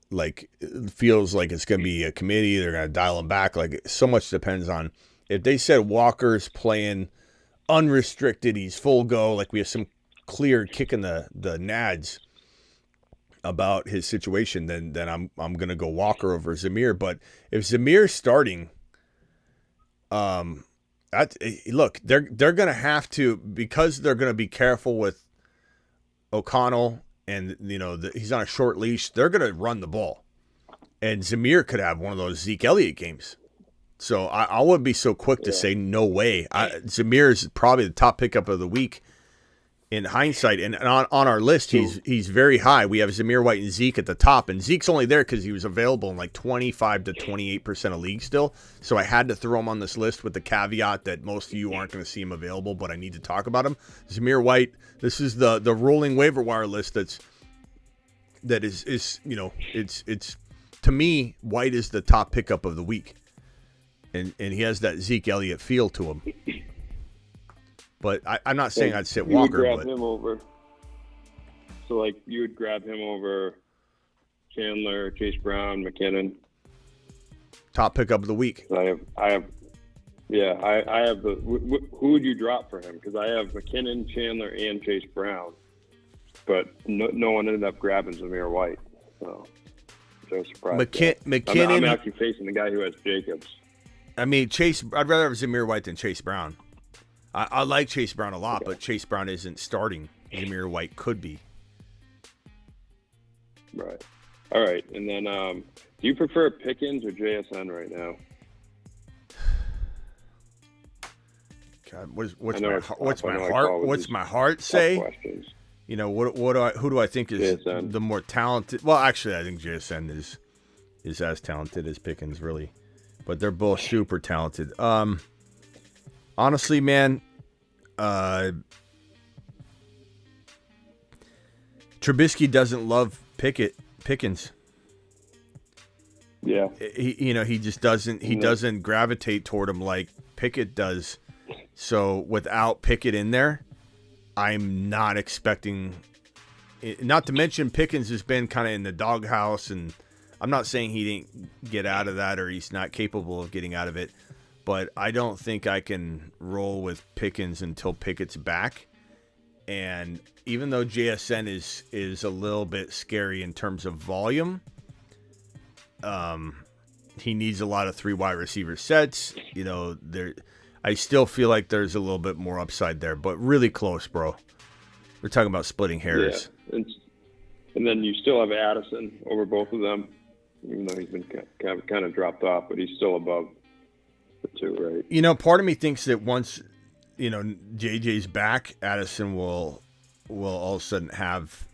like feels like it's going to be a committee, they're going to dial him back. Like, so much depends on. If they said Walker's playing unrestricted, he's full go, like we have some clear kick in the nads about his situation, then I'm gonna go Walker over Zamir. But if Zamir's starting, look, they're gonna have to, because they're gonna be careful with O'Connell, and he's on a short leash. They're gonna run the ball, and Zamir could have one of those Zeke Elliott games. So I wouldn't be so quick to say no way. Zamir is probably the top pickup of the week in hindsight. And on our list, he's very high. We have Zamir White and Zeke at the top, and Zeke's only there because he was available in like 25 to 28% of leagues still. So I had to throw him on this list with the caveat that most of you aren't going to see him available, but I need to talk about him. Zamir White, this is the rolling waiver wire list that is you know, it's to me, White is the top pickup of the week. And he has that Zeke Elliott feel to him. But I'm not saying I'd sit Walker. You would grab him over. So, like, you would grab him over Chandler, Chase Brown, McKinnon. Top pickup of the week. I have the. Who would you drop for him? Because I have McKinnon, Chandler, and Chase Brown, but no one ended up grabbing Zamir White. So, no surprise. McKinnon. I'm actually facing the guy who has Jacobs. I mean, Chase. I'd rather have Zamir White than Chase Brown. I like Chase Brown a lot, but Chase Brown isn't starting. Zamir White could be. Right. All right. And then, do you prefer Pickens or JSN right now? God, what's my heart say? You know, who do I think is JSN. The more talented? Well, actually, I think JSN is as talented as Pickens, really. But they're both super talented. Honestly, man, Trubisky doesn't love Pickens. Yeah, he just doesn't. He doesn't gravitate toward him like Pickett does. So without Pickett in there, I'm not expecting. Not to mention Pickens has been kind of in the doghouse, and I'm not saying he didn't get out of that or he's not capable of getting out of it. But I don't think I can roll with Pickens until Pickett's back. And even though JSN is a little bit scary in terms of volume, he needs a lot of 3 wide receiver sets. You know, I still feel like there's a little bit more upside there, but really close, bro. We're talking about splitting hairs. Yeah. And then you still have Addison over both of them, even though he's been kind of dropped off, but he's still above the 2, right? You know, part of me thinks that once, you know, JJ's back, Addison will all of a sudden have,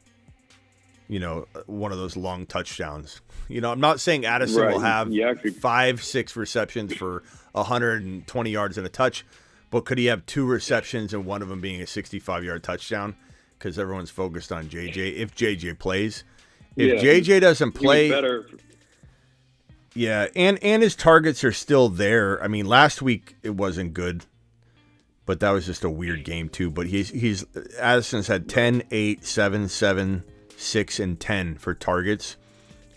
you know, one of those long touchdowns. You know, I'm not saying Addison will have 5-6 receptions for 120 yards and a touch, but could he have 2 receptions and one of them being a 65-yard touchdown? Because everyone's focused on JJ. If JJ plays, if JJ doesn't play, yeah, and his targets are still there. I mean, last week it wasn't good, but that was just a weird game too. But he's Addison's had 10, 8, 7, 7, 6, and 10 for targets.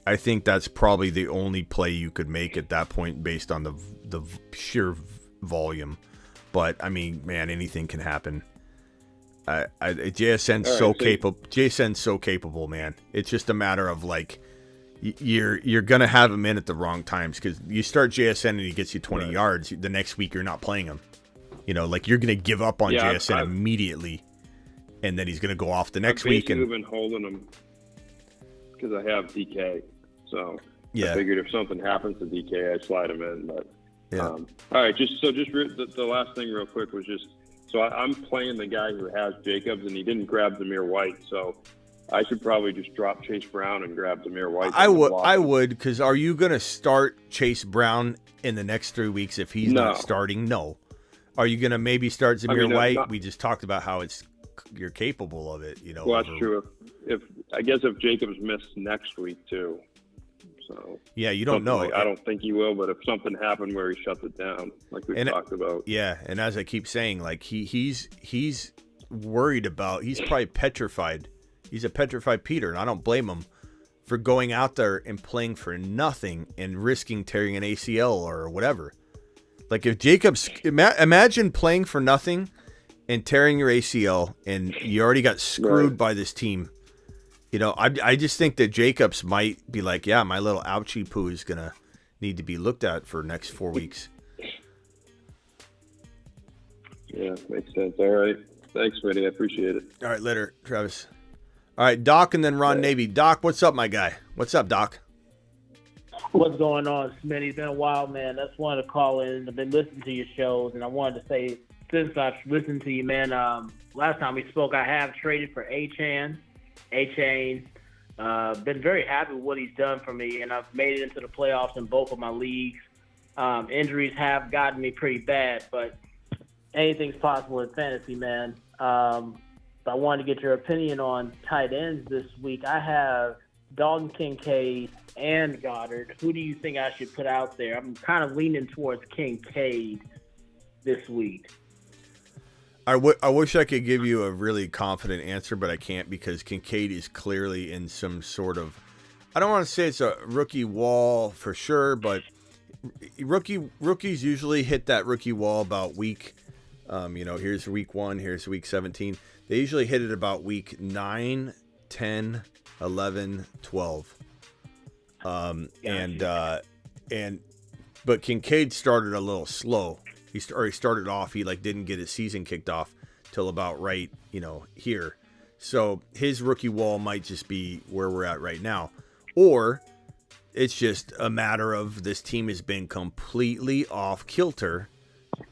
I think that's probably the only play you could make at that point based on the sheer volume. But I mean, man, anything can happen. JSN's so capable. JSN's so capable, man. It's just a matter of like you're gonna have him in at the wrong times because you start JSN and he gets you 20 yards. The next week you're not playing him. You know, like you're gonna give up on JSN immediately, and then he's gonna go off the next week. I've been holding him because I have DK. So I figured if something happens to DK, I slide him in. But all right, the last thing real quick was just. So I'm playing the guy who has Jacobs, and he didn't grab Zamir White. So I should probably just drop Chase Brown and grab Zamir White. I would, because are you going to start Chase Brown in the next 3 weeks if he's not starting? No. Are you going to maybe start Zamir White? We just talked about how you're capable of it. You know. Well, that's true. If Jacobs missed next week too. So yeah, you don't know. Like, I don't think he will, but if something happened where he shuts it down, like we talked about. Yeah, and as I keep saying, like he's worried about. He's probably petrified. He's a petrified Peter, and I don't blame him for going out there and playing for nothing and risking tearing an ACL or whatever. Like if Jacobs, imagine playing for nothing and tearing your ACL, and you already got screwed by this team. You know, I just think that Jacobs might be like, yeah, my little ouchie poo is going to need to be looked at for the next 4 weeks. Yeah, makes sense. All right. Thanks, Vinny. I appreciate it. All right, later, Travis. All right, Doc and then Ron Navy. Doc, what's up, my guy? What's up, Doc? What's going on, Smitty? It's been a while, man. I just wanted to call in. I've been listening to your shows, and I wanted to say since I've listened to you, man, last time we spoke, I have traded for Achane. Been very happy with what he's done for me, and I've made it into the playoffs in both of my leagues. Injuries have gotten me pretty bad, but anything's possible in fantasy, man. But I wanted to get your opinion on tight ends this week. I have Dalton Kincaid and Goddard. Who do you think I should put out there? I'm kind of leaning towards Kincaid this week. I wish I could give you a really confident answer, but I can't because Kincaid is clearly in some sort of, I don't want to say it's a rookie wall for sure, but rookies usually hit that rookie wall about week, here's week 1, here's week 17. They usually hit it about week 9, 10, 11, 12. But Kincaid started a little slow. He started off, he didn't get his season kicked off till about right, here. So his rookie wall might just be where we're at right now. Or it's just a matter of this team has been completely off kilter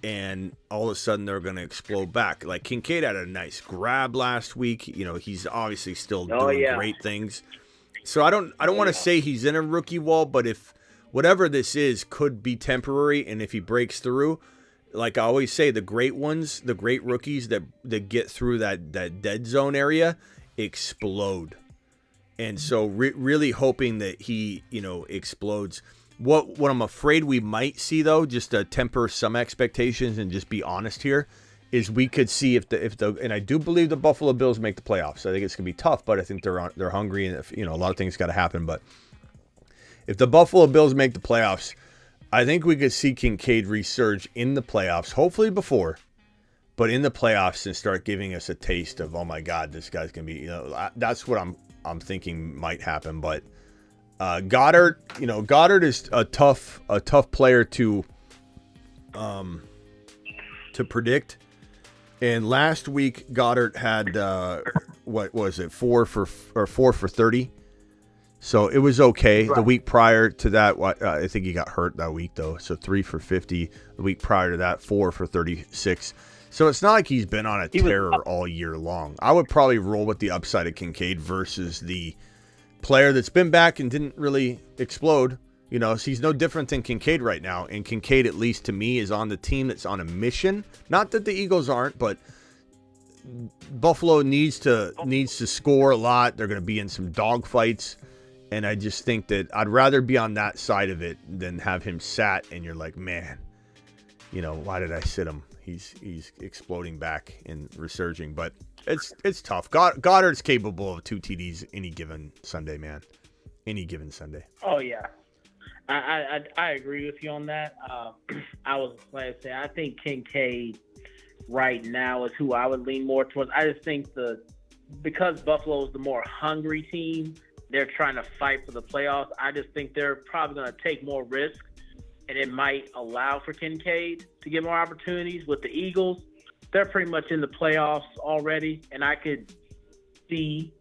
and all of a sudden they're going to explode back. Like Kincaid had a nice grab last week. He's obviously still doing great things. So I don't want to say he's in a rookie wall, but if whatever this is could be temporary, and if he breaks through, like I always say, the great ones, the great rookies that get through that dead zone area explode. And so really hoping that he, explodes. What I'm afraid we might see, though, just to temper some expectations and just be honest here, is we could see if the and I do believe the Buffalo Bills make the playoffs. I think it's gonna be tough, but I think they're hungry, and a lot of things got to happen. But if the Buffalo Bills make the playoffs, I think we could see Kincaid resurge in the playoffs. Hopefully before, but in the playoffs and start giving us a taste of, oh my God, this guy's gonna be. That's what I'm thinking might happen, but. Goddard is a tough player to predict. And last week Goddard had what was it, 4 for 30. So it was okay. Right. The week prior to that, I think he got hurt that week though. So 3 for 50. The week prior to that, 4 for 36. So it's not like he's been on a tear all year long. I would probably roll with the upside of Kincaid versus the player that's been back and didn't really explode. So he's no different than Kincaid right now. And Kincaid, at least to me, is on the team that's on a mission. Not that the Eagles aren't, but Buffalo needs to score a lot. They're going to be in some dogfights. And I just think that I'd rather be on that side of it than have him sat and you're like, man, why did I sit him? He's exploding back and resurging. But it's tough. Goddard's capable of 2 TDs any given Sunday, man. Any given Sunday. Oh yeah, I agree with you on that. I was going to say I think Kincaid right now is who I would lean more towards. I just think because Buffalo is the more hungry team, they're trying to fight for the playoffs. I just think they're probably going to take more risks, and it might allow for Kincaid to get more opportunities. With the Eagles, they're pretty much in the playoffs already, and I could see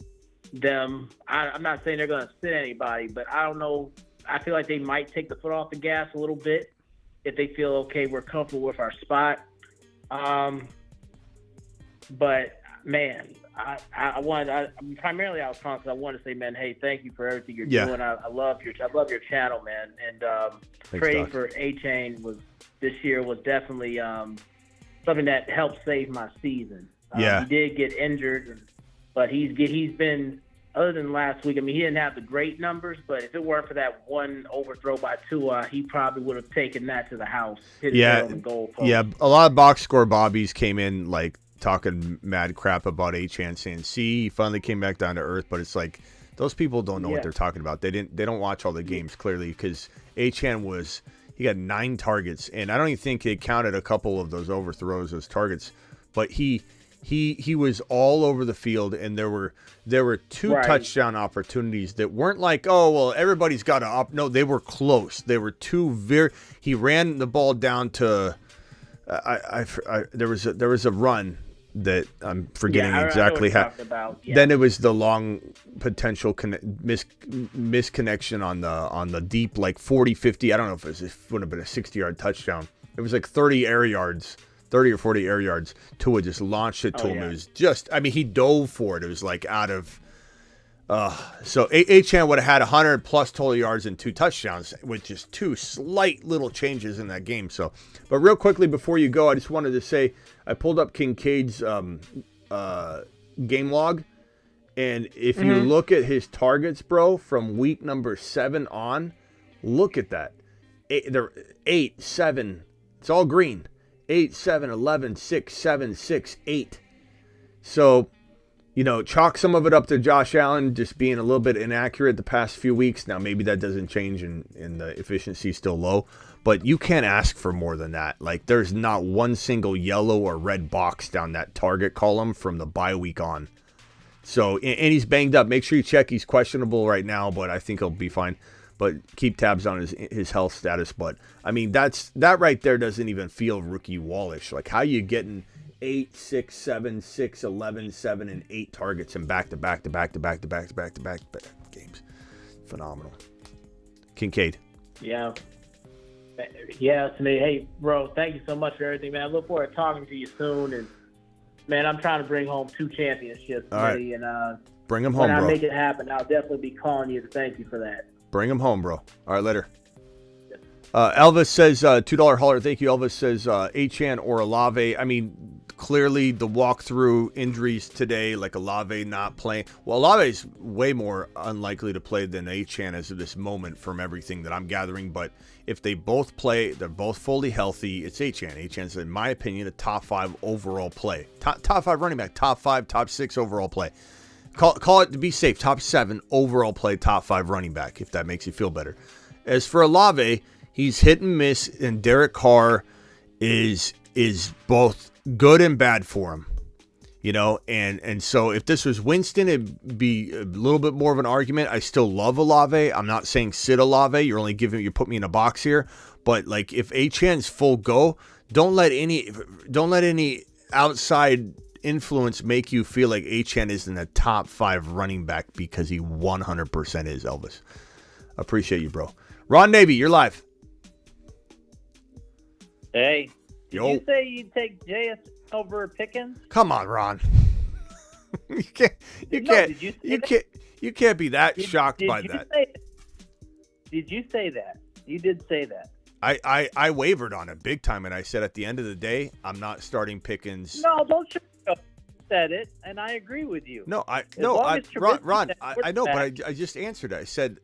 them. I'm not saying they're going to sit anybody, but I don't know. I feel like they might take the foot off the gas a little bit if they feel, okay, we're comfortable with our spot. But, man, I primarily I was calling because I wanted to say, man, hey, thank you for everything you're doing. I love your channel, man. And trading for Achane this year was definitely something that helped save my season. He did get injured, but he's been, other than last week, I mean, he didn't have the great numbers, but if it weren't for that one overthrow by Tua, he probably would have taken that to the house. Hit his head on the goal post. Yeah, a lot of box score bobbies came in talking mad crap about Achane, saying, see, he finally came back down to earth, but it's like those people don't know what they're talking about. They don't watch all the games clearly, because Achane he got 9 targets, and I don't even think they counted a couple of those overthrows as targets, but he was all over the field, and there were 2 touchdown opportunities that weren't like, oh well, everybody's got to no, they were close. They were 2 he ran the ball down to there was a run that I'm forgetting exactly how. Then it was the long potential misconnection on the deep 40-50. I don't know if it would have been a 60-yard touchdown. It was 30 air yards 30 or 40 air yards. Tua just launched it to him. It was just, I mean, he dove for it. It was like out of, so Achane would have had 100 plus total yards and 2 touchdowns with just 2 slight little changes in that game. So, but real quickly before you go, I just wanted to say I pulled up Kincaid's game log. And if you look at his targets, bro, from week number 7 on, look at that. They're 8, 7. It's all green. 8, 7, 11, 6, 7, 6, 8. So, you know, chalk some of it up to Josh Allen just being a little bit inaccurate the past few weeks. Now, maybe that doesn't change and the efficiency is still low. But you can't ask for more than that. Like, there's not one single yellow or red box down that target column from the bye week on. So, and he's banged up. Make sure you check. He's questionable right now, but I think he'll be fine. But keep tabs on his health status. But, I mean, that right there doesn't even feel rookie wallish. Like, how you getting 8, 6, 7, 6, 11, 7, and 8 targets in back-to-back games. Phenomenal. Kincaid. Yeah. Yeah, to me. Hey, bro, thank you so much for everything, man. I look forward to talking to you soon. And, man, I'm trying to bring home 2 championships. All right. Buddy, and bring them home, when bro. I make it happen, I'll definitely be calling you to thank you for that. Bring them home, bro. All right, later. Elvis says, $2 holler. Thank you. Elvis says, Achane or Olave. I mean, clearly the walkthrough injuries today, like Olave not playing. Well, Olave's way more unlikely to play than Achane as of this moment from everything that I'm gathering. But if they both play, they're both fully healthy, it's Achane. Achane's, in my opinion, a top 5 overall play. Top 5 running back, top 5, top 6 overall play. Call it, to be safe, top 7 overall play, top 5 running back, if that makes you feel better. As for Olave, he's hit and miss, and Derek Carr is both good and bad for him. You know, and so if this was Winston, it'd be a little bit more of an argument. I still love Olave. I'm not saying sit Olave. You put me in a box here. But like, if Achane's full go, don't let any outside influence make you feel like Achane is in the top 5 running back, because he 100% is, Elvis. Appreciate you, bro. Ron Navy, you're live. Hey, did Yo. you say you'd take JS over Pickens? Come on, Ron. You can't be that shocked by that. Did you say that? You did say that. I wavered on it big time, and I said at the end of the day, I'm not starting Pickens. No, don't you said it, and I agree with you. Ron, I know, but I just answered it.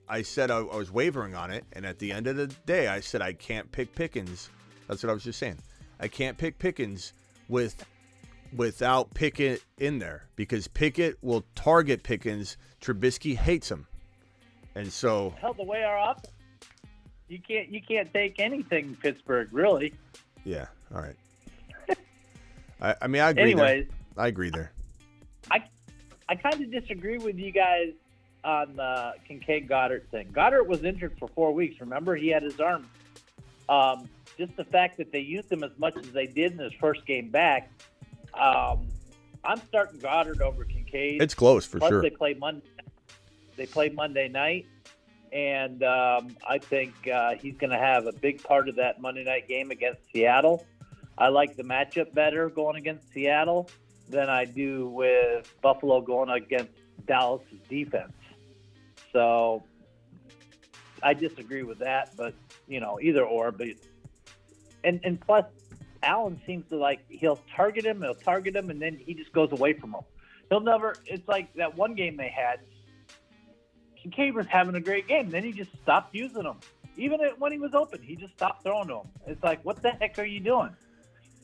I said I was wavering on it, and at the end of the day, I said I can't pick Pickens. That's what I was just saying. I can't pick Pickens without Pickett in there, because Pickett will target Pickens. Trubisky hates him, and so Hell, the way our offense, you can't take anything Pittsburgh, really. Yeah. All right. I mean, I agree. Anyways, I agree there. I kind of disagree with you guys on the Kincaid Goddard thing. Goddard was injured for 4 weeks. Remember, he had his arm. Just the fact that they used him as much as they did in his first game back, I'm starting Goddard over Kincaid. It's close for Plus, sure. They play Monday night, and I think he's going to have a big part of that Monday night game against Seattle. I like the matchup better going against Seattle than I do with Buffalo going against Dallas' defense. So I disagree with that, but, you know, either or. But and plus, Allen seems to he'll target him, and then he just goes away from him. He'll never – it's like that one game they had. Kincaid was having a great game. Then he just stopped using him. Even when he was open, he just stopped throwing to him. It's like, what the heck are you doing?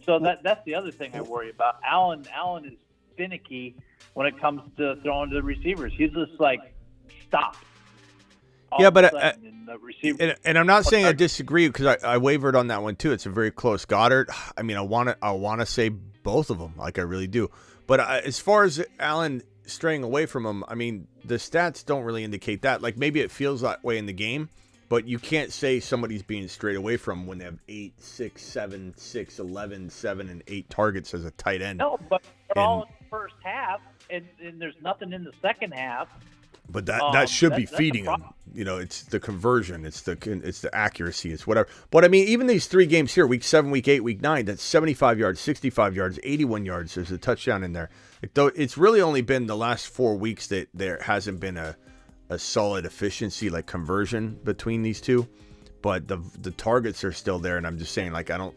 So that's the other thing I worry about. Allen is finicky when it comes to throwing to the receivers. He's just like, stop. Yeah, but and I'm not saying I disagree, because I wavered on that one too. It's a very close. Goddard, I mean, I want to say both of them, like I really do. But as far as Allen straying away from him, I mean, the stats don't really indicate that. Like, maybe it feels that way in the game, but you can't say somebody's being strayed away from when they have 8, 6, 7, 6, 11, 7, and 8 targets as a tight end. No, but they're all in the first half, and there's nothing in the second half. But that should be feeding him. it's the conversion, it's the accuracy, it's whatever. But I mean, even these 3 games here, week 7, week 8, week 9, that's 75 yards, 65 yards, 81 yards. There's a touchdown in there. It's really only been the last 4 weeks that there hasn't been a solid efficiency, like conversion between these two. But the targets are still there, and I'm just saying, like, I don't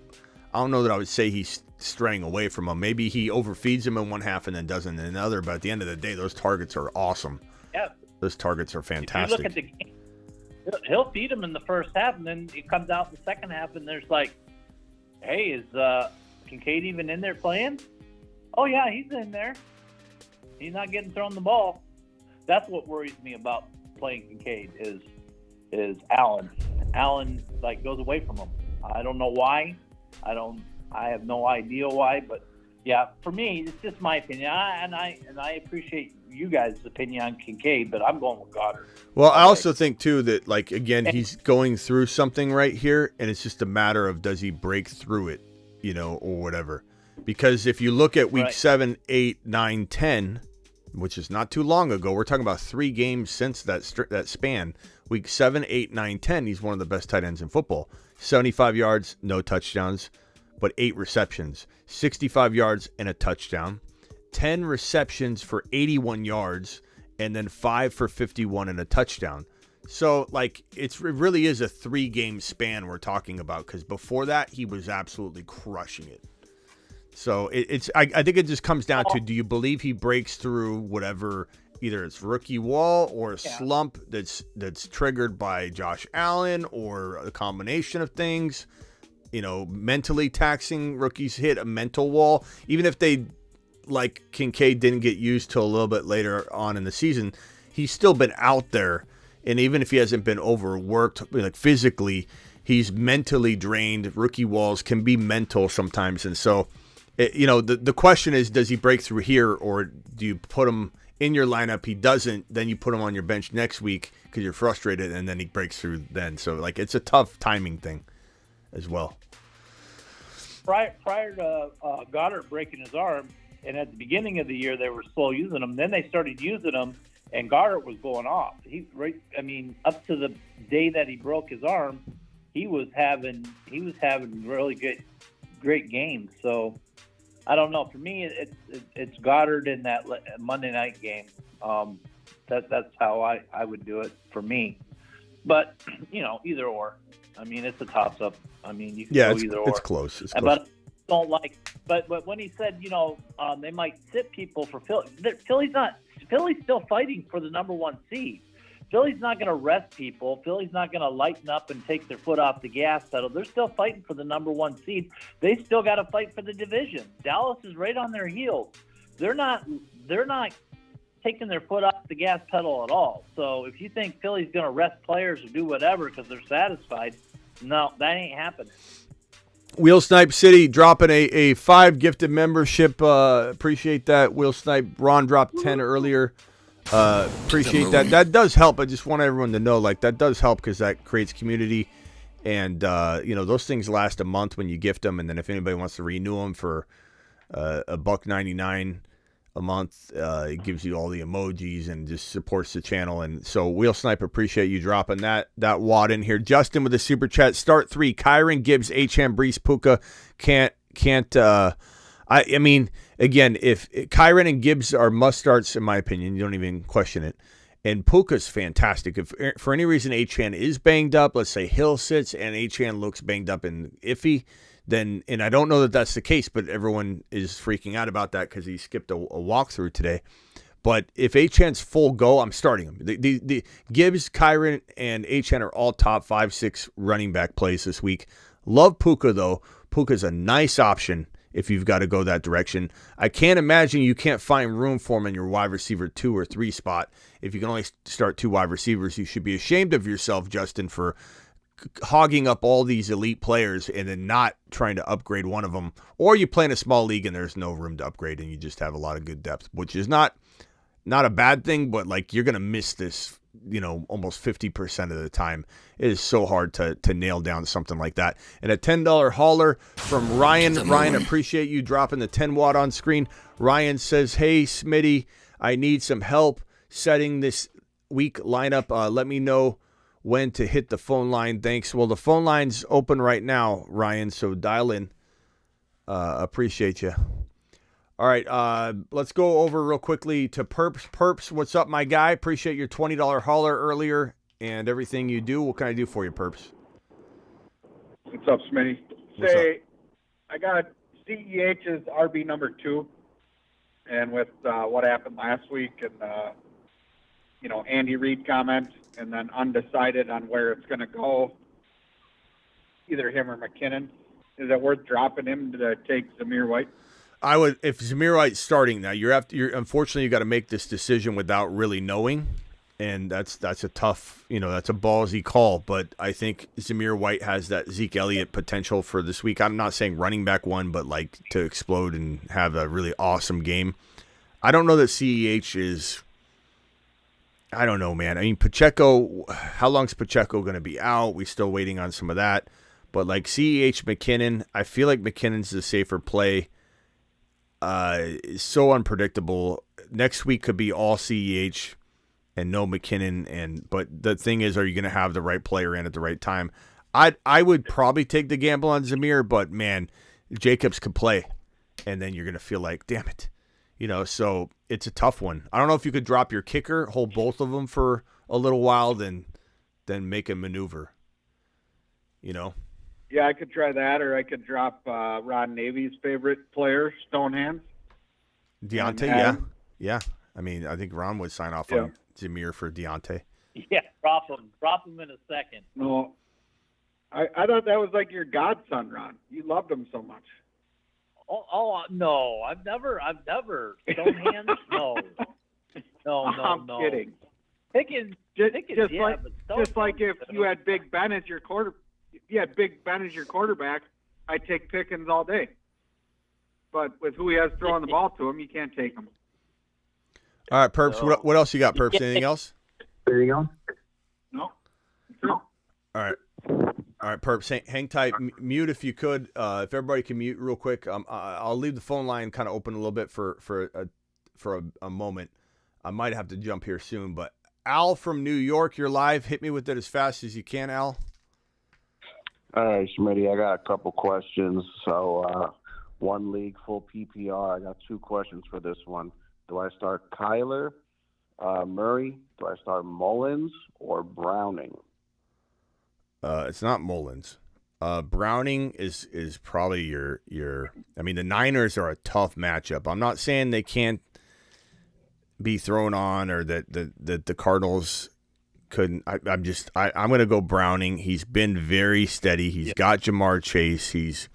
know that I would say he's straying away from them. Maybe he overfeeds him in one half and then doesn't in another, but at the end of the day, those targets are awesome. Yeah. Those targets are fantastic. If you look at the game, he'll feed him in the first half, and then he comes out in the second half, and there's like, hey, is Kincaid even in there playing? Oh, yeah, he's in there. He's not getting thrown the ball. That's what worries me about playing Kincaid is Allen. Allen, like, goes away from him. I don't know why. I have no idea why, but yeah, for me, it's just my opinion. I appreciate you guys' opinion on Kincaid, but I'm going with Goddard. Well, I also think too that, like, again, he's going through something right here, and it's just a matter of does he break through it, or whatever. Because if you look at week 7, 8, 9, 10, which is not too long ago, we're talking about 3 games since that span. Week 7, 8, 9, 10, he's one of the best tight ends in football. 75 yards, no touchdowns, but 8 receptions, 65 yards and a touchdown, 10 receptions for 81 yards, and then 5 for 51 and a touchdown. So, like, it really is a 3-game span we're talking about, because before that, he was absolutely crushing it. So, I think it just comes down to, do you believe he breaks through whatever, either it's rookie wall or a slump that's triggered by Josh Allen, or a combination of things? Mentally taxing rookies hit a mental wall. Even if they, like Kincaid, didn't get used till a little bit later on in the season, he's still been out there. And even if he hasn't been overworked, like physically, he's mentally drained. Rookie walls can be mental sometimes. And so, the question is, does he break through here, or do you put him in your lineup? He doesn't, then you put him on your bench next week because you're frustrated, and then he breaks through then. So, like, it's a tough timing thing as well. Prior to Goddard breaking his arm, and at the beginning of the year they were slow using him. Then they started using him, and Goddard was going off. Up to the day that he broke his arm, he was having really great games. So I don't know. For me, it's Goddard in that Monday night game. That's how I would do it for me. But either or. It's a toss-up. You can go either or. It's close. It's close. But don't like. But when he said, they might sit people for Philly. Philly's still fighting for the number 1 seed. Philly's not going to rest people. Philly's not going to lighten up and take their foot off the gas pedal. They're still fighting for the number 1 seed. They still got to fight for the division. Dallas is right on their heels. They're not taking their foot off the gas pedal at all. So if you think Philly's going to rest players or do whatever because they're satisfied, no, that ain't happening. Wheel Snipe City dropping a 5 gifted membership. Appreciate that. Wheel Snipe. Ron dropped 10 earlier. Appreciate that. That does help. I just want everyone to know, like, that does help because that creates community. And, those things last a month when you gift them. And then if anybody wants to renew them for $1.99 a month, it gives you all the emojis and just supports the channel. And so, Wheel Snipe, appreciate you dropping that wad in here. Justin with the super chat. Start 3. Kyron, Gibbs, Achane, Brees, Puka. Can't. Again, if Kyron and Gibbs are must starts, in my opinion, you don't even question it. And Puka's fantastic. If for any reason Achane is banged up, let's say Hill sits and Achane looks banged up and iffy, then, and I don't know that that's the case, but everyone is freaking out about that because he skipped a walkthrough today. But if Achane's full go, I'm starting him. The Gibbs, Kyron, and Achane are all top 5-6 running back plays this week. Love Puka, though. Puka's a nice option if you've got to go that direction. I can't imagine you can't find room for him in your wide receiver 2 or 3 spot. If you can only start 2 wide receivers, you should be ashamed of yourself, Justin, for hogging up all these elite players and then not trying to upgrade one of them. Or you play in a small league and there's no room to upgrade and you just have a lot of good depth, which is not a bad thing, but like you're going to miss this, almost 50% of the time. It is so hard to nail down something like that. And a $10 hauler from Ryan. Ryan, appreciate you dropping the 10 watt on screen. Ryan says, hey, Smitty, I need some help setting this week lineup. Let me know when to hit the phone line. Thanks. Well, the phone line's open right now, Ryan, so dial in. Appreciate you. All right, let's go over real quickly to Perps. Perps, what's up, my guy? Appreciate your $20 hauler earlier and everything you do. What can I do for you, Perps? What's up, Smitty? I got CEH's RB number 2, and with what happened last week and Andy Reid comment, and then undecided on where it's going to go, either him or McKinnon. Is it worth dropping him to take Zamir White? I would, if Zamir White's starting now. Unfortunately, you got to make this decision without really knowing, and that's a tough, that's a ballsy call. But I think Zamir White has that Zeke Elliott potential for this week. I'm not saying running back one, but like to explode and have a really awesome game. I don't know that CEH is. I don't know, man. I mean, Pacheco. How long's Pacheco going to be out? We're still waiting on some of that. But like CEH, McKinnon, I feel like McKinnon's the safer play. It's so unpredictable. Next week could be all CEH and no McKinnon. But the thing is, are you going to have the right player in at the right time? I would probably take the gamble on Zamir, but man, Jacobs could play, and then you're going to feel like, damn it, So it's a tough one. I don't know if you could drop your kicker, hold both of them for a little while, then make a maneuver. Yeah, I could try that, or I could drop Ron Navy's favorite player, Stonehands. Deontay, yeah. I mean, I think Ron would sign off on Zamir for Deontay. Yeah, drop him in a second. No, I thought that was like your godson, Ron. You loved him so much. Oh no, I've never Stonehands. No. I'm kidding. Pickens, just like if you had Big Ben as your quarterback, I'd take Pickens all day. But with who he has throwing the ball to him, you can't take him. All right, Perps. What else you got, Perps? Anything else? There you go. No. All right, Perps. Hang tight. Mute if you could. If everybody can mute real quick. I'll leave the phone line kind of open a little bit for a moment. I might have to jump here soon, but Al from New York, you're live. Hit me with it as fast as you can, Al. All right, Schmitty, I got a couple questions. So, one league, full PPR. I got 2 questions for this one. Do I start Kyler, Murray? Do I start Mullins or Browning? It's not Mullins. Browning is probably your. I mean, the Niners are a tough matchup. I'm not saying they can't be thrown on or that the Cardinals couldn't. I'm going to go Browning. He's been very steady. He's got Jamar Chase. He's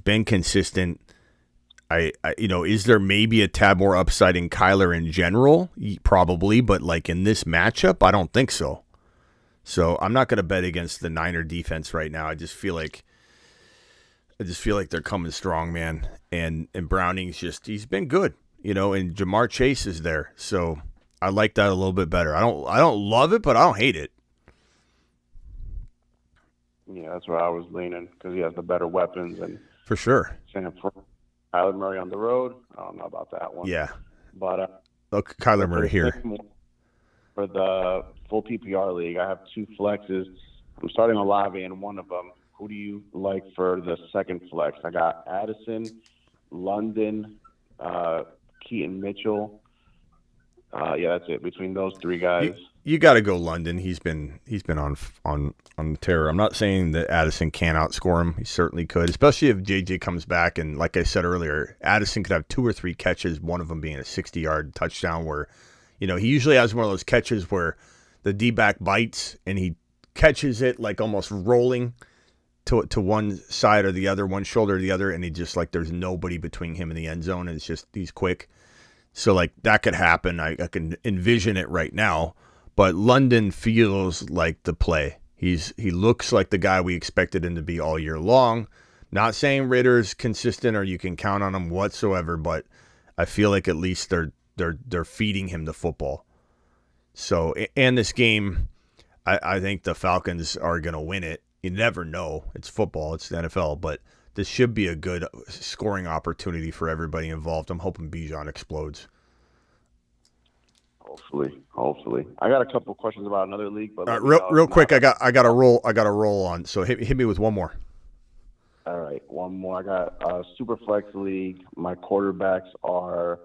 been consistent. Is there maybe a tad more upside in Kyler in general? Probably, but like in this matchup, I don't think so. So I'm not going to bet against the Niner defense right now. I just feel like they're coming strong, man. And Browning's he's been good, and Jamar Chase is there. So I like that a little bit better. I don't love it, but I don't hate it. Yeah, that's where I was leaning because he has the better weapons and for sure. Kyler Murray on the road. I don't know about that one. Yeah, but look, Kyler Murray here for the full PPR league. I have 2 flexes. I'm starting Olave in one of them. Who do you like for the second flex? I got Addison, London, Keaton Mitchell. Yeah, that's it. Between those 3 guys, you got to go London. He's been on terror. I'm not saying that Addison can't outscore him. He certainly could, especially if JJ comes back. And like I said earlier, Addison could have 2 or 3 catches, one of them being a 60-yard touchdown. Where, he usually has one of those catches where the D-back bites and he catches it like almost rolling to one side or the other, one shoulder or the other, and he just like there's nobody between him and the end zone, and it's just he's quick. So like that could happen. I can envision it right now. But London feels like the play. He looks like the guy we expected him to be all year long. Not saying Ritter's consistent or you can count on him whatsoever, but I feel like at least they're feeding him the football. So, and this game, I think the Falcons are going to win it. You never know. It's football. It's the NFL. But this should be a good scoring opportunity for everybody involved. I'm hoping Bijan explodes. Hopefully. I got a couple questions about another league, but real quick, I got a roll on. So hit me with one more. All right, one more. I got a super flex league. My quarterbacks are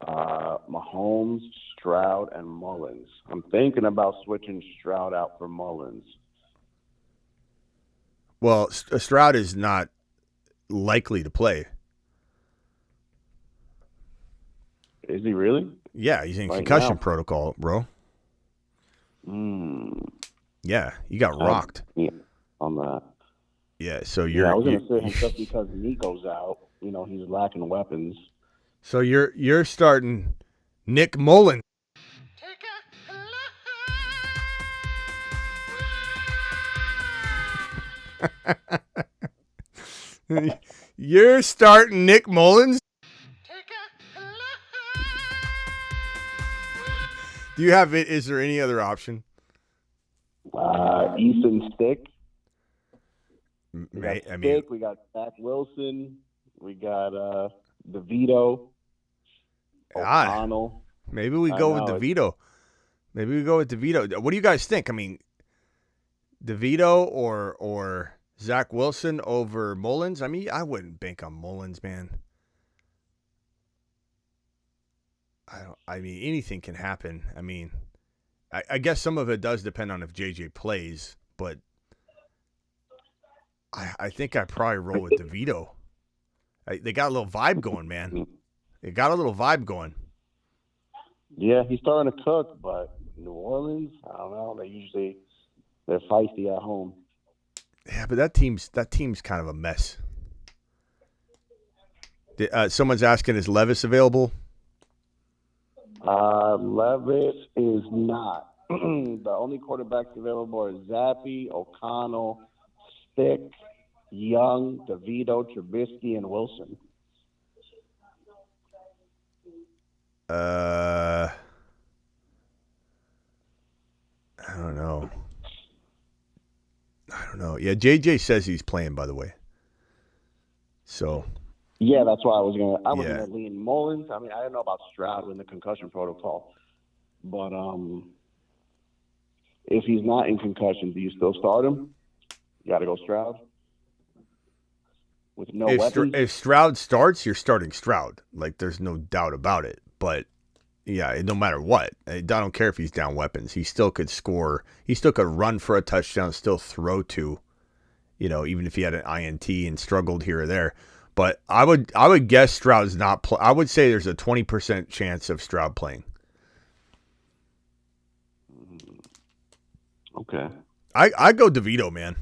Mahomes, Stroud, and Mullins. I'm thinking about switching Stroud out for Mullins. Well, Stroud is not likely to play. Is he really? Yeah, he's in concussion protocol, bro. Yeah, you got rocked. Yeah, on that. Yeah, so I was going to say him just because Nico's out. He's lacking weapons. So you're starting Nick Mullins. You're starting Nick Mullins? Do you have it? Is there any other option? Easton Stick. We got Zach Wilson. We got DeVito. O'Connell. Maybe we go with DeVito. What do you guys think? I mean, DeVito or Zach Wilson over Mullins? I mean, I wouldn't bank on Mullins, man. I mean, anything can happen. I mean, I guess some of it does depend on if JJ plays, but I think I'd probably roll with DeVito. They got a little vibe going, man. They got a little vibe going. Yeah, he's starting to cook, but New Orleans, I don't know. They're feisty at home. Yeah, but that team's kind of a mess. Someone's asking, is Levis available? Levis is not. The only quarterbacks available are Zappy, O'Connell, Stick, Young, DeVito, Trubisky, and Wilson. I don't know. Yeah, JJ says he's playing, by the way. So. Yeah, that's why I was gonna lean Mullins. I mean, I didn't know about Stroud in the concussion protocol, but if he's not in concussion, do you still start him? You got to go Stroud with no weapons. If Stroud starts, you're starting Stroud. Like, there's no doubt about it. But yeah, no matter what, I don't care if he's down weapons. He still could score. He still could run for a touchdown, still throw to. Even if he had an INT and struggled here or there. But I would guess Stroud's not. I would say there's a 20% chance of Stroud playing. Okay. I go DeVito, man.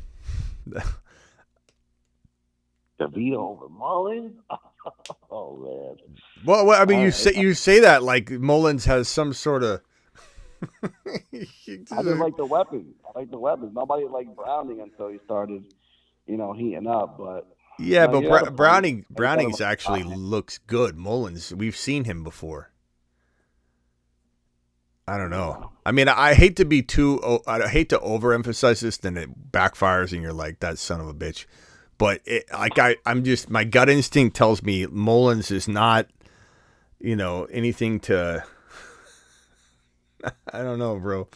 DeVito over Mullins? Oh man. Well, I mean, you say that like Mullins has some sort of. I just like the weapons. Nobody liked Browning until he started, heating up. But yeah, but Browning's actually looks good. Mullins, we've seen him before. I don't know. I mean, I hate to overemphasize this, then it backfires and you're like, that son of a bitch. But I'm just, my gut instinct tells me Mullins is not, anything to. I don't know, bro.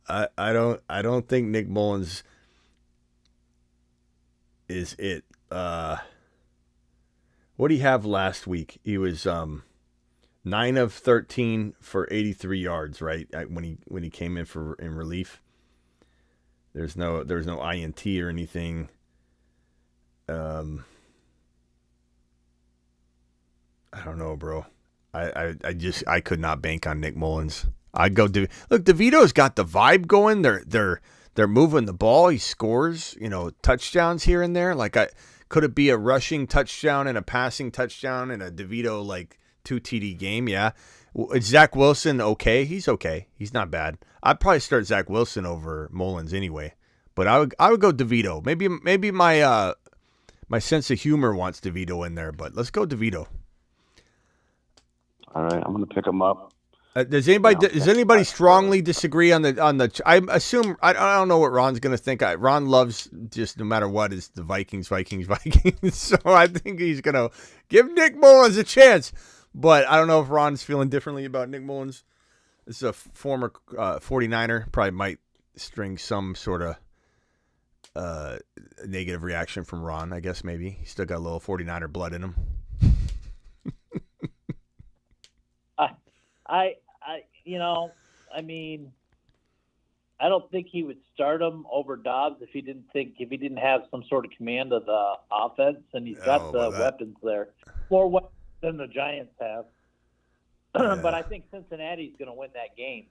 I don't think Nick Mullins is it. What did he have last week? He was 9 of 13 for 83 yards, right? When he came in in relief. There's no INT or anything. I don't know, bro. I could not bank on Nick Mullins. I'd go look, DeVito's got the vibe going. They're moving the ball. He scores, touchdowns here and there. Like, could it be a rushing touchdown and a passing touchdown and a DeVito 2 TD game? Yeah. Is Zach Wilson okay? He's okay. He's not bad. I'd probably start Zach Wilson over Mullins anyway. But I would go DeVito. Maybe my sense of humor wants DeVito in there, but let's go DeVito. All right, I'm going to pick him up. Does anybody strongly disagree on the? I assume I don't know what Ron's going to think. Ron loves just no matter what is the Vikings. So I think he's going to give Nick Mullins a chance. But I don't know if Ron's feeling differently about Nick Mullins. This is a former 49er. Probably might string some sort of negative reaction from Ron, I guess maybe. He's still got a little 49er blood in him. I don't think he would start him over Dobbs if he didn't have some sort of command of the offense, and he's got the weapons there, more weapons than the Giants have. But I think Cincinnati's going to win that game,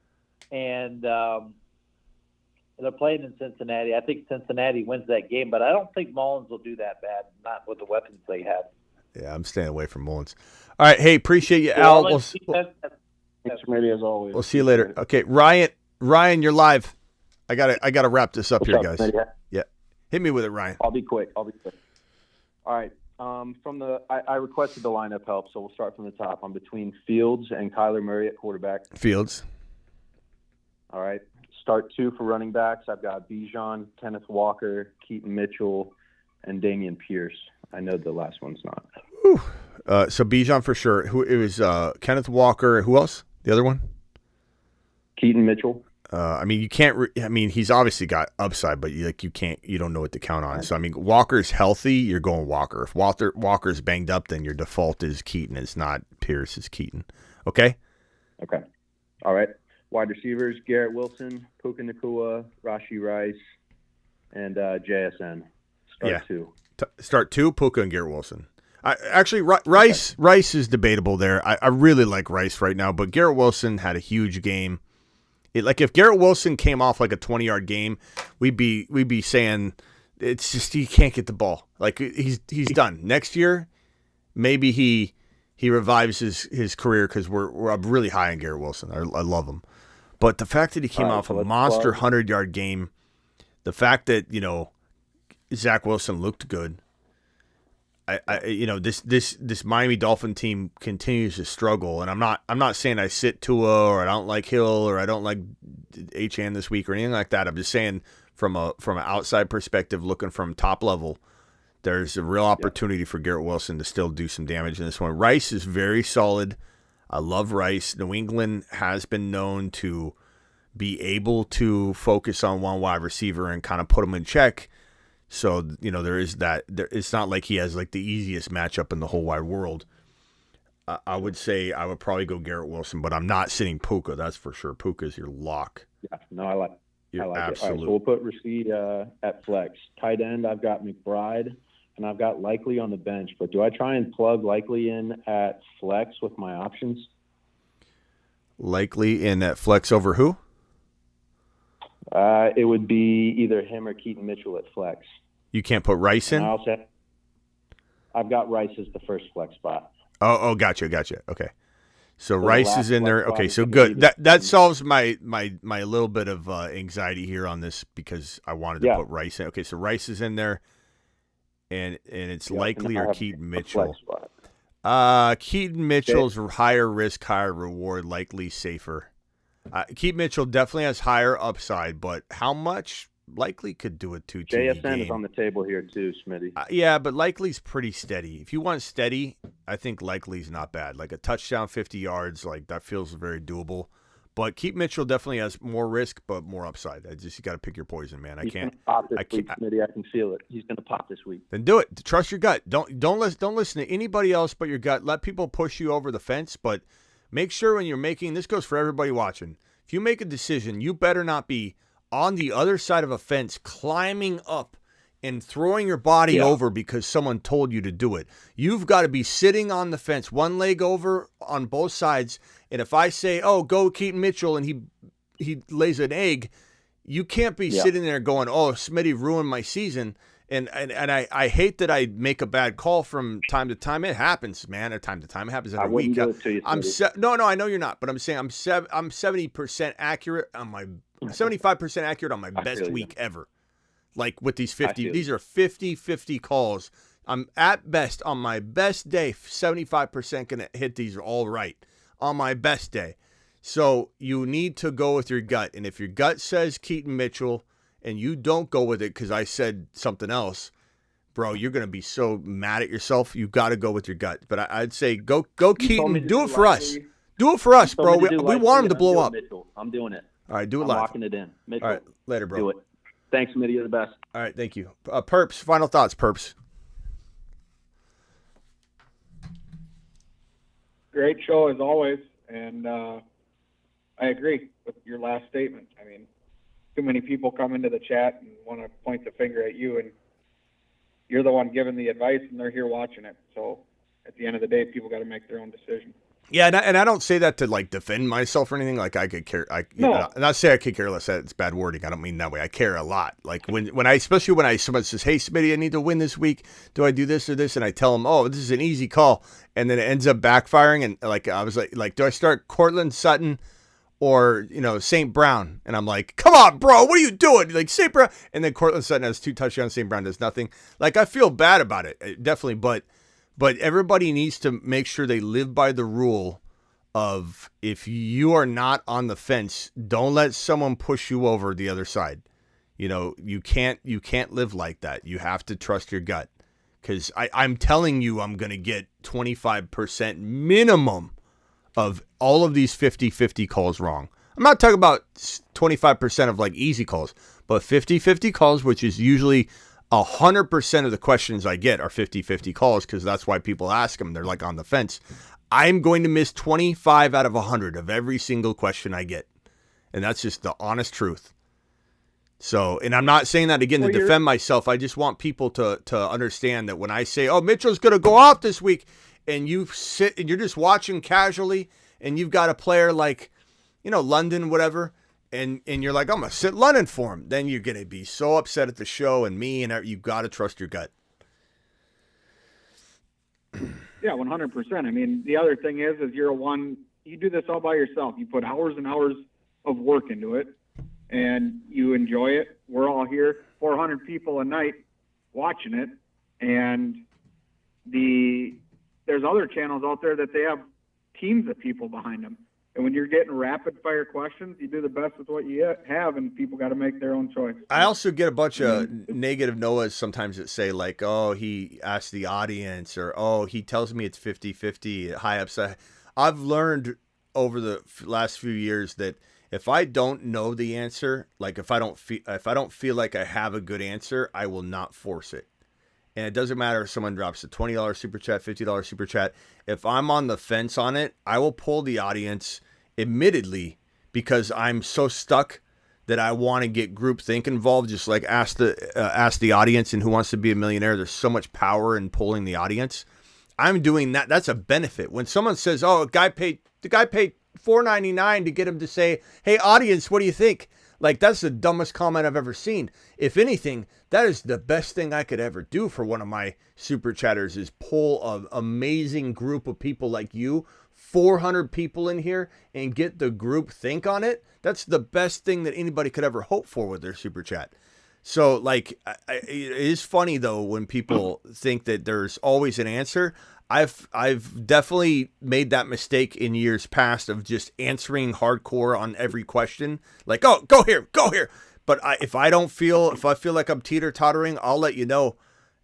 and they're playing in Cincinnati. I think Cincinnati wins that game, but I don't think Mullins will do that bad, not with the weapons they have. Yeah, I'm staying away from Mullins. All right, hey, appreciate you, Al. Thanks, Smitty, as always. We'll see you later. Okay, Ryan, you're live. I gotta wrap this up here, guys. Yeah, hit me with it, Ryan. I'll be quick. All right. I requested the lineup help, so we'll start from the top. I'm between Fields and Kyler Murray at quarterback. Fields. All right. Start 2 for running backs. I've got Bijan, Kenneth Walker, Keaton Mitchell, and Damian Pierce. I know the last one's not. So Bijan for sure. It was Kenneth Walker. Who else? The other one? Keaton Mitchell. You can't. He's obviously got upside, but you can't. You don't know what to count on. So Walker's healthy. You're going Walker. If Walker's banged up, then your default is Keaton. It's not Pierce. It's Keaton. Okay. Okay. All right. Wide receivers: Garrett Wilson, Puka Nacua, Rashee Rice, and JSN. Start 2. Start 2. Puka and Garrett Wilson. Rice is debatable there. I really like Rice right now, but Garrett Wilson had a huge game. If Garrett Wilson came off like a 20-yard game, we'd be saying it's just he can't get the ball. He's done. Next year, maybe he revives his career because we're really high on Garrett Wilson. I love him, but the fact that he came off a monster 100-yard game, the fact that Zach Wilson looked good. This Miami Dolphin team continues to struggle, and I'm not saying I sit Tua or I don't like Hill or I don't like Achane this week or anything like that. I'm just saying from an outside perspective, looking from top level, there's a real opportunity for Garrett Wilson to still do some damage in this one. Rice is very solid. I love Rice. New England has been known to be able to focus on one wide receiver and kind of put him in check. So, there is that. It's not like he has the easiest matchup in the whole wide world. I would say I would probably go Garrett Wilson, but I'm not sitting Puka. That's for sure. Puka's your lock. Yeah, no, I like it. Absolute. All right, so we'll put Rashid at flex. Tight end, I've got McBride, and I've got Likely on the bench. But do I try and plug Likely in at flex with my options? Likely in at flex over who? It would be either him or Keaton Mitchell at flex. You can't put Rice in? I've got Rice as the first flex spot. Oh, gotcha. Okay. So Rice is in there. Okay, so good. That solves my little bit of anxiety here on this because I wanted to put Rice in. Okay, so Rice is in there, and it's Likely or Keaton Mitchell. Keaton Mitchell's higher risk, higher reward, Likely safer. Keaton Mitchell definitely has higher upside, but how much? Likely could do it too. JSN is on the table here too, Smitty. Yeah, but Likely's pretty steady. If you want steady, I think Likely's not bad. Like a touchdown, 50 yards, that feels very doable. But Keaton Mitchell definitely has more risk, but more upside. You got to pick your poison, man. He's gonna pop this week, Smitty. I can feel it. He's going to pop this week. Then do it. Trust your gut. Don't listen to anybody else but your gut. Let people push you over the fence, but make sure when you're making this goes for everybody watching. If you make a decision, you better not be on the other side of a fence, climbing up and throwing your body over because someone told you to do it. You've got to be sitting on the fence, one leg over on both sides. And if I say, "Oh, go Keaton Mitchell," and he lays an egg, you can't be sitting there going, "Oh, Smitty ruined my season." And I hate that I make a bad call from time to time. It happens, man. At time to time, it happens every week. Do it to you, no, I know you're not, but I'm saying I'm 70% accurate on my 75% accurate on my best week ever. Like with these 50, these are 50-50 calls. I'm at best on my best day, 75% gonna hit these all right on my best day. So you need to go with your gut, and if your gut says Keaton Mitchell, and you don't go with it because I said something else, bro, you're going to be so mad at yourself. You got to go with your gut. But I'd say go Keaton. Do it for us. Do it for us, bro. Told me to do We Likely, want him and to I'm blow doing up. Mitchell. I'm doing it. All right, do it I'm live. locking it in. Mitchell. All right, later, bro. Do it. Thanks, Smitty. You're the best. All right, thank you. Perps, final thoughts, Perps. Great show as always, and I agree with your last statement. I mean, too many people come into the chat and want to point the finger at you, and you're the one giving the advice, and they're here watching it. So at the end of the day, people got to make their own decision. Yeah, and I don't say that to like defend myself or anything. Like I could care, not say I could care less. It's bad wording. I don't mean that way. I care a lot. Like when I, especially when someone says, "Hey, Smitty, I need to win this week. Do I do this or this?" And I tell them, "Oh, this is an easy call," and then it ends up backfiring. And like I was like, do I start Cortland Sutton or St. Brown? And I'm like, come on, bro, what are you doing? Like St. Brown, and then Cortland Sutton has 2 touchdowns. St. Brown does nothing. Like I feel bad about it, definitely, but everybody needs to make sure they live by the rule of if you are not on the fence, don't let someone push you over the other side. You can't live like that. You have to trust your gut. Because I'm telling you, I'm going to get 25% minimum of all of these 50-50 calls wrong. I'm not talking about 25% of like easy calls, but 50-50 calls, which is usually 100% of the questions I get are 50-50 calls because that's why people ask them. They're like on the fence. I'm going to miss 25 out of 100 of every single question I get. And that's just the honest truth. So, and I'm not saying that again to defend myself. I just want people to understand that when I say, oh, Mitchell's going to go off this week, and you sit and you're just watching casually, and you've got a player like, London, whatever, and you're like, I'm going to sit London for him. Then you're going to be so upset at the show and me, and you've got to trust your gut. Yeah, 100%. I mean, the other thing is you do this all by yourself. You put hours and hours of work into it, and you enjoy it. We're all here, 400 people a night watching it, and there's other channels out there that they have teams of people behind them. And when you're getting rapid-fire questions, you do the best with what you have, and people got to make their own choice. I also get a bunch of negative Noahs sometimes that say, like, oh, he asked the audience, or, oh, he tells me it's 50-50, high upside. I've learned over the last few years that if I don't know the answer, like if I don't feel like I have a good answer, I will not force it. And it doesn't matter if someone drops a $20 super chat, $50 super chat. If I'm on the fence on it, I will pull the audience, admittedly, because I'm so stuck that I want to get groupthink involved. Just like ask the audience and Who Wants to Be a Millionaire. There's so much power in pulling the audience. I'm doing that. That's a benefit. When someone says, "Oh, the guy paid $4.99 to get him to say, 'Hey, audience, what do you think?'" Like, that's the dumbest comment I've ever seen. If anything, that is the best thing I could ever do for one of my super chatters is pull an amazing group of people like you, 400 people in here, and get the group think on it. That's the best thing that anybody could ever hope for with their super chat. So, like, it is funny, though, when people think that there's always an answer. I've definitely made that mistake in years past of just answering hardcore on every question. Like, oh, go here. But if I feel like I'm teeter-tottering, I'll let you know,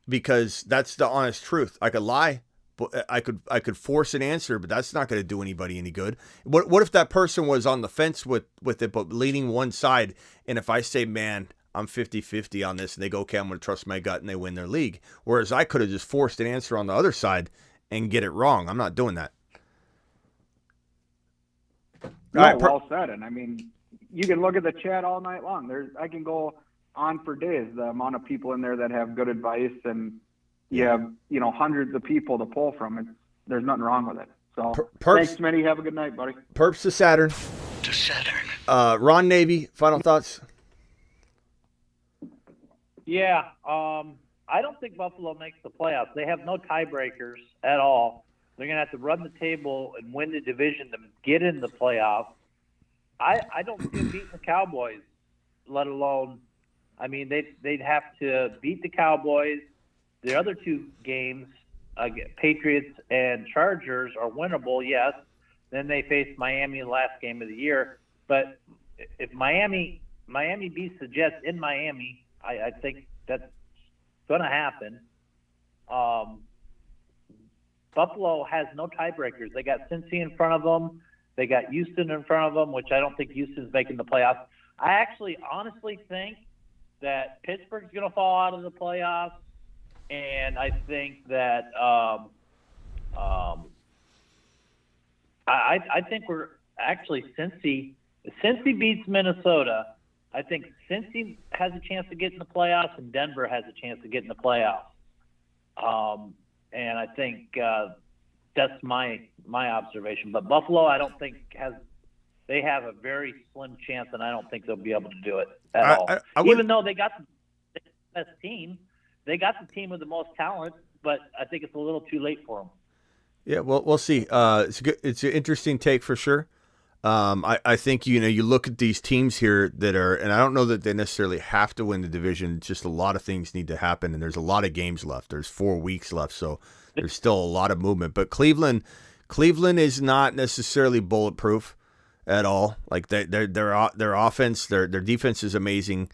because that's the honest truth. I could lie, but I could force an answer, but that's not going to do anybody any good. What if that person was on the fence with it, but leaning one side? And if I say, man, I'm 50-50 on this, and they go, okay, I'm going to trust my gut, and they win their league. Whereas I could have just forced an answer on the other side and get it wrong. I'm not doing that. No, well said. And I mean, you can look at the chat all night long. I can go on for days, the amount of people in there that have good advice, and you have, hundreds of people to pull from. There's nothing wrong with it. So thanks, Smitty. Have a good night, buddy. Perps to Saturn. Ron Navy, final thoughts? Yeah, I don't think Buffalo makes the playoffs. They have no tiebreakers at all. They're going to have to run the table and win the division to get in the playoffs. I don't see them beating the Cowboys, let alone, I mean, they'd have to beat the Cowboys. The other two games, Patriots and Chargers, are winnable, yes. Then they face Miami in the last game of the year. But if Miami beats the Jets in Miami, I think that's going to happen. Buffalo has no tiebreakers. They got Cincy in front of them. They got Houston in front of them, which I don't think Houston's making the playoffs. I actually honestly think that Pittsburgh's going to fall out of the playoffs, and I think that I think we're actually Cincy beats Minnesota. I think Cincy has a chance to get in the playoffs, and Denver has a chance to get in the playoffs. And I think that's my observation. But Buffalo, I don't think they have a very slim chance, and I don't think they'll be able to do it at all. Even though they got the best team, they got the team with the most talent, but I think it's a little too late for them. Yeah, well, we'll see. It's an interesting take for sure. I think, you look at these teams here that are, and I don't know that they necessarily have to win the division. Just a lot of things need to happen, and there's a lot of games left. There's 4 weeks left, so there's still a lot of movement. But Cleveland is not necessarily bulletproof at all. Like their offense, their defense is amazing,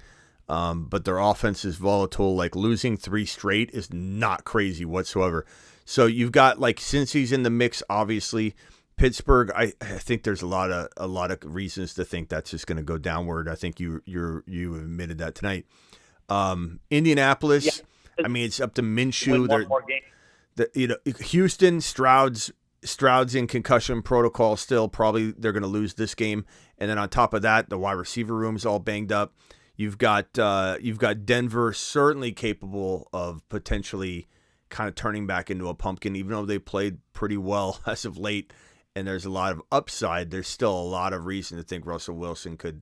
but their offense is volatile. Like losing 3 straight is not crazy whatsoever. So you've got like Cincy's in the mix, obviously. Pittsburgh, I think there's a lot of reasons to think that's just going to go downward. I think you admitted that tonight. Indianapolis, yeah. I mean, it's up to Minshew. One more game. Houston, Stroud's in concussion protocol still. Probably they're going to lose this game. And then on top of that, the wide receiver room is all banged up. You've got Denver, certainly capable of potentially kind of turning back into a pumpkin, even though they played pretty well as of late. And there's a lot of upside. There's still a lot of reason to think Russell Wilson could.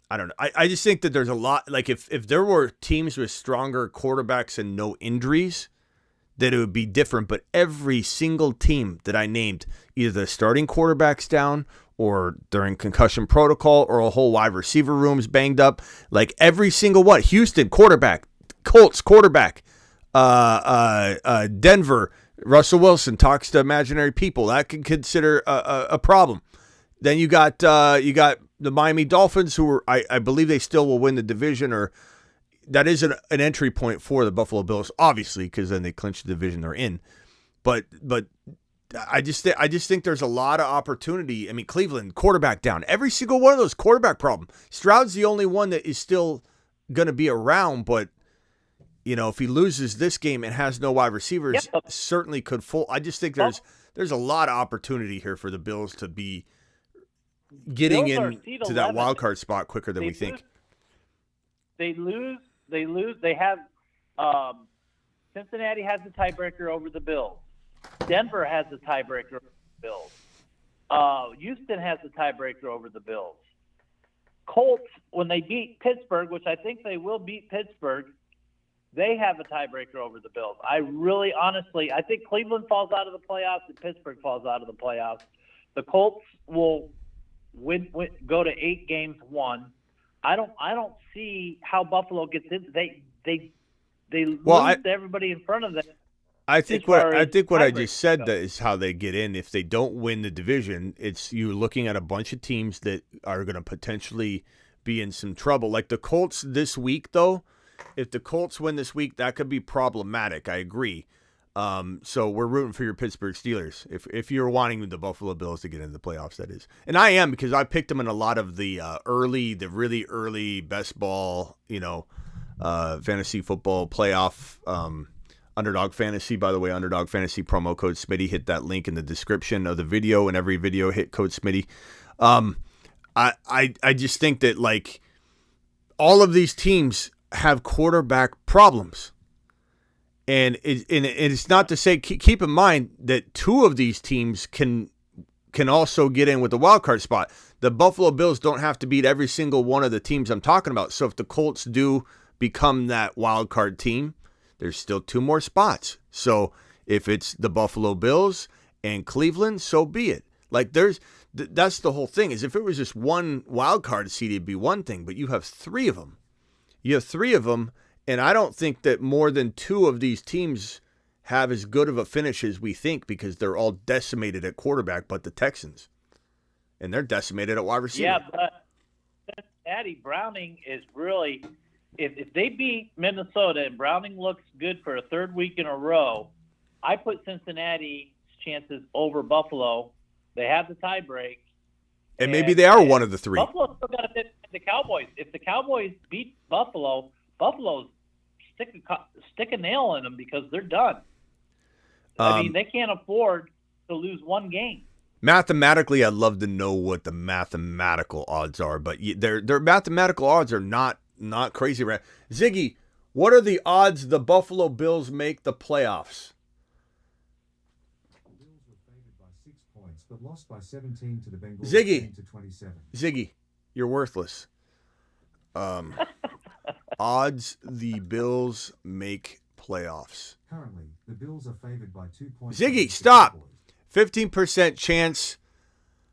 I don't know. I just think that there's a lot. Like if there were teams with stronger quarterbacks and no injuries, that it would be different. But every single team that I named, either the starting quarterback's down, or they're in concussion protocol, or a whole wide receiver room's banged up. Like every single one. Houston quarterback, Colts quarterback, Denver. Russell Wilson talks to imaginary people. That can consider a problem. Then you got the Miami Dolphins, who I believe they still will win the division, or that is an entry point for the Buffalo Bills, obviously, because then they clinch the division they're in. But I just think there's a lot of opportunity. I mean, Cleveland quarterback down, every single one of those quarterback problem. Stroud's the only one that is still going to be around, but. If he loses this game and has no wide receivers, certainly could fall. I just think there's a lot of opportunity here for the Bills to be getting into that wild card spot quicker than we think. They lose. They have Cincinnati has the tiebreaker over the Bills. Denver has the tiebreaker over the Bills. Houston has the tiebreaker over the Bills. Colts, when they beat Pittsburgh, which I think they will beat Pittsburgh, they have a tiebreaker over the Bills. I think Cleveland falls out of the playoffs and Pittsburgh falls out of the playoffs. The Colts will go to 8 games won. I don't see how Buffalo gets in. They lose to everybody in front of them. I think what I just said is how they get in. If they don't win the division, it's you looking at a bunch of teams that are going to potentially be in some trouble. Like the Colts this week, though. If the Colts win this week, that could be problematic. I agree. So we're rooting for your Pittsburgh Steelers. If you're wanting the Buffalo Bills to get into the playoffs, that is. And I am, because I picked them in a lot of the really early best ball, fantasy football playoff Underdog Fantasy. By the way, Underdog Fantasy promo code Smitty. Hit that link in the description of the video, and every video hit code Smitty. I just think that like all of these teams have quarterback problems, and it's not to say, keep in mind that 2 of these teams can also get in with the wild card spot. The Buffalo Bills don't have to beat every single one of the teams I'm talking about. So if the Colts do become that wild card team, there's still 2 more spots. So if it's the Buffalo Bills and Cleveland, so be it. Like that's the whole thing. Is if it was just one wild card seed, it'd be one thing, but you have 3 of them. You have 3 of them, and I don't think that more than 2 of these teams have as good of a finish as we think, because they're all decimated at quarterback, but the Texans. And they're decimated at wide receiver. Yeah, but Cincinnati, Browning is really – if they beat Minnesota and Browning looks good for a 3rd week in a row, I put Cincinnati's chances over Buffalo. They have the tie break, And maybe they are one of the three. Buffalo's still got to beat the Cowboys. If the Cowboys beat Buffalo, Buffalo's stick a nail in them because they're done. I mean, they can't afford to lose one game. Mathematically, I'd love to know what the mathematical odds are, but their mathematical odds are not crazy. Right? Ziggy, what are the odds the Buffalo Bills make the playoffs? But lost by 17 to the Bengals. Ziggy, to 27. Ziggy, you're worthless. Odds the Bills make playoffs. Currently, the Bills are favored by 2 points. Ziggy, stop. 15% chance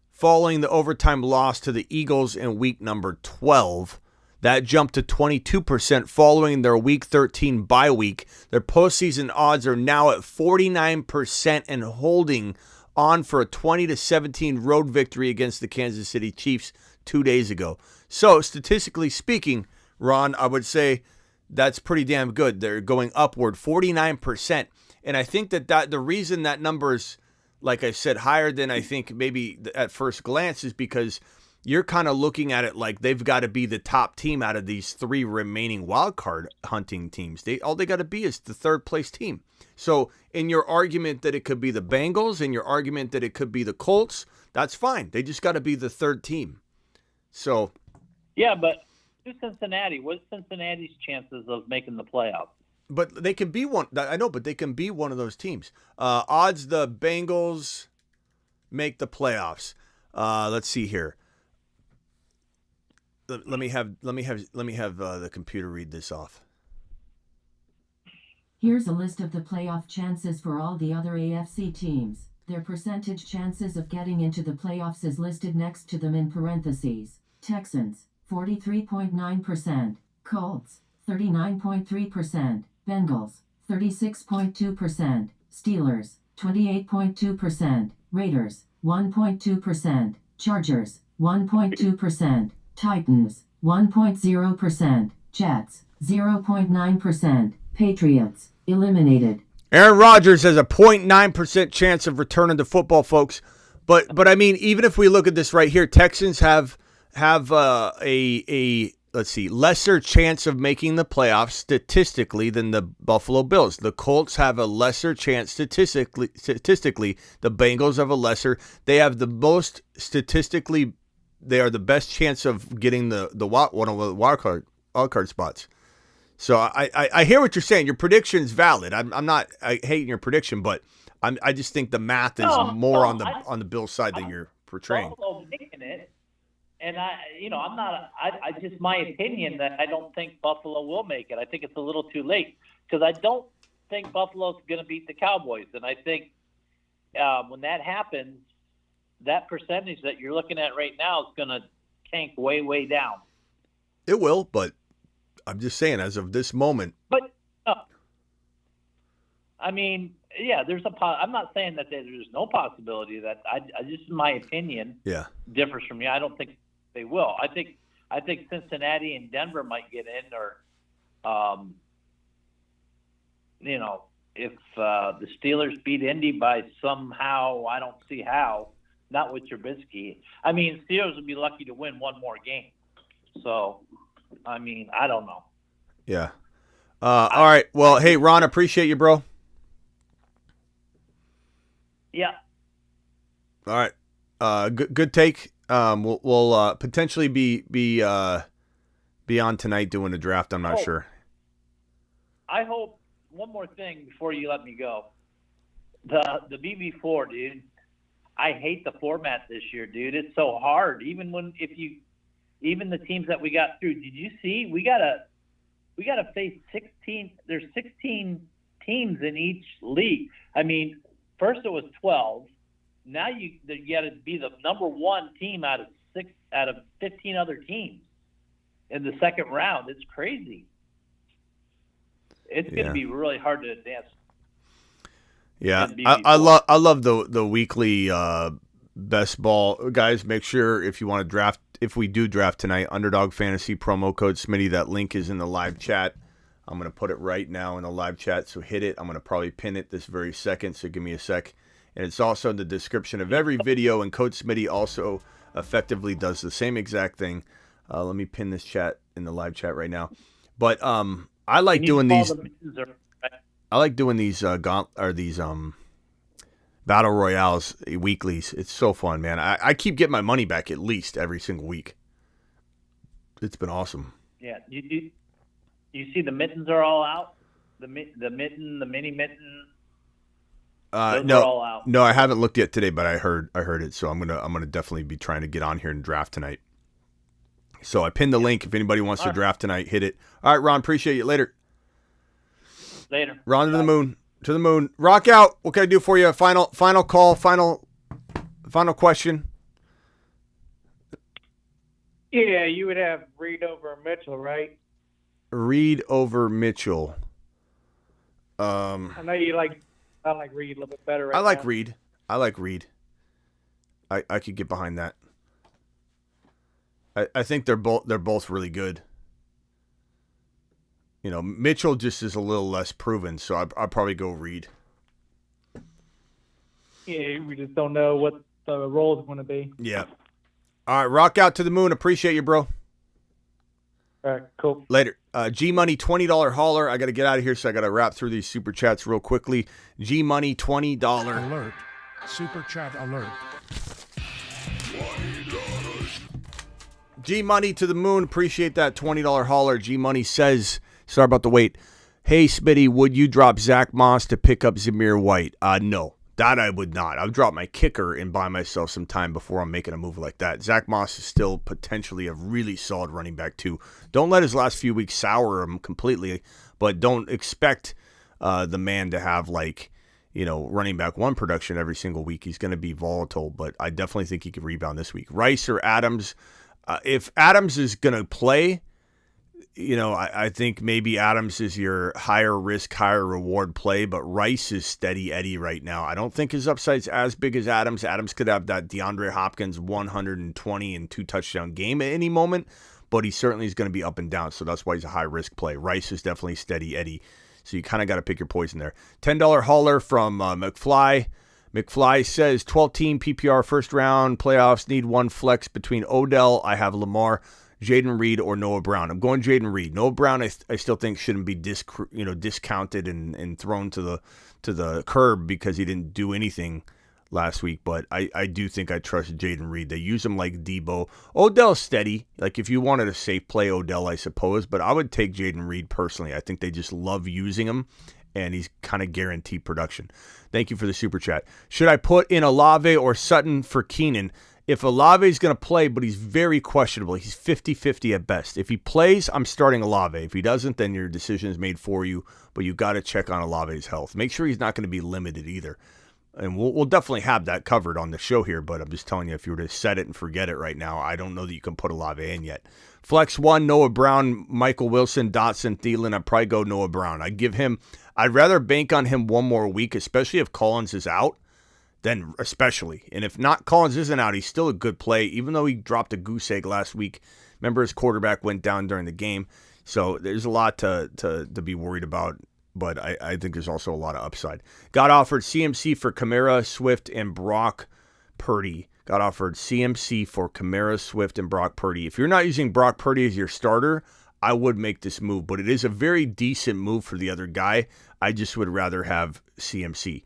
following the overtime loss to the Eagles in week number 12. That jumped to 22% following their week 13 bye week. Their postseason odds are now at 49% and holding on for a 20-17 road victory against the Kansas City Chiefs 2 days ago. So, statistically speaking, Ron, I would say that's pretty damn good. They're going upward 49%. And I think that the reason that number is, like I said, higher than I think maybe at first glance is because you're kind of looking at it like they've got to be the top team out of these three remaining wild card hunting teams. All they got to be is the third place team. So in your argument that it could be the Bengals, in your argument that it could be the Colts, that's fine. They just got to be the third team. So yeah, but to Cincinnati, what's Cincinnati's chances of making the playoffs? But they can be one. I know, but they can be one of those teams. Odds the Bengals make the playoffs. Let's see here. Let me have the computer read this off. Here's a list of the playoff chances for all the other AFC teams. Their percentage chances of getting into the playoffs is listed next to them in parentheses. Texans, 43.9%. Colts, 39.3%. Bengals, 36.2%. Steelers, 28.2%. Raiders, 1.2%. Chargers, 1.2%. Titans, 1.0%. Jets, 0.9%. Patriots, eliminated. Aaron Rodgers has a 0.9% chance of returning to football, folks. But I mean, even if we look at this right here, Texans have a let's see, lesser chance of making the playoffs statistically than the Buffalo Bills. The Colts have a lesser chance statistically. The Bengals have a lesser. They have the most statistically. They are the best chance of getting one of the wild card spots. So I hear what you're saying. Your prediction's valid. I'm not hating your prediction, but I just think the math is more on the Bills side than you're portraying. Buffalo making it, and I'm not. I just my opinion that I don't think Buffalo will make it. I think it's a little too late because I don't think Buffalo's going to beat the Cowboys, and I think when that happens, that percentage that you're looking at right now is going to tank way down. It will, but I'm just saying, as of this moment. But I mean, yeah, there's I'm not saying that there's no possibility that I just my opinion. Yeah. Differs from you. I don't think they will. I think Cincinnati and Denver might get in, or if the Steelers beat Indy by somehow, I don't see how. Not with Trubisky. I mean, Steelers would be lucky to win one more game. So, I mean, I don't know. Yeah. All right. Well, hey, Ron, appreciate you, bro. Yeah. All right. Good take. We'll potentially be on tonight doing a draft. I'm not sure. I hope one more thing before you let me go. The BB4, dude. I hate the format this year, dude. It's so hard. Even the teams that we got through. Did you see? We gotta face 16. There's 16 teams in each league. I mean, first it was 12. Now you got to be the number one team out of 15 other teams in the second round. It's crazy. It's going to be really hard to advance. Yeah, I love the weekly best ball, guys. Make sure if you want to draft, if we do draft tonight, Underdog Fantasy promo code Smitty. That link is in the live chat. I'm gonna put it right now in the live chat, so hit it. I'm gonna probably pin it this very second, so give me a sec. And it's also in the description of every video. And Code Smitty also effectively does the same exact thing. Let me pin this chat in the live chat right now. But I like doing these. I like doing these battle royales weeklies. It's so fun, man. I keep getting my money back at least every single week. It's been awesome. Yeah, you see the mittens are all out. The mini mitten. Those are all out. No, I haven't looked yet today, but I heard it. So I'm gonna definitely be trying to get on here and draft tonight. So I pinned the link. If anybody wants to draft tonight, hit it. All right, Ron, appreciate you. Later. Ron to the moon. To the moon. Rock out. What can I do for you? Final call. Final question. Yeah, you would have Reed over Mitchell, right? Reed over Mitchell. I know I like Reed a little bit better. I like Reed. I could get behind that. I think they're both really good. You know, Mitchell just is a little less proven, so I'll probably go Reed. Yeah, we just don't know what the role is going to be. Yeah. All right, rock out to the moon. Appreciate you, bro. All right, cool. Later. G Money $20 hauler. I got to get out of here, so I got to wrap through these super chats real quickly. G Money $20 alert. Super chat alert. G Money to the moon. Appreciate that $20 hauler. G Money says, sorry about the wait. Hey, Smitty, would you drop Zach Moss to pick up Zamir White? No, that I would not. I would drop my kicker and buy myself some time before I'm making a move like that. Zach Moss is still potentially a really solid running back, too. Don't let his last few weeks sour him completely, but don't expect the man to have, running back one production every single week. He's going to be volatile, but I definitely think he could rebound this week. Rice or Adams? If Adams is going to play, I think maybe Adams is your higher risk, higher reward play, but Rice is steady Eddie right now. I don't think his upside's as big as Adams. Adams could have that DeAndre Hopkins 120 and 2 touchdown game at any moment, but he certainly is going to be up and down, so that's why he's a high risk play. Rice is definitely steady Eddie, so you kind of got to pick your poison there. $10 hauler from McFly. McFly says 12-team PPR first round playoffs, need one flex between Odell. I have Lamar, Jaden Reed, or Noah Brown. I'm going Jaden Reed. Noah Brown, I still think shouldn't be discounted and thrown to the curb because he didn't do anything last week. But I do think I trust Jaden Reed. They use him like Debo. Odell's steady. Like if you wanted a safe play, Odell, I suppose. But I would take Jaden Reed personally. I think they just love using him, and he's kind of guaranteed production. Thank you for the super chat. Should I put in Olave or Sutton for Keenan? If Olave is going to play, but he's very questionable, he's 50-50 at best. If he plays, I'm starting Olave. If he doesn't, then your decision is made for you, but you got to check on Olave's health. Make sure he's not going to be limited either. And we'll definitely have that covered on the show here, but I'm just telling you, if you were to set it and forget it right now, I don't know that you can put Olave in yet. Flex 1, Noah Brown, Michael Wilson, Dotson, Thielen. I'd probably go Noah Brown. I'd rather bank on him one more week, especially if Collins is out, then especially. And if not, Collins isn't out, he's still a good play, even though he dropped a goose egg last week. Remember, his quarterback went down during the game. So there's a lot to be worried about, but I think there's also a lot of upside. Got offered CMC for Kamara, Swift, and Brock Purdy. Got offered CMC for Kamara, Swift, and Brock Purdy. If you're not using Brock Purdy as your starter, I would make this move, but it is a very decent move for the other guy. I just would rather have CMC.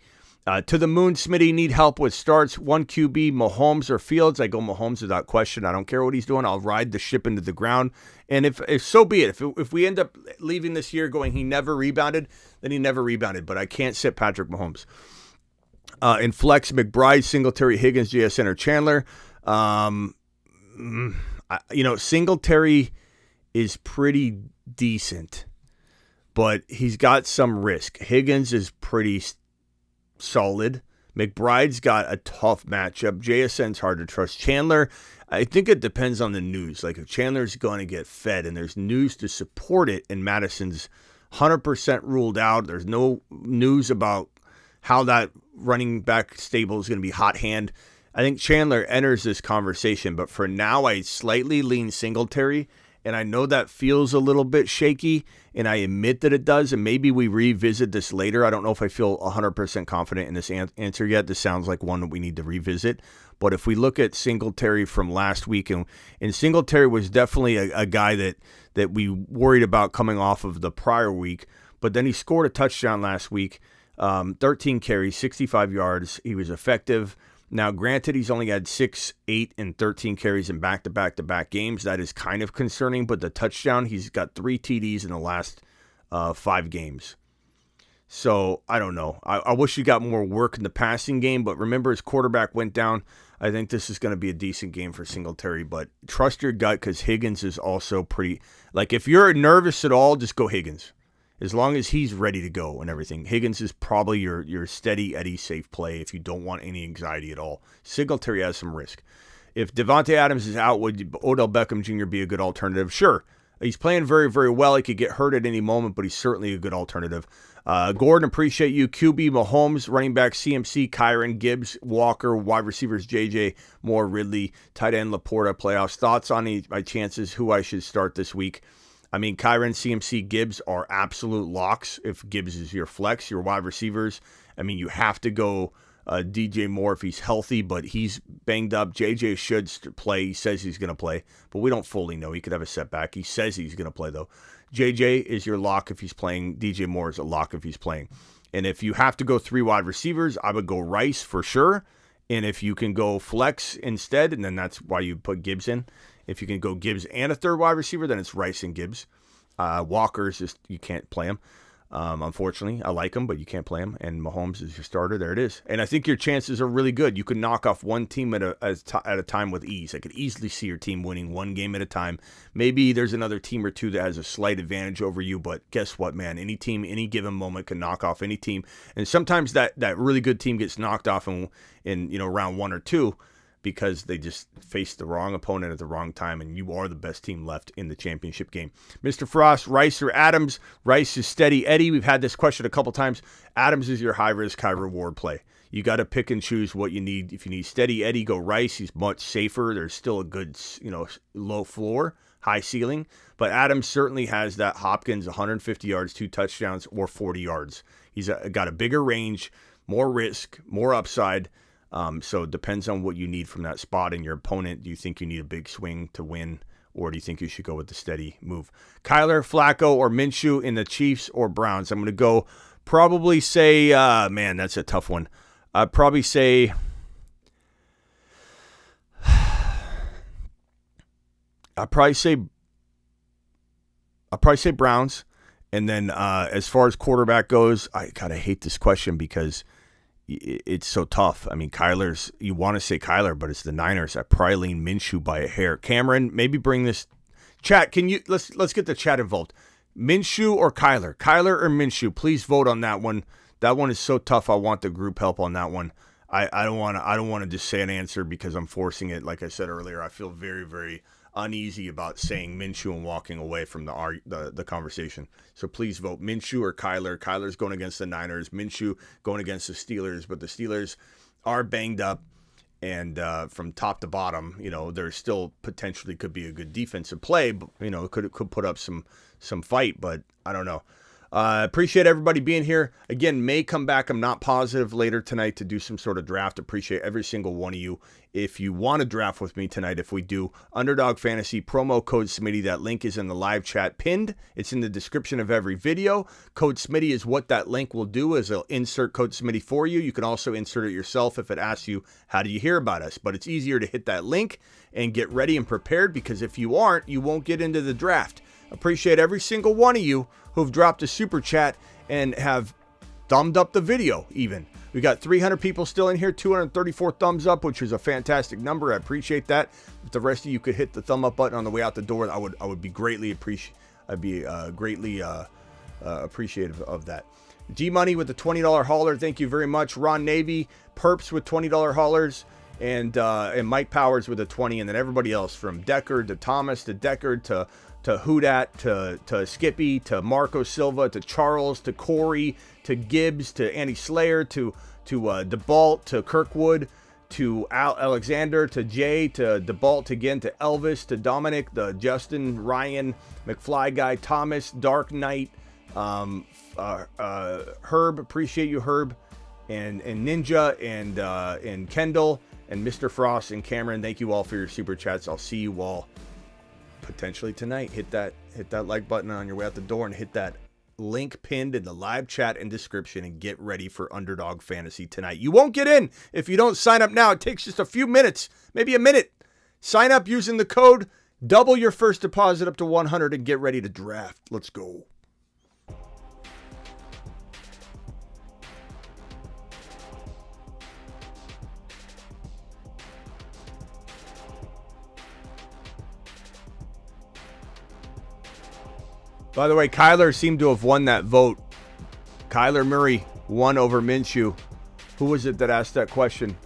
To the moon, Smitty, need help with starts. 1 QB, Mahomes or Fields. I go Mahomes without question. I don't care what he's doing. I'll ride the ship into the ground. And if so be it. If we end up leaving this year going he never rebounded, then he never rebounded. But I can't sit Patrick Mahomes. In flex, McBride, Singletary, Higgins, JSN, or Chandler. Singletary is pretty decent, but he's got some risk. Higgins is pretty solid. McBride's got a tough matchup. JSN's hard to trust. Chandler, I think it depends on the news. Like if Chandler's going to get fed and there's news to support it and Madison's 100% ruled out, there's no news about how that running back stable is going to be hot hand, I think Chandler enters this conversation. But for now, I slightly lean Singletary. And I know that feels a little bit shaky, and I admit that it does, and maybe we revisit this later. I don't know if I feel 100% confident in this answer yet. This sounds like one that we need to revisit. But if we look at Singletary from last week, and Singletary was definitely a guy that we worried about coming off of the prior week, but then he scored a touchdown last week, 13 carries, 65 yards. He was effective. Now, granted, he's only had 6, 8, and 13 carries in back-to-back games. That is kind of concerning, but the touchdown, he's got 3 TDs in the last 5 games. So, I don't know. I wish he got more work in the passing game, but remember his quarterback went down. I think this is going to be a decent game for Singletary, but trust your gut because Higgins is also pretty... Like, if you're nervous at all, just go Higgins. As long as he's ready to go and everything. Higgins is probably your steady Eddie safe play if you don't want any anxiety at all. Singletary has some risk. If Devontae Adams is out, would Odell Beckham Jr. be a good alternative? Sure. He's playing very, very well. He could get hurt at any moment, but he's certainly a good alternative. Gordon, appreciate you. QB, Mahomes, running back, CMC, Kyron, Gibbs, Walker, wide receivers, JJ, Moore, Ridley, tight end, Laporta, playoffs. Thoughts on my chances, who I should start this week? I mean, Kyron, CMC, Gibbs are absolute locks. If Gibbs is your flex, your wide receivers, I mean, you have to go DJ Moore if he's healthy, but he's banged up. JJ should play. He says he's going to play, but we don't fully know. He could have a setback. He says he's going to play, though. JJ is your lock if he's playing. DJ Moore is a lock if he's playing. And if you have to go 3 wide receivers, I would go Rice for sure. And if you can go flex instead, and then that's why you put Gibbs in. If you can go Gibbs and a 3rd wide receiver, then it's Rice and Gibbs. Walker's just, you can't play him. Unfortunately, I like him, but you can't play him. And Mahomes is your starter. There it is. And I think your chances are really good. You can knock off one team at a time with ease. I could easily see your team winning one game at a time. Maybe there's another team or two that has a slight advantage over you, but guess what, man? Any team, any given moment can knock off any team. And sometimes that really good team gets knocked off in round 1 or 2. Because they just faced the wrong opponent at the wrong time, and you are the best team left in the championship game. Mr. Frost, Rice or Adams? Rice is steady Eddie. We've had this question a couple times. Adams is your high-risk, high-reward play. You got to pick and choose what you need. If you need steady Eddie, go Rice. He's much safer. There's still a good, low floor, high ceiling. But Adams certainly has that Hopkins, 150 yards, 2 touchdowns, or 40 yards. He's got a bigger range, more risk, more upside. So it depends on what you need from that spot and your opponent. Do you think you need a big swing to win, or do you think you should go with the steady move? Kyler, Flacco, or Minshew in the Chiefs or Browns? I'm going to go probably say, man, that's a tough one. I'd probably say, Browns. And then as far as quarterback goes, I kind of hate this question because it's so tough. I mean, you want to say Kyler, but it's the Niners. I probably lean Minshew by a hair. Cameron, maybe bring this chat. Can you let's get the chat involved. Minshew or Kyler? Kyler or Minshew? Please vote on that one. That one is so tough. I want the group help on that one. I don't want to just say an answer because I'm forcing it. Like I said earlier, I feel very, very uneasy about saying Minshew and walking away from the conversation. So please vote Minshew or Kyler. Kyler's going against the Niners. Minshew going against the Steelers. But the Steelers are banged up. And from top to bottom, there still potentially could be a good defensive play. But, could put up some fight. But I don't know. Appreciate everybody being here. Again, may come back. I'm not positive later tonight to do some sort of draft. Appreciate every single one of you. If you want to draft with me tonight, if we do, Underdog Fantasy, promo code Smitty. That link is in the live chat pinned. It's in the description of every video. Code Smitty is what that link will do, is it'll insert code Smitty for you. You can also insert it yourself if it asks you, how do you hear about us? But it's easier to hit that link and get ready and prepared, because if you aren't, you won't get into the draft. Appreciate every single one of you who've dropped a super chat and have thumbed up the video even. We got 300 people still in here, 234 thumbs up, which is a fantastic number. I appreciate that. If the rest of you could hit the thumb up button on the way out the door, I would be greatly appreciative of that. G-Money with the $20 hauler. Thank you very much. Ron Navy, Perps with $20 haulers, and Mike Powers with a 20, and then everybody else from Deckard to Thomas to Deckard to Houdat, to Skippy, to Marco Silva, to Charles, to Corey, to Gibbs, to Andy Slayer, to DeBalt, to Kirkwood, to Alexander, to Jay, to DeBalt again, to Elvis, to Dominic, to Justin, Ryan, McFly Guy, Thomas, Dark Knight, Herb, appreciate you, Herb, and Ninja, and Kendall, and Mr. Frost, and Cameron. Thank you all for your super chats. I'll see you all potentially tonight. Hit that like button on your way out the door, and hit that link pinned in the live chat and description, and get ready for Underdog Fantasy tonight. You won't get in if you don't sign up now. It takes just a few minutes, maybe a minute. Sign up using the code, double your first deposit up to 100, and get ready to draft. Let's go. By the way, Kyler seemed to have won that vote. Kyler Murray won over Minshew. Who was it that asked that question?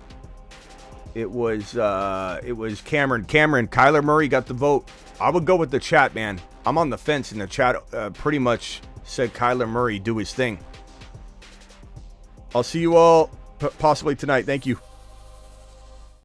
It was Cameron. Cameron, Kyler Murray got the vote. I would go with the chat, man. I'm on the fence, and the chat pretty much said Kyler Murray do his thing. I'll see you all possibly tonight. Thank you.